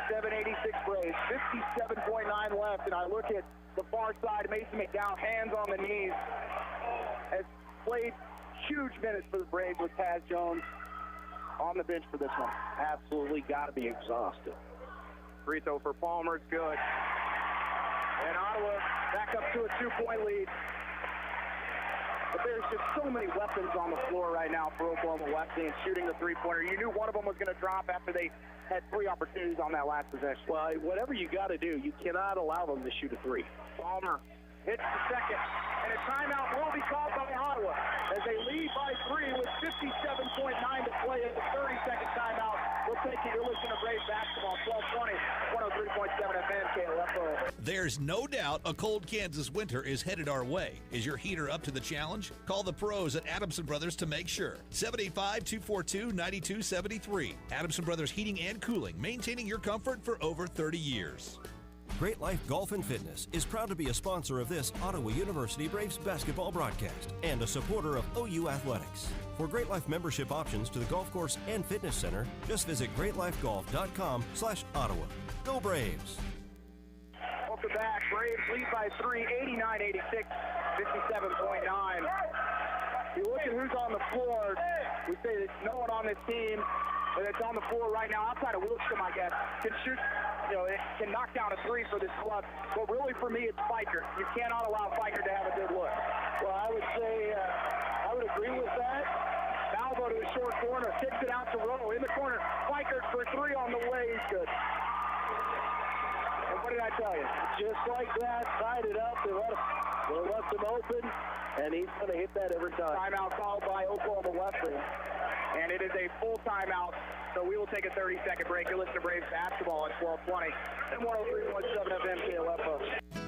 .86 Braves, 57.9 left, and I look at the far side. Mason McDowell, hands on the knees, has played huge minutes for the Braves with Taz Jones on the bench for this one. Absolutely got to be exhausted. Free throw for Palmer is good. And Ottawa back up to a 2-point lead. But there's just so many weapons on the floor right now for Oklahoma Wesleyan shooting the three-pointer. You knew one of them was going to drop after they had 3 opportunities on that last possession. Well, whatever you got to do, you cannot allow them to shoot a 3. Palmer hits the second, and a timeout will be called by Ottawa as they lead by 3 with 57.9 to play in the 30-second timeout. We'll take it. You're listening to Braves basketball, 1220, 103.7 FM, KOFO. There's no doubt a cold Kansas winter is headed our way. Is your heater up to the challenge? Call the pros at Adamson Brothers to make sure. 785-242-9273. Adamson Brothers Heating and Cooling, maintaining your comfort for over 30 years. Great Life Golf and Fitness is proud to be a sponsor of this Ottawa University Braves basketball broadcast and a supporter of OU Athletics. For Great Life membership options to the golf course and fitness center, just visit greatlifegolf.com/Ottawa. Go Braves! Welcome back. Braves lead by 3, 89-86, 57.9. You look at who's on the floor. We say there's no one on this team that's on the floor right now, outside of Wilson, I guess, can shoot, it can knock down a 3 for this club. But really, for me, it's Fiker. You cannot allow Fiker to have a good look. Well, I would say, I would agree with that. Malvo to the short corner, kicks it out to Rowe in the corner. Fiker for 3 on the way. He's good. And what did I tell you? Just like that, tied it up. They left him open, and he's going to hit that every time. Timeout called by Oklahoma Wesleyan. And it is a full timeout, so we will take a 30-second break. You're listening to Braves basketball at 1220 and 103.7 FM KLFO.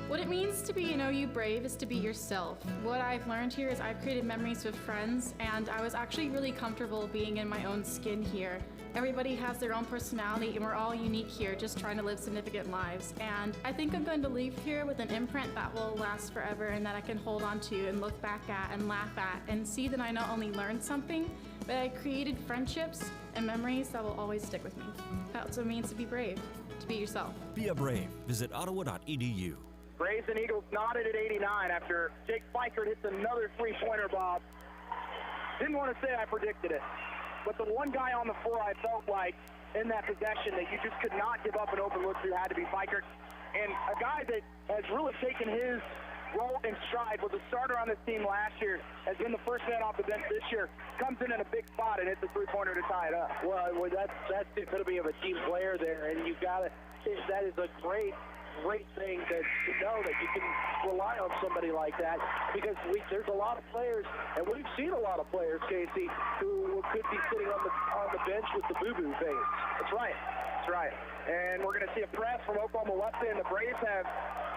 What it means to be an OU Brave is to be yourself. What I've learned here is I've created memories with friends, and I was actually really comfortable being in my own skin here. Everybody has their own personality, and we're all unique here, just trying to live significant lives. And I think I'm going to leave here with an imprint that will last forever and that I can hold on to and look back at and laugh at and see that I not only learned something, but I created friendships and memories that will always stick with me. That's what it means to be brave, to be yourself. Be a Brave. Visit ottawa.edu. Braves and Eagles knotted at 89 after Jake Fiker hits another three-pointer, Bob. Didn't want to say I predicted it, but the one guy on the floor I felt like in that possession that you just could not give up an open look to had to be Fiker. And a guy that has really taken his role in stride, was a starter on this team last year, has been the first man off the bench this year, comes in a big spot and hits a three-pointer to tie it up. Well, that's the epitome of a team player there, and you got to, that is a great thing to know that you can rely on somebody like that, because there's a lot of players, and we've seen a lot of players, Casey, who could be sitting on the bench with the boo-boo face. That's right. That's right. And we're going to see a press from Oklahoma Wesleyan. The Braves have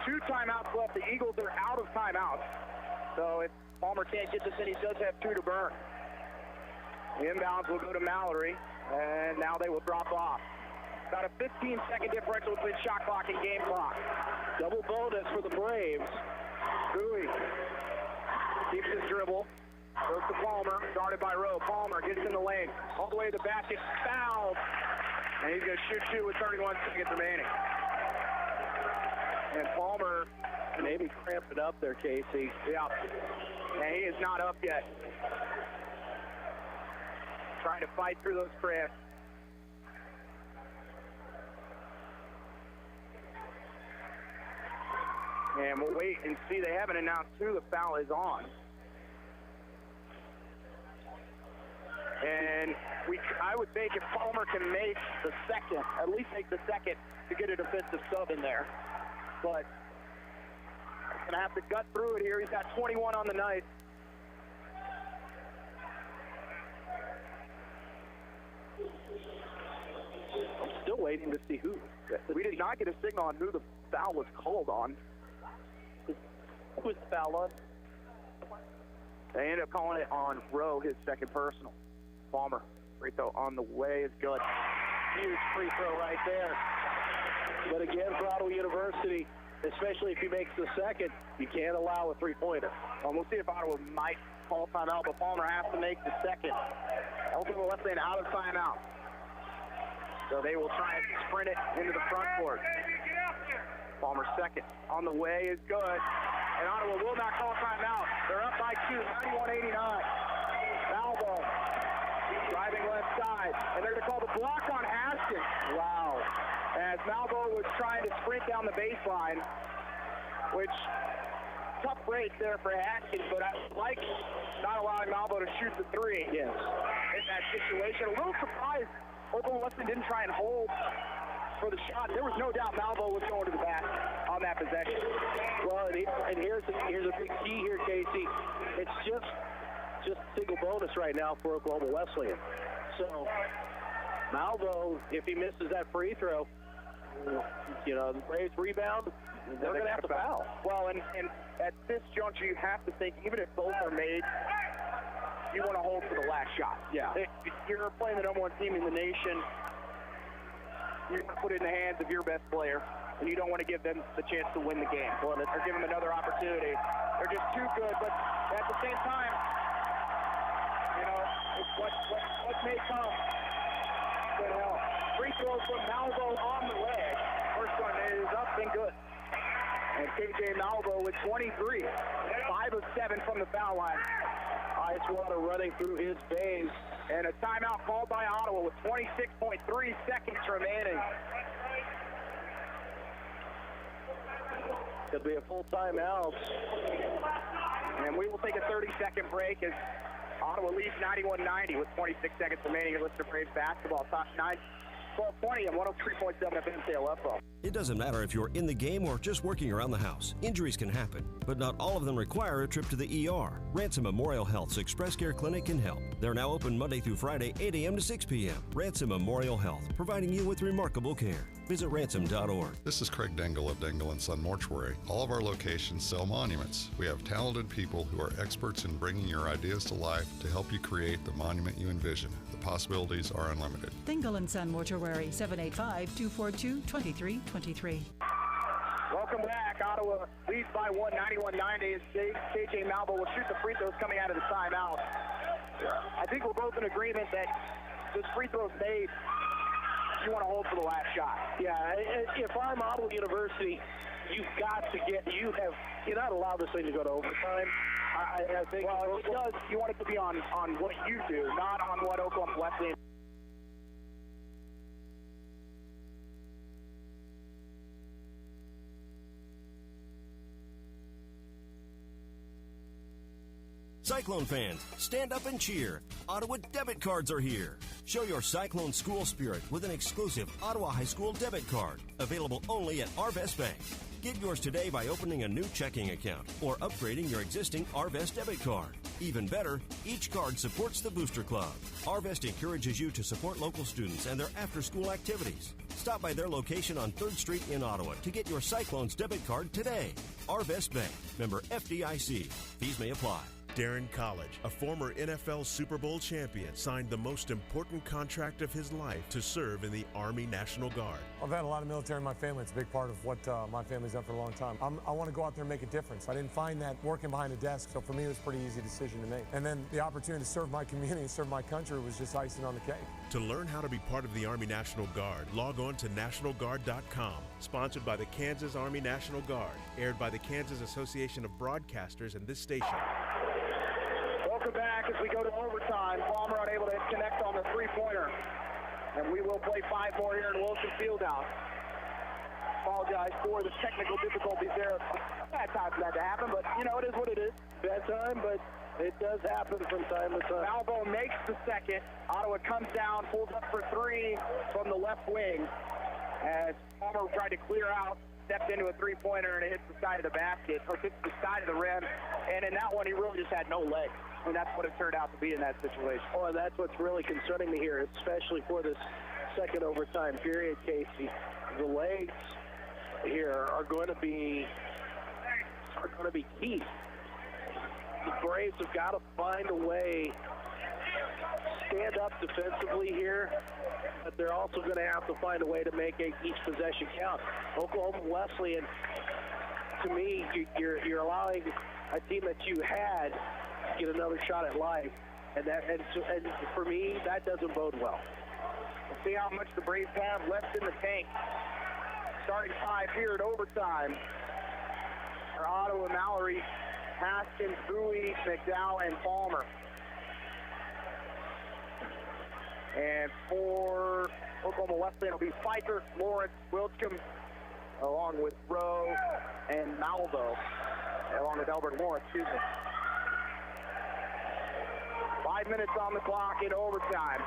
2 timeouts left. The Eagles are out of timeouts. So if Palmer can't get this in, he does have 2 to burn. The inbounds will go to Mallory, and now they will drop off. About a 15-second differential between shot clock and game clock. Double bonus for the Braves. Bowie keeps his dribble. Goes to Palmer, guarded by Rowe. Palmer gets in the lane, all the way to the basket, fouled. And he's going to shoot 2 with 31 seconds remaining. And Palmer maybe cramped it up there, Casey. Yeah. And he is not up yet. Trying to fight through those cramps. And we'll wait and see. They haven't announced who the foul is on. And I would think if Palmer can make the second, at least make the second, to get a defensive sub in there. But he's going to have to gut through it here. He's got 21 on the night. I'm still waiting to see who. We did not get a signal on who the foul was called on. Who was the foul on? They ended up calling it on Rowe, his second personal. Palmer, free throw on the way is good. Huge free throw right there. But again, for Ottawa University, especially if he makes the second, you can't allow a three-pointer. We'll see if Ottawa might call timeout, but Palmer has to make the second. Oklahoma Wesleyan out of timeout. So they will try and sprint it into the front court. Palmer second on the way is good. And Ottawa will not call timeout. They're up by 2, 91-89. Malvo driving left side. And they're going to call the block on Haskins. Wow. As Malvo was trying to sprint down the baseline, which tough break there for Haskins, but I like not allowing Malvo to shoot the three. Yes. In that situation. A little surprised Oklahoma Wesleyan didn't try and hold for the shot. There was no doubt Malvo was going to the basket on that possession. Well, and here's a big key here, Casey. It's just single bonus right now for Oklahoma Wesleyan. So Malvo, if he misses that free throw, you know, the Braves rebound, they're going to have to foul. Well, and at this juncture, you have to think, even if both are made, you want to hold for the last shot. Yeah. If you're playing the #1 team in the nation, you're going to put it in the hands of your best player, and you don't want to give them the chance to win the game. Well, or give them another opportunity. They're just too good, but at the same time, you know, what may come could help. Free throw from Malvo on the way. First one is up and good. And KJ Malvo with 23, 5 of 7 from the foul line. Ice water running through his veins. And a timeout called by Ottawa with 26.3 seconds remaining. Could be a full timeout. And we will take a 30-second break as Ottawa leads 91-90 with 26 seconds remaining. You're listening to Braves basketball. Top 9, 12:20 and 103.7 FM KOFO. It doesn't matter if you're in the game or just working around the house. Injuries can happen, but not all of them require a trip to the ER. Ransom Memorial Health's Express Care Clinic can help. They're now open Monday through Friday, 8 a.m. to 6 p.m. Ransom Memorial Health, providing you with remarkable care. Visit ransom.org. This is Craig Dengel of Dengel & Son Mortuary. All of our locations sell monuments. We have talented people who are experts in bringing your ideas to life to help you create the monument you envision. The possibilities are unlimited. Dengel & Son Mortuary, 785-242-2323. Welcome back. Ottawa leads by 1, 91-90. KJ Malvo will shoot the free throws coming out of the timeout. I think we're both in agreement that this free throw's made. You want to hold for the last shot. Yeah, if I'm Ottawa University, you're not allowed this thing to go to overtime. I think. Well, it does. You want it to be on what you do, not on what Oklahoma Wesleyan. Cyclone fans, stand up and cheer. Ottawa debit cards are here. Show your Cyclone school spirit with an exclusive Ottawa High School debit card, available only at Arvest Bank. Get yours today by opening a new checking account or upgrading your existing Arvest debit card. Even better, each card supports the Booster Club. Arvest encourages you to support local students and their after-school activities. Stop by their location on 3rd Street in Ottawa to get your Cyclones debit card today. Arvest Bank, member FDIC. Fees may apply. Darren College, a former NFL Super Bowl champion, signed the most important contract of his life to serve in the Army National Guard. I've had a lot of military in my family. It's a big part of what my family's done for a long time. I want to go out there and make a difference. I didn't find that working behind a desk, so for me it was a pretty easy decision to make. And then the opportunity to serve my community and serve my country was just icing on the cake. To learn how to be part of the Army National Guard, log on to nationalguard.com. Sponsored by the Kansas Army National Guard. Aired by the Kansas Association of Broadcasters and this station. Welcome back as we go to overtime. Palmer unable to connect on the three-pointer. And we will play 5 more here in Wilson Fieldhouse. apologize for the technical difficulties there. Bad time for that to happen, but, you know, it is what it is. Bad time, but it does happen from time to time. Malvo makes the second. Ottawa comes down, pulls up for three from the left wing. As Palmer tried to clear out, stepped into a three-pointer, and it hits the side of the basket, or hits the side of the rim. And in that one, he really just had no legs. And that's what it turned out to be in that situation. Oh, and that's what's really concerning me here, especially for this second overtime period, Casey. The legs here are going to be key. The Braves have got to find a way to stand up defensively here, but they're also going to have to find a way to make each possession count. Oklahoma Wesleyan, to me, you're allowing a team that you had to get another shot at life, and for me, that doesn't bode well. We'll see how much the Braves have left in the tank. Starting five here at overtime for Ottawa, Mallory, Haskins, Bowie, McDowell, and Palmer. And for Oklahoma Wesleyan, it'll be Pfeiffer, Lawrence, Wiltcomb, along with Rowe and Malvo, along with Albert Lawrence, excuse me. 5 minutes on the clock in overtime.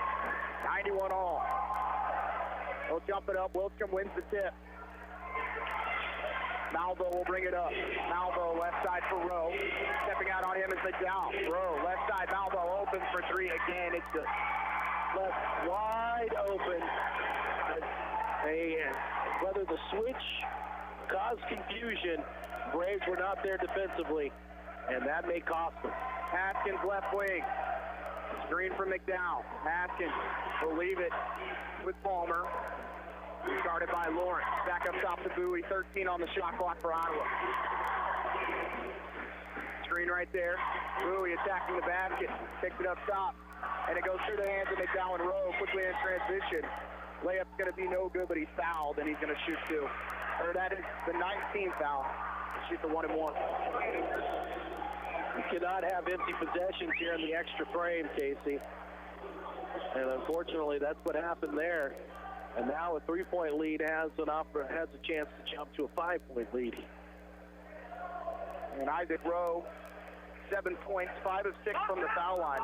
91 all. They'll jump it up. Wiltcomb wins the tip. Malvo will bring it up. Malvo left side for Rowe. Stepping out on him is McDowell. Rowe left side. Malvo open for three again. It's just left wide open. Whether the switch caused confusion, Braves were not there defensively, and that may cost them. Haskins left wing. Screen from McDowell. Haskins will leave it with Palmer. Started by Lawrence. Back up top to Bowie. 13 on the shot clock for Ottawa. Screen right there. Bowie attacking the basket. Picks it up top. And it goes through the hands of McDowell and Rowe. Quickly in transition. Layup's going to be no good, but he's fouled, and he's going to shoot two. Or that is the 19th foul. Shoot the 1-and-1. You cannot have empty possessions here in the extra frame, Casey. And unfortunately, that's what happened there. And now a three-point lead has a chance to jump to a 5-point lead. And Isaac Rowe, 7 points, 5 of 6 from the foul line.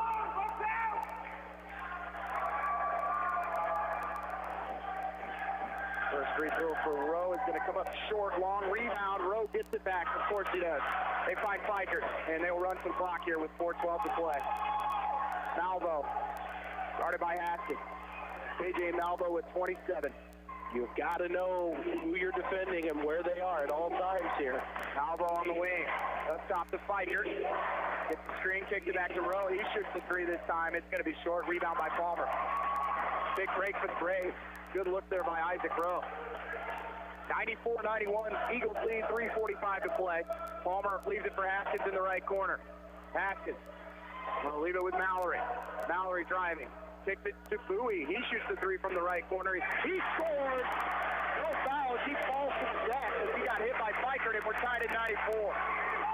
First free throw for Rowe is going to come up short, long rebound. Rowe gets it back. Of course he does. They find Pfeiffer, and they'll run some clock here with 4:12 to play. Malvo, started by Haskins. J.J. Malvo with 27. You've got to know who you're defending and where they are at all times here. Malvo on the wing. Up top to Pfeiffer. Gets the screen, kicks it back to Rowe. He shoots the three this time. It's going to be short. Rebound by Palmer. Big break for the Braves. Good look there by Isaac Rowe. 94-91. Eagles lead, 3:45 to play. Palmer leaves it for Haskins in the right corner. Haskins will leave it with Mallory. Mallory driving. Kicks it to Bowie. He shoots the three from the right corner. He scores. No fouls. He falls to the deck as he got hit by Pfeiffer, and we're tied at 94.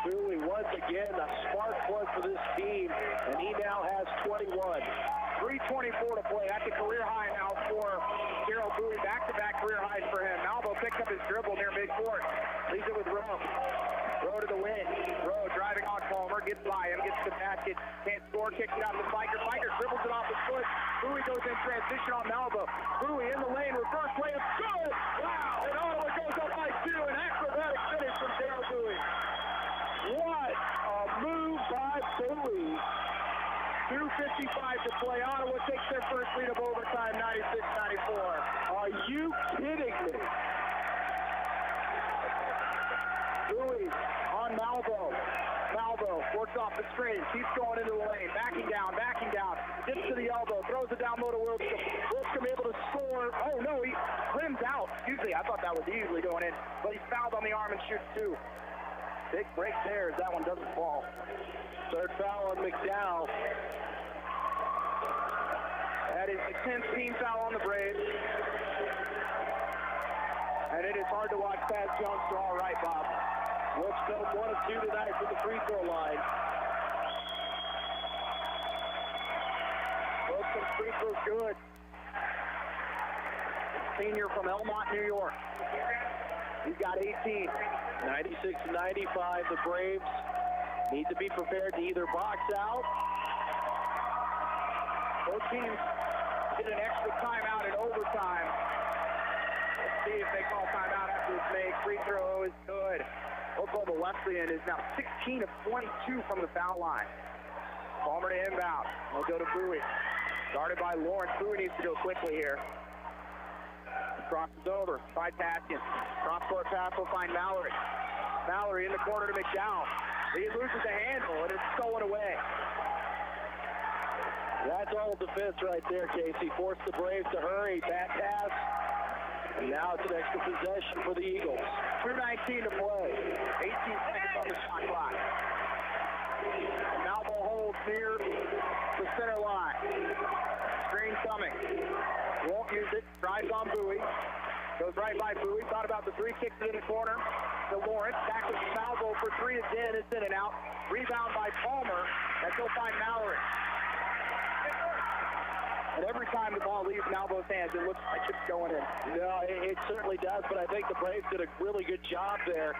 Bowie once again a spark plug for this team, and he now has 21. 3:24 to play. That's a career high now for Gerald Bowie. Back-to-back career highs for him. Malvo picks up his dribble near midcourt. Leaves it with Rowe. Rowe to the wing. Rowe driving on Palmer. Gets by him. Gets the basket. Can't score. Kicks it out to Pfeiffer. Pfeiffer dribbles it off his foot. Bowie goes in transition on Malvo. Bowie in the lane. Reverse layup. Good! Wow! And Ottawa goes up by 2. An acrobatic finish from Gerald Bowie. What a move by Bowie. 2:55 to play. Ottawa takes their first lead of overtime, 96-94. Are you kidding me? Bowie on Malvo. Malvo works off the screen. Keeps going into the lane. Backing down. Gets to the elbow. Throws it down low to Wiltcomb. Wiltcomb able to score. Oh, no, he rims out. Excuse me. I thought that was easily going in. But he's fouled on the arm and shoots two. Big break there as that one doesn't fall. Third foul on McDowell. That is the 10th team foul on the Braves. And it is hard to watch Pat Jones draw right, Bob. Wiltcomb 1 of 2 tonight from the free throw line. Wiltcomb's free throw's good. Senior from Elmont, New York. He's got 18. 96-95, the Braves need to be prepared to either box out. Both teams get an extra timeout in overtime. Let's see if they call timeout after this make. Free throw is good. Oklahoma Wesleyan is now 16 of 22 from the foul line. Palmer to inbound. He'll go to Bowie. Guarded by Lawrence. Bowie needs to go quickly here. Crosses over by Taskin. Cross-court pass will find Mallory. Mallory in the corner to McDowell. He loses the handle, and it's stolen away. That's all defense right there, Casey. Forced the Braves to hurry. Bad pass. And now it's an extra possession for the Eagles. 2:19 to play. 18 seconds on the shot clock. Malvo holds near the center line. Screen coming. Won't use it. Drives on Bowie. Goes right by Bowie. Thought about the three. Kicks it in the corner to Lawrence. Back with Malvo for three again. It's in and out. Rebound by Palmer. And he'll find Mallory. And every time the ball leaves Malvo's hands, it looks like it's going in. No, it certainly does, but I think the Braves did a really good job there.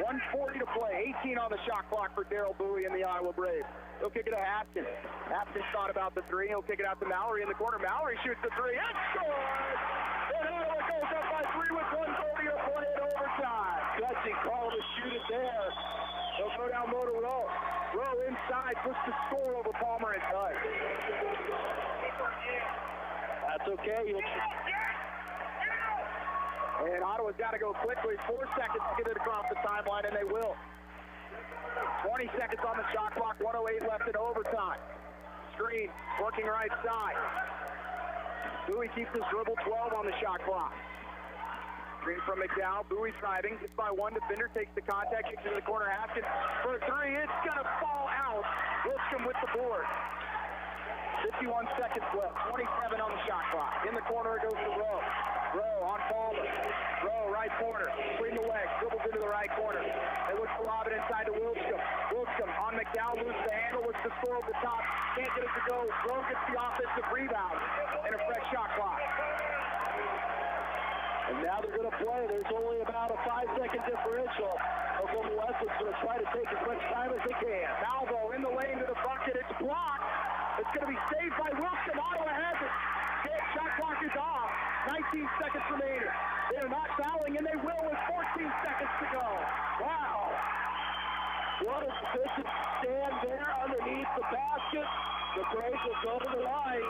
1:40 to play. 18 on the shot clock for Darryl Bowie and the Iowa Braves. He'll kick it to Haskins. Haskins thought about the three. He'll kick it out to Mallory in the corner. Mallory shoots the three. It's good! And Iowa goes up by 3 with 1:40 to play in overtime. Gutsy called to shoot it there. They'll go down low to Rowe. Rowe inside, puts the score over Palmer and does. That's okay. And Ottawa's got to go quickly. 4 seconds to get it across the timeline, and they will. 20 seconds on the shot clock. 1:08 left in overtime. Screen working right side. Bowie keeps his dribble. 12 on the shot clock. Screen from McDowell. Bowie driving. Gets by one defender. Takes the contact. Kicks into the corner. Haskins for three. It's going to fall out. Wilson with the board. 51 seconds left. 27 on the shot clock. In the corner it goes to Rowe. Rowe on Palmer. Rowe right corner. Between the legs. Dribbles into the right corner. They look to lob it inside to Wilson. Wilson on McDowell. Loses the handle. Looks to score over the top. Can't get it to go. Rowe gets the offensive rebound. And a fresh shot clock. And now they're going to play. There's only about a 5-second differential. Oklahoma Wesleyan's going to try to take as much time as they can. Malvo in the lane to the bucket. It's blocked. It's going to be saved by Wilson. Ottawa has it. Shot clock is off. 19 seconds remaining. They are not fouling, and they will with 14 seconds to go. Wow. What a position stand there underneath the basket. The Braves will go to the line.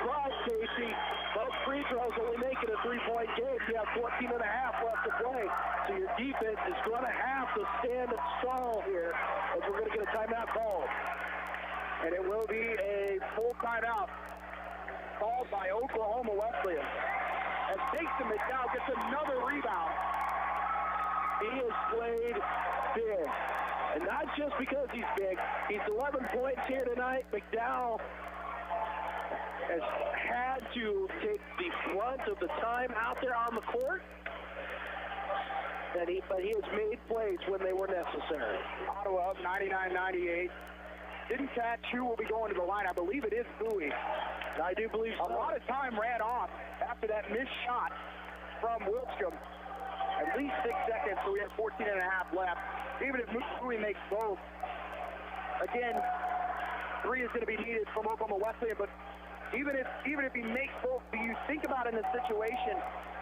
But, Casey, both free throws only make it a 3-point game. You have 14 and a half left to play. So your defense is going to have to stand and stall here as we're going to get a timeout called. And it will be a full timeout called by Oklahoma Wesleyan. As Mason McDowell gets another rebound. He has played big. And not just because he's big. He's 11 points here tonight. McDowell has had to take the brunt of the time out there on the court. But he has made plays when they were necessary. Ottawa up 99-98. Didn't catch who will be going to the line. I believe it is Bowie. I do believe so. A lot of time ran off after that missed shot from Wilson. At least 6 seconds, so we have 14 and a half left. Even if Bowie makes both, again, 3 is going to be needed from Oklahoma Wesleyan. But even if he makes both, do you think about in the situation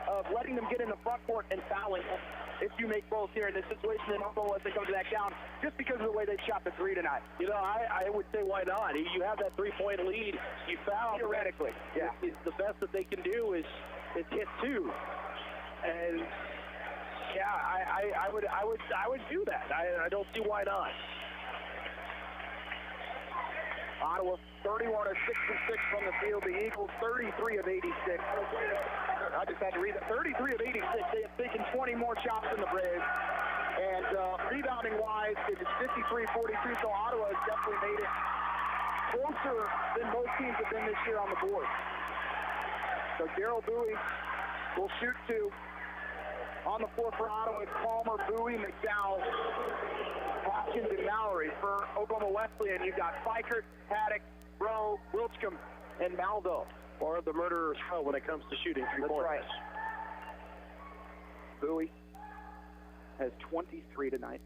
of letting them get in the front court and fouling if you make both here in this situation, then Oklahoma Wesleyan comes back down just because of the way they shot the 3 tonight? You know, I would say why not? You have that 3-point lead. You foul. Theoretically, yeah. The best that they can do is hit 2. And yeah, I would do that. I don't see why not. Ottawa 31 of 66 from the field. The Eagles 33 of 86. I just had to read that. 33 of 86. They have taken 20 more shots than the Braves. And rebounding-wise, it is 53-42. So Ottawa has definitely made it closer than most teams have been this year on the board. So Darryl Bowie will shoot 2. On the floor for Ottawa, it's Palmer, Bowie, McDowell, Hopkins, and Mallory. For Oklahoma Wesleyan, you've got Fikert, Haddock, Rowe, Wilchcomb, and Maldo. Or the murderer's row when it comes to shooting 3 points. That's right. Bowie has 23 tonight.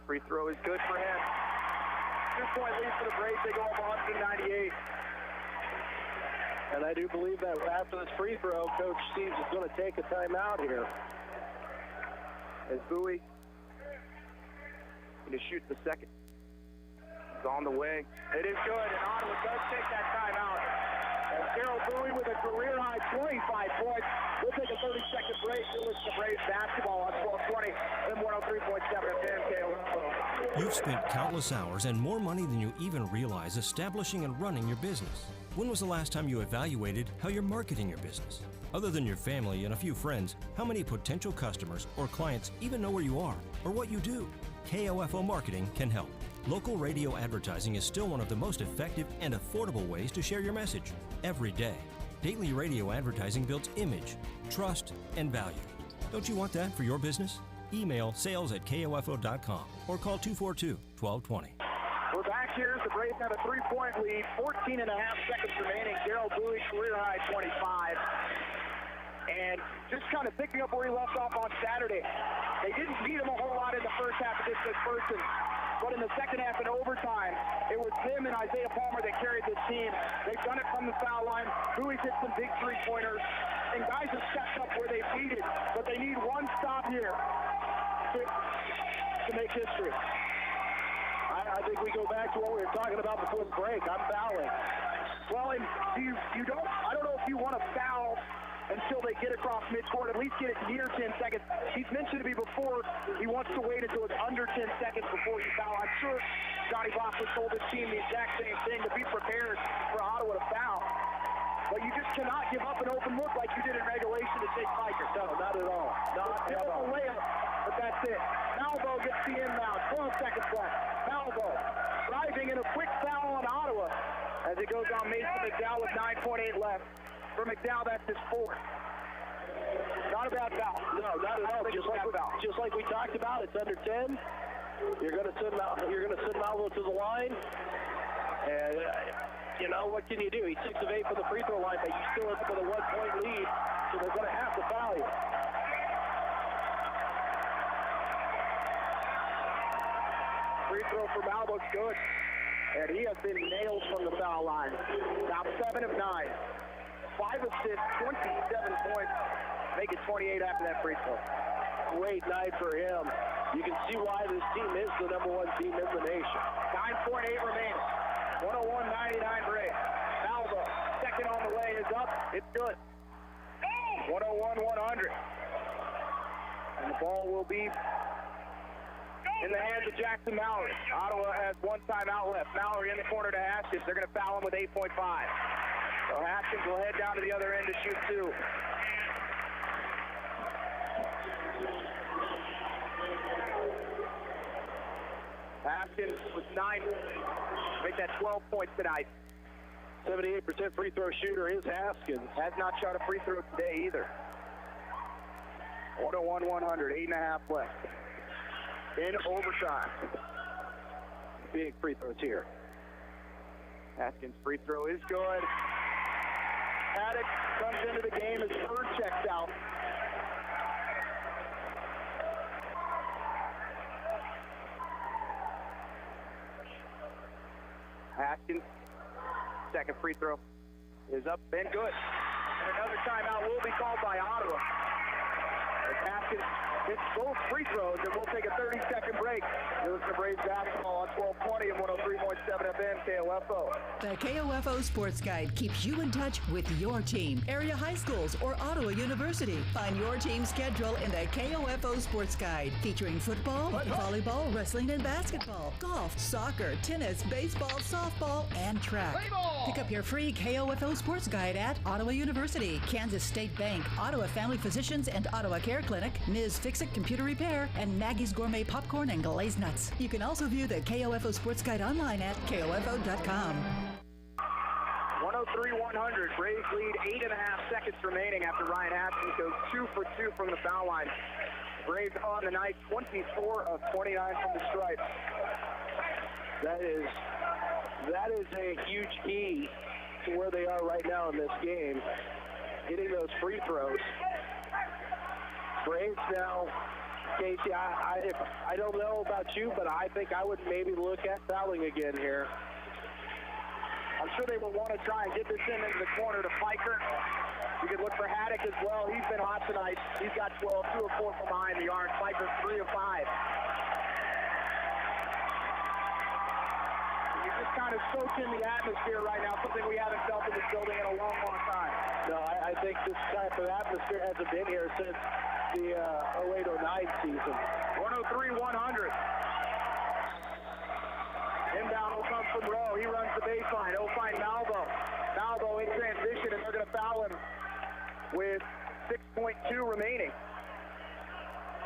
Free throw is good for him. 2-point lead for the Braves. They go up 198. And I do believe that after this free throw, Coach Steves is going to take a timeout here. As Bowie going to shoot the second. It's on the way. It is good, and Ottawa does take that timeout. And Gerald Bowie with a career-high 25 points. We'll take a 30-second break. You'll listen to Braves basketball on 1220 and 103.7 FM KOFO. You've spent countless hours and more money than you even realize establishing and running your business. When was the last time you evaluated how you're marketing your business? Other than your family and a few friends, how many potential customers or clients even know where you are or what you do? KOFO Marketing can help. Local radio advertising is still one of the most effective and affordable ways to share your message every day. Daily radio advertising builds image, trust, and value. Don't you want that for your business? Email sales@kofo.com or call 242-1220. We're back here as the Braves have a 3-point lead, 14 and a half seconds remaining. Gerald Bowie, career high 25. And just kind of picking up where he left off on Saturday. They didn't beat him a whole lot in the first half against this person. But in the second half in overtime, it was him and Isaiah Palmer that carried this team. They've done it from the foul line. Bowie's hit some big three-pointers. And guys have stepped up where they've needed. But they need one stop here to make history. I think we go back to what we were talking about before the break. I'm fouling. Well, and you don't, I don't know if you want to foul until they get across midcourt, at least get it near 10 seconds. He's mentioned to me before he wants to wait until it's under 10 seconds before you foul. I'm sure Johnny Boston told his team the exact same thing, to be prepared for Ottawa to foul. But you just cannot give up an open look like you did in regulation to take Piker. No, not at all. Not at all. A layup, but that's it. Malvo gets the inbound. 12 seconds left. Malvo driving in a quick foul on Ottawa as it goes on Mason McDowell with 9.8 left. For McDowell, that's his fourth. Not a bad foul. No, not at all. Just like we talked about, it's under 10. You're going to send Malvo to the line, and you know what can you do? He's 6 of 8 from the free throw line, but you still end up with a 1-point lead, so they're going to have to foul you. Free throw for Malvo's good, and he has been nailed from the foul line. Now 7 of 9. 5 assists, 27 points, make it 28 after that free throw. Great night for him. You can see why this team is the #1 team in the nation. 9.8 remaining. 101-99 Braves. Malvo, second on the way, is up. It's good. 101-100. And the ball will be in the hands of Jackson Mallory. Ottawa has one timeout left. Mallory in the corner to Haskins. They're going to foul him with 8.5. So Haskins will head down to the other end to shoot 2. Haskins with 9, make that 12 points tonight. 78% free throw shooter is Haskins. Has not shot a free throw today either. 101-100, 8.5 left. In overtime. Big free throws here. Haskins' free throw is good. Haddock comes into the game as Bird checks out. Haskins, second free throw is up and good. And another timeout will be called by Ottawa. As Haskins hits both free throws, and we'll take a 30-second break. You're listening to Braves basketball on 1220 and 103.7 FM KOFO. The KOFO Sports Guide keeps you in touch with your team, area high schools, or Ottawa University. Find your team's schedule in the KOFO Sports Guide, featuring football, volleyball, wrestling, and basketball, golf, soccer, tennis, baseball, softball, and track. Pick up your free KOFO Sports Guide at Ottawa University, Kansas State Bank, Ottawa Family Physicians and Ottawa Care Clinic, Ms. Fix-It Computer Repair, and Maggie's Gourmet Popcorn and Glazed Nuts. You can also view the KOFO Sports Guide online at KOFO.com. 103-100. Braves lead 8.5 seconds remaining after Ryan Haskins goes 2 for 2 from the foul line. Braves on the night, 24 of 29 from the stripe. That is a huge key to where they are right now in this game. Hitting those free throws. Braves now Casey, I don't know about you, but I think I would maybe look at fouling again here. I'm sure they will want to try and get this into the corner to Piker. You could look for Haddock as well. He's been hot tonight. He's got 12, 2 of 4 from behind the arc. Piker 3 of 5. You're just kind of soaked in the atmosphere right now, something we haven't felt in this building in a long, long time. No, I think this type of atmosphere hasn't been here since the 08-09 season. 103-100. Inbound will come from Rowe. He runs the baseline. He'll find Malvo. Malvo in transition, and they're going to foul him with 6.2 remaining.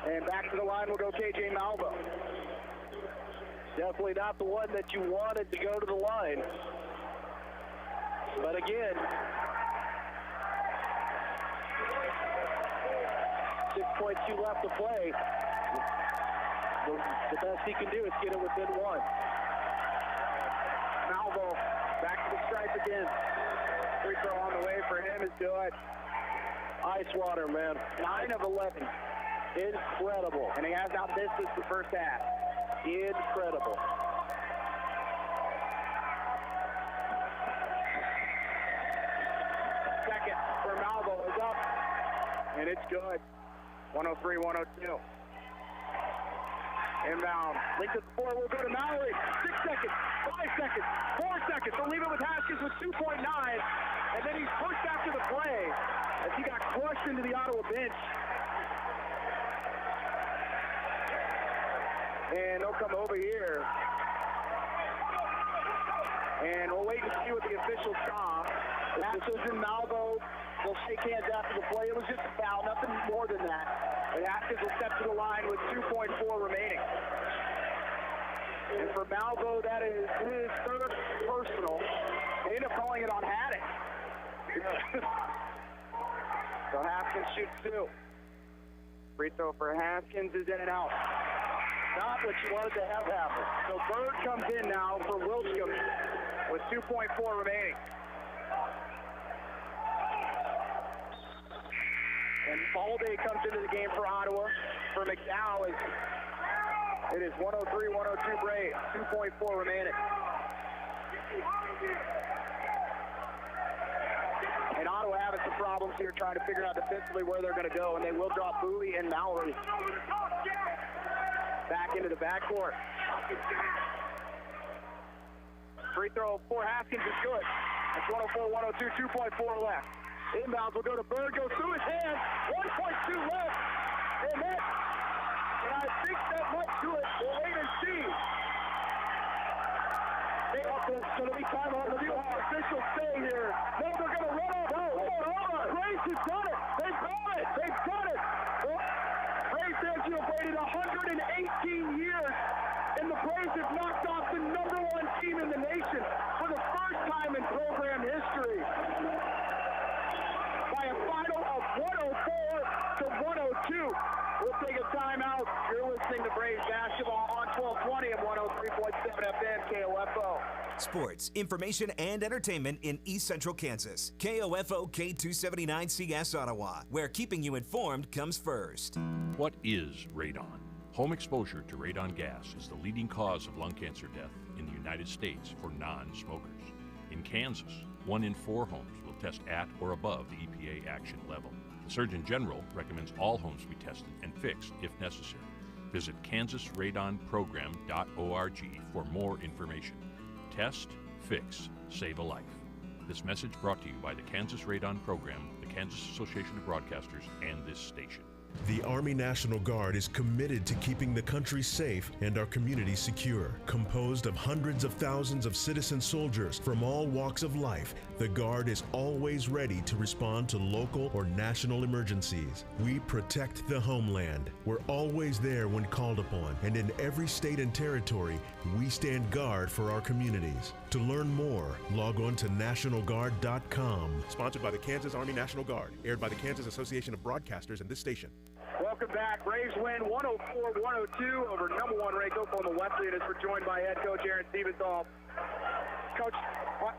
And back to the line will go KJ Malvo. Definitely not the one that you wanted to go to the line. But again, 6.2 left to play. The best he can do is get it within 1. Malvo back to the stripe again. Free throw on the way for him is good. Ice water, man. 9 of 11. Incredible. And he has not missed this the first half. Incredible. Second for Malvo is up. And it's good. 103-102. Inbound. Link to the floor. We'll go to Mallory. 6 seconds. 5 seconds. 4 seconds. They'll leave it with Haskins with 2.9. And then he's pushed after the play as he got crushed into the Ottawa bench. And they'll come over here. And we'll wait and see what the officials saw. Haskins and Malvo will shake hands after the play. It was just a foul, nothing more than that. And Haskins will step to the line with 2.4 remaining. And for Malvo, that is his third personal. They end up calling it on Haddock. So Haskins shoots 2. Free throw for Haskins is in and out. Not what you wanted to have happen. So Bird comes in now for Wilskam with 2.4 remaining. And Balde comes into the game for Ottawa. For McDowell, it is 103-102 Braves, 2.4 remaining. And Ottawa having some problems here trying to figure out defensively where they're going to go, and they will drop Bowie and Mallory back into the backcourt. Free throw for Haskins is good. It's 104-102, 2.4 left. Inbounds will go to Bird, goes through his hands, 1.2 left, and I think that might do it. We'll wait and see. There's going to be time on the new officials stay here. No, they're going to run off. No, Braves has done it. They've done it. They've done it. Braves Angelo waited 118 years, and the Braves have knocked off the #1 team in the nation for the first time in program history. By a final of 104-102. We'll take a timeout. You're listening to Braves basketball on 1220 and 103.7 FM KOFO. Sports, information, and entertainment in East Central Kansas. KOFO K279CS Ottawa, where keeping you informed comes first. What is radon? Home exposure to radon gas is the leading cause of lung cancer death in the United States for non-smokers. In Kansas, 1 in 4 homes will test at or above the EPA action level. The Surgeon General recommends all homes be tested and fixed if necessary. Visit kansasradonprogram.org for more information. Test, fix, save a life. This message brought to you by the Kansas Radon Program, the Kansas Association of Broadcasters, and this station. The Army National Guard is committed to keeping the country safe and our community secure. Composed of hundreds of thousands of citizen soldiers from all walks of life, the Guard is always ready to respond to local or national emergencies. We protect the homeland. We're always there when called upon, and in every state and territory, we stand guard for our communities. To learn more, log on to NationalGuard.com. Sponsored by the Kansas Army National Guard. Aired by the Kansas Association of Broadcasters and this station. Welcome back. Braves win 104-102 over #1 ranked Oklahoma Wesleyan as we're joined by head coach Aaron Stevensall. Coach,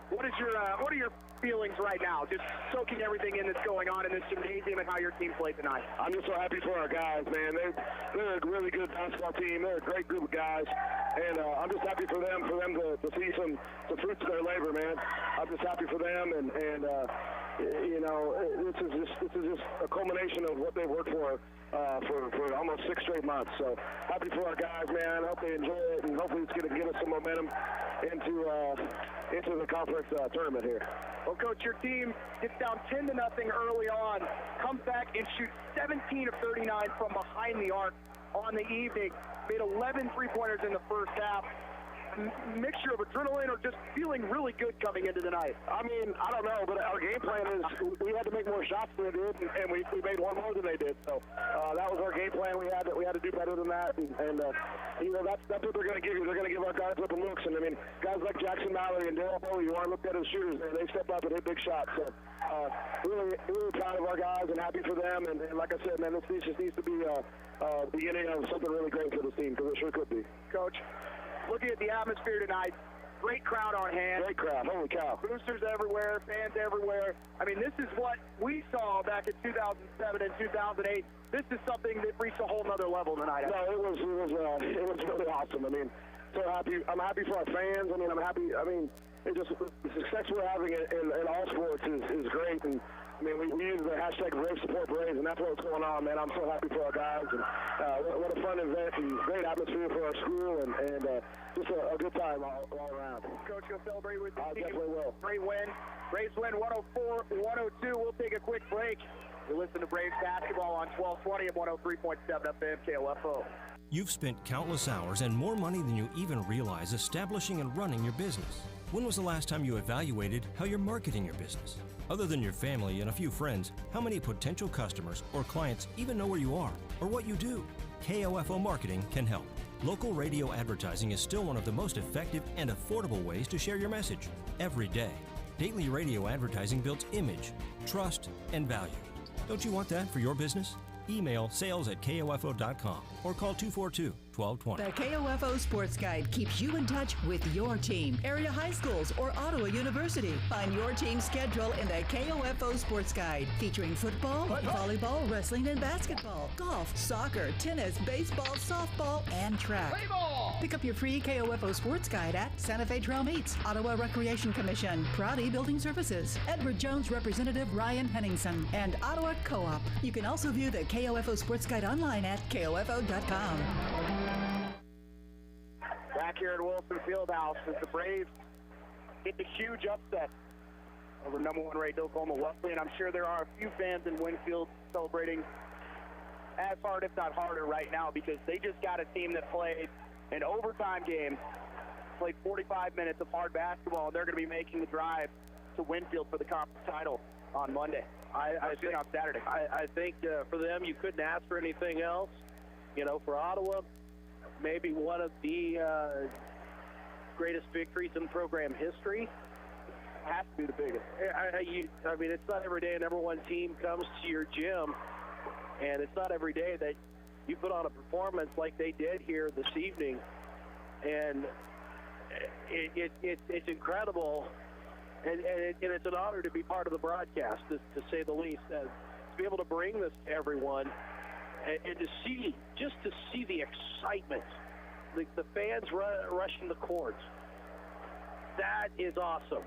what are your feelings right now, just soaking everything in that's going on in this gymnasium and how your team played tonight? I'm just so happy for our guys, man. They're a really good basketball team. They're a great group of guys, and I'm just happy for them to see some fruits of their labor, man. I'm just happy for them, and you know, this is just a culmination of what they worked for almost 6 straight months. So happy for our guys, man. I hope they enjoy it, and hopefully it's going to give us some momentum into the conference tournament here. Well, Coach, your team gets down 10-0 early on, comes back and shoots 17 of 39 from behind the arc on the evening. Made 11 three-pointers in the first half. Mixture of adrenaline or just feeling really good coming into the night? I mean, I don't know, but our game plan is we had to make more shots than they did, and we made one more than they did. So that was our game plan. We had to do better than that, and you know, that's what they're going to give you. They're going to give our guys open looks, and I mean, guys like Jackson Mallory and Daryl Foley, you want to look at as shooters, they step up and hit big shots. So really proud of our guys and happy for them. And like I said, man, this just needs to be the beginning of something really great for this team, because it sure could be. Coach, looking at the atmosphere tonight, great crowd on hand. Great crowd, holy cow. Boosters everywhere, fans everywhere. I mean, this is what we saw back in 2007 and 2008. This is something that reached a whole nother level tonight. No, it was really awesome. I mean, so happy. I'm happy for our fans. I mean, I'm happy. I mean, the success we're having in all sports is great. And I mean, we use the hashtag Brave Support Braves, and that's what's going on, man. I'm so happy for our guys, and what a fun event and great atmosphere for our school, and just a good time all around. Coach, you'll celebrate with the team. Definitely will. Great win. Braves win 104-102. We'll take a quick break. You listen to Braves basketball on 1220 and 103.7 FM KOFO. You've spent countless hours and more money than you even realize establishing and running your business. When was the last time you evaluated how you're marketing your business? Other than your family and a few friends, how many potential customers or clients even know where you are or what you do? KOFO Marketing can help. Local radio advertising is still one of the most effective and affordable ways to share your message every day. Daily radio advertising builds image, trust, and value. Don't you want that for your business? Email sales@kofo.com or call 242-1220. The KOFO Sports Guide keeps you in touch with your team, area high schools, or Ottawa University. Find your team's schedule in the KOFO Sports Guide, featuring football, volleyball, wrestling, and basketball, golf, soccer, tennis, baseball, softball, and track. Pick up your free KOFO Sports Guide at Santa Fe Trail Meets, Ottawa Recreation Commission, Proudy Building Services, Edward Jones Representative Ryan Henningsen, and Ottawa Co-op. You can also view the KOFO Sports Guide online at KOFO.com. Back here at Wilson Fieldhouse as the Braves get the huge upset over #1 ranked Oklahoma Wesleyan. I'm sure there are a few fans in Winfield celebrating as hard, if not harder, right now, because they just got a team that played an overtime game, played 45 minutes of hard basketball, and they're going to be making the drive to Winfield for the conference title on Monday. I think on Saturday. I think for them, you couldn't ask for anything else. You know, for Ottawa, maybe one of the greatest victories in program history. Has to be the biggest. I mean, it's not every day a #1 team comes to your gym, and it's not every day that you put on a performance like they did here this evening, and it's incredible. And it's an honor to be part of the broadcast, to say the least, to be able to bring this to everyone and to see the excitement, the fans rushing the courts. That is awesome.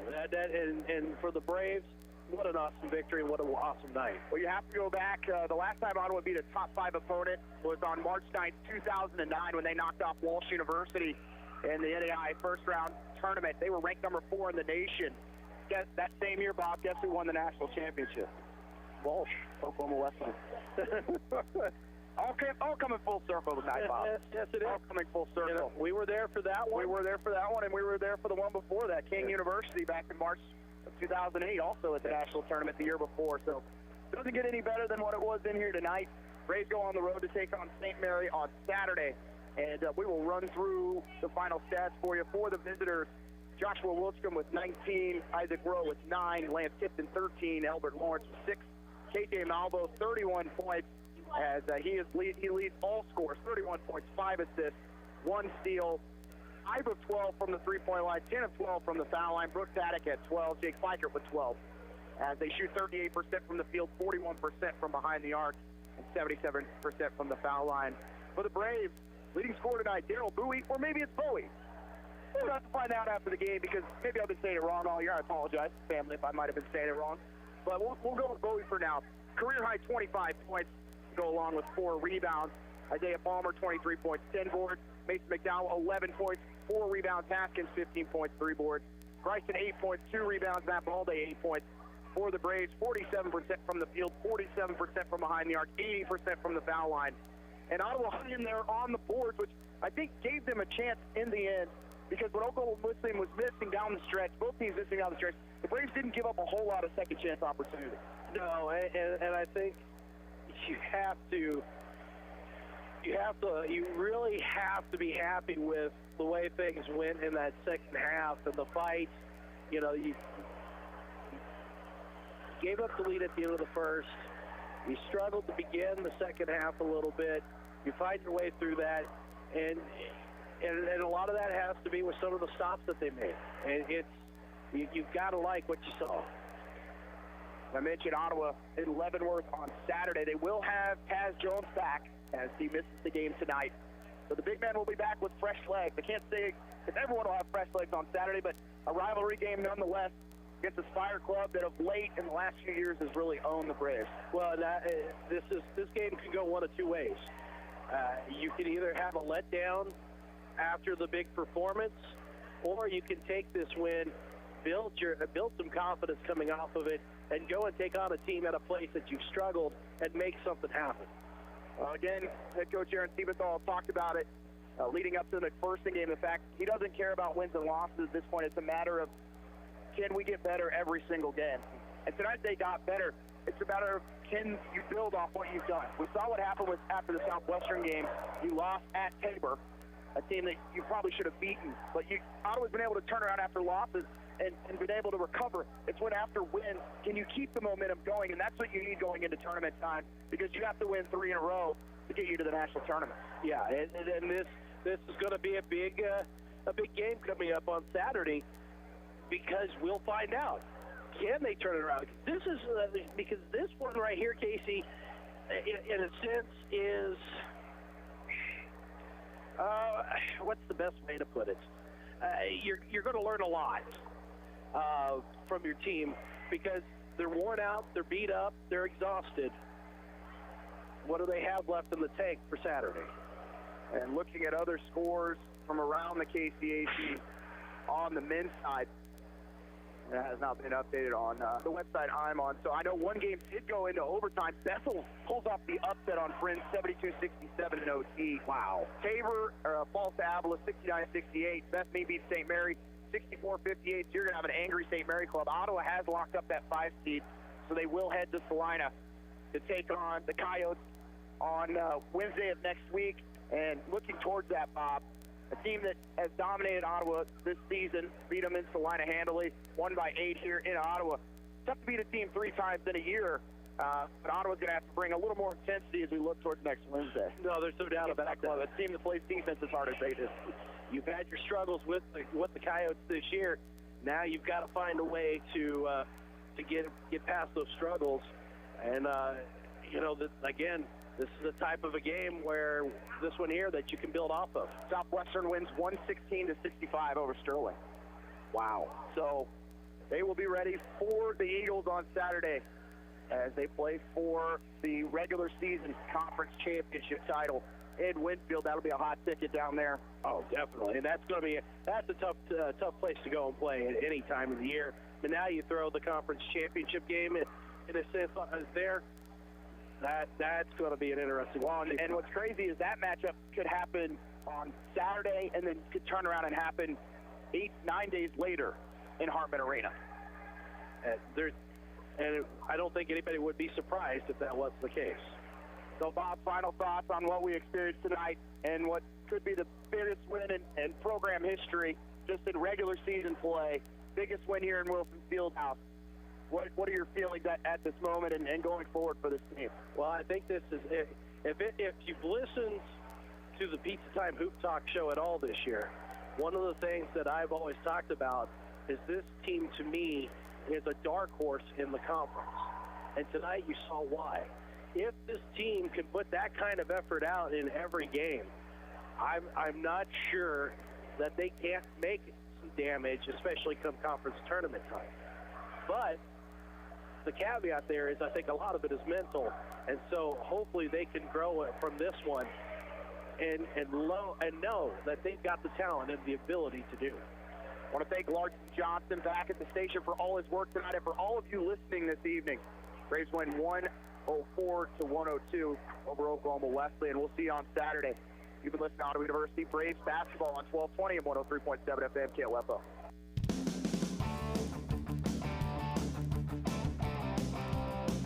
And for the Braves, what an awesome victory and what an awesome night. Well, you have to go back. The last time Ottawa beat a top 5 opponent was on March 9th, 2009, when they knocked off Walsh University in the NAIA first-round tournament. They were ranked #4 in the nation. That same year, Bob, guess who won the national championship? Walsh, Oklahoma Wesleyan. all coming full circle tonight, Bob. Yes, it is. All coming full circle. You know, we were there for that one. We were there for that one, and we were there for the one before that, King University, back in March of 2008, also at the national tournament the year before. So it doesn't get any better than what it was in here tonight. Braves go on the road to take on St. Mary on Saturday, and we will run through the final stats for you. For the visitors, Joshua Wilstrom with 19, Isaac Rowe with 9, Lance Tipton 13, Albert Lawrence with 6, KJ Malvo 31 points as he leads all scores, 31 points, 5 assists, 1 steal. 5 of 12 from the three-point line, 10 of 12 from the foul line. Brooks Attic at 12, Jake Fleichert with 12. As they shoot 38% from the field, 41% from behind the arc, and 77% from the foul line. For the Braves, leading scorer tonight, Daryl Bowie, or maybe it's Bowie. We'll have to find out after the game because maybe I've been saying it wrong all year. I apologize, family, if I might have been saying it wrong. But we'll go with Bowie for now. Career high 25 points, go along with 4 rebounds. Isaiah Palmer, 23 points, 10 boards. Mason McDowell, 11 points, 4 rebounds. Haskins, 15 points, 3 boards. Bryson, 8 points, 2 rebounds. Matt Balde, 8 points. For the Braves, 47% from the field, 47% from behind the arc, 80% from the foul line. And Ottawa hung in there on the boards, which I think gave them a chance in the end, because when Oklahoma Wesleyan was missing down the stretch, both teams missing down the stretch, the Braves didn't give up a whole lot of second chance opportunity. No, and I think you really have to be happy with the way things went in that second half and the fight. You know, you gave up the lead at the end of the first. You struggled to begin the second half a little bit. You fight your way through that, and a lot of that has to be with some of the stops that they made. And you've got to like what you saw. I mentioned Ottawa in Leavenworth on Saturday. They will have Taz Jones back as he misses the game tonight. So the big man will be back with fresh legs. I can't say if everyone will have fresh legs on Saturday, but a rivalry game nonetheless against the Spire Club that of late in the last few years has really owned the Braves. Well, this game can go one of two ways. You can either have a letdown after the big performance, or you can take this win, build some confidence coming off of it, and go and take on a team at a place that you've struggled and make something happen. Again, head coach Aaron Siebenthal talked about it leading up to the McPherson game. The fact he doesn't care about wins and losses at this point. It's a matter of, can we get better every single game? And tonight they got better. It's a matter of, can you build off what you've done? We saw what happened after the Southwestern game. You lost at Tabor, a team that you probably should have beaten. But Ottawa's been able to turn around after losses and been able to recover. It's when after wins, can you keep the momentum going? And that's what you need going into tournament time, because you have to win 3 in a row to get you to the national tournament. Yeah, and this is going to be a big game coming up on Saturday, because we'll find out. Can they turn it around? This is because this one right here, Casey, in a sense is what's the best way to put it? You're going to learn a lot from your team, because they're worn out, they're beat up, they're exhausted. What do they have left in the tank for Saturday? And looking at other scores from around the KCAC on the men's side, that has not been updated on the website I'm on. So I know one game did go into overtime. Bethel pulls off the upset on Friends, 72-67 in OT. Wow. Tabor falls to Avila, 69-68. Bethany beats St. Mary, 64-58. So you're going to have an angry St. Mary club. Ottawa has locked up that 5 seed, so they will head to Salina to take on the Coyotes on Wednesday of next week. And looking towards that, Bob, a team that has dominated Ottawa this season, beat them in Salina handily, won by 8 here in Ottawa. Tough to beat a team 3 times in a year, but Ottawa's going to have to bring a little more intensity as we look towards next Wednesday. No, there's no doubt about that. A team that plays defense as hard as they do. You've had your struggles with the Coyotes this year. Now you've got to find a way to get past those struggles. And, again, this is the type of a game where this one here that you can build off of. Southwestern wins 116-65 over Sterling. Wow. So they will be ready for the Eagles on Saturday as they play for the regular season conference championship title in Winfield. That'll be a hot ticket down there. Oh, definitely. And that's a tough place to go and play at any time of the year. But now you throw the conference championship game in a sense there. That's going to be an interesting one. And what's crazy is that matchup could happen on Saturday and then could turn around and happen 8-9 days later in Hartman Arena. And I don't think anybody would be surprised if that was the case. So, Bob, final thoughts on what we experienced tonight and what could be the biggest win in program history, just in regular season play, biggest win here in Wilson Fieldhouse. What are your feelings at this moment and going forward for this team? Well, I think this is if you've listened to the Pizza Time Hoop Talk show at all this year, One of the things that I've always talked about is this team, to me, is a dark horse in the conference. And tonight you saw why. If this team can put that kind of effort out in every game, I'm not sure that they can't make some damage, especially come conference tournament time. But the caveat there is I think a lot of it is mental. And so hopefully they can grow it from this one and know that they've got the talent and the ability to do it. I want to thank Larson Johnson back at the station for all his work tonight and for all of you listening this evening. Braves win 104-102 over Oklahoma Wesleyan. We'll see you on Saturday. You've been listening to Ottawa University Braves basketball on 1220 and 103.7 FM KOFO.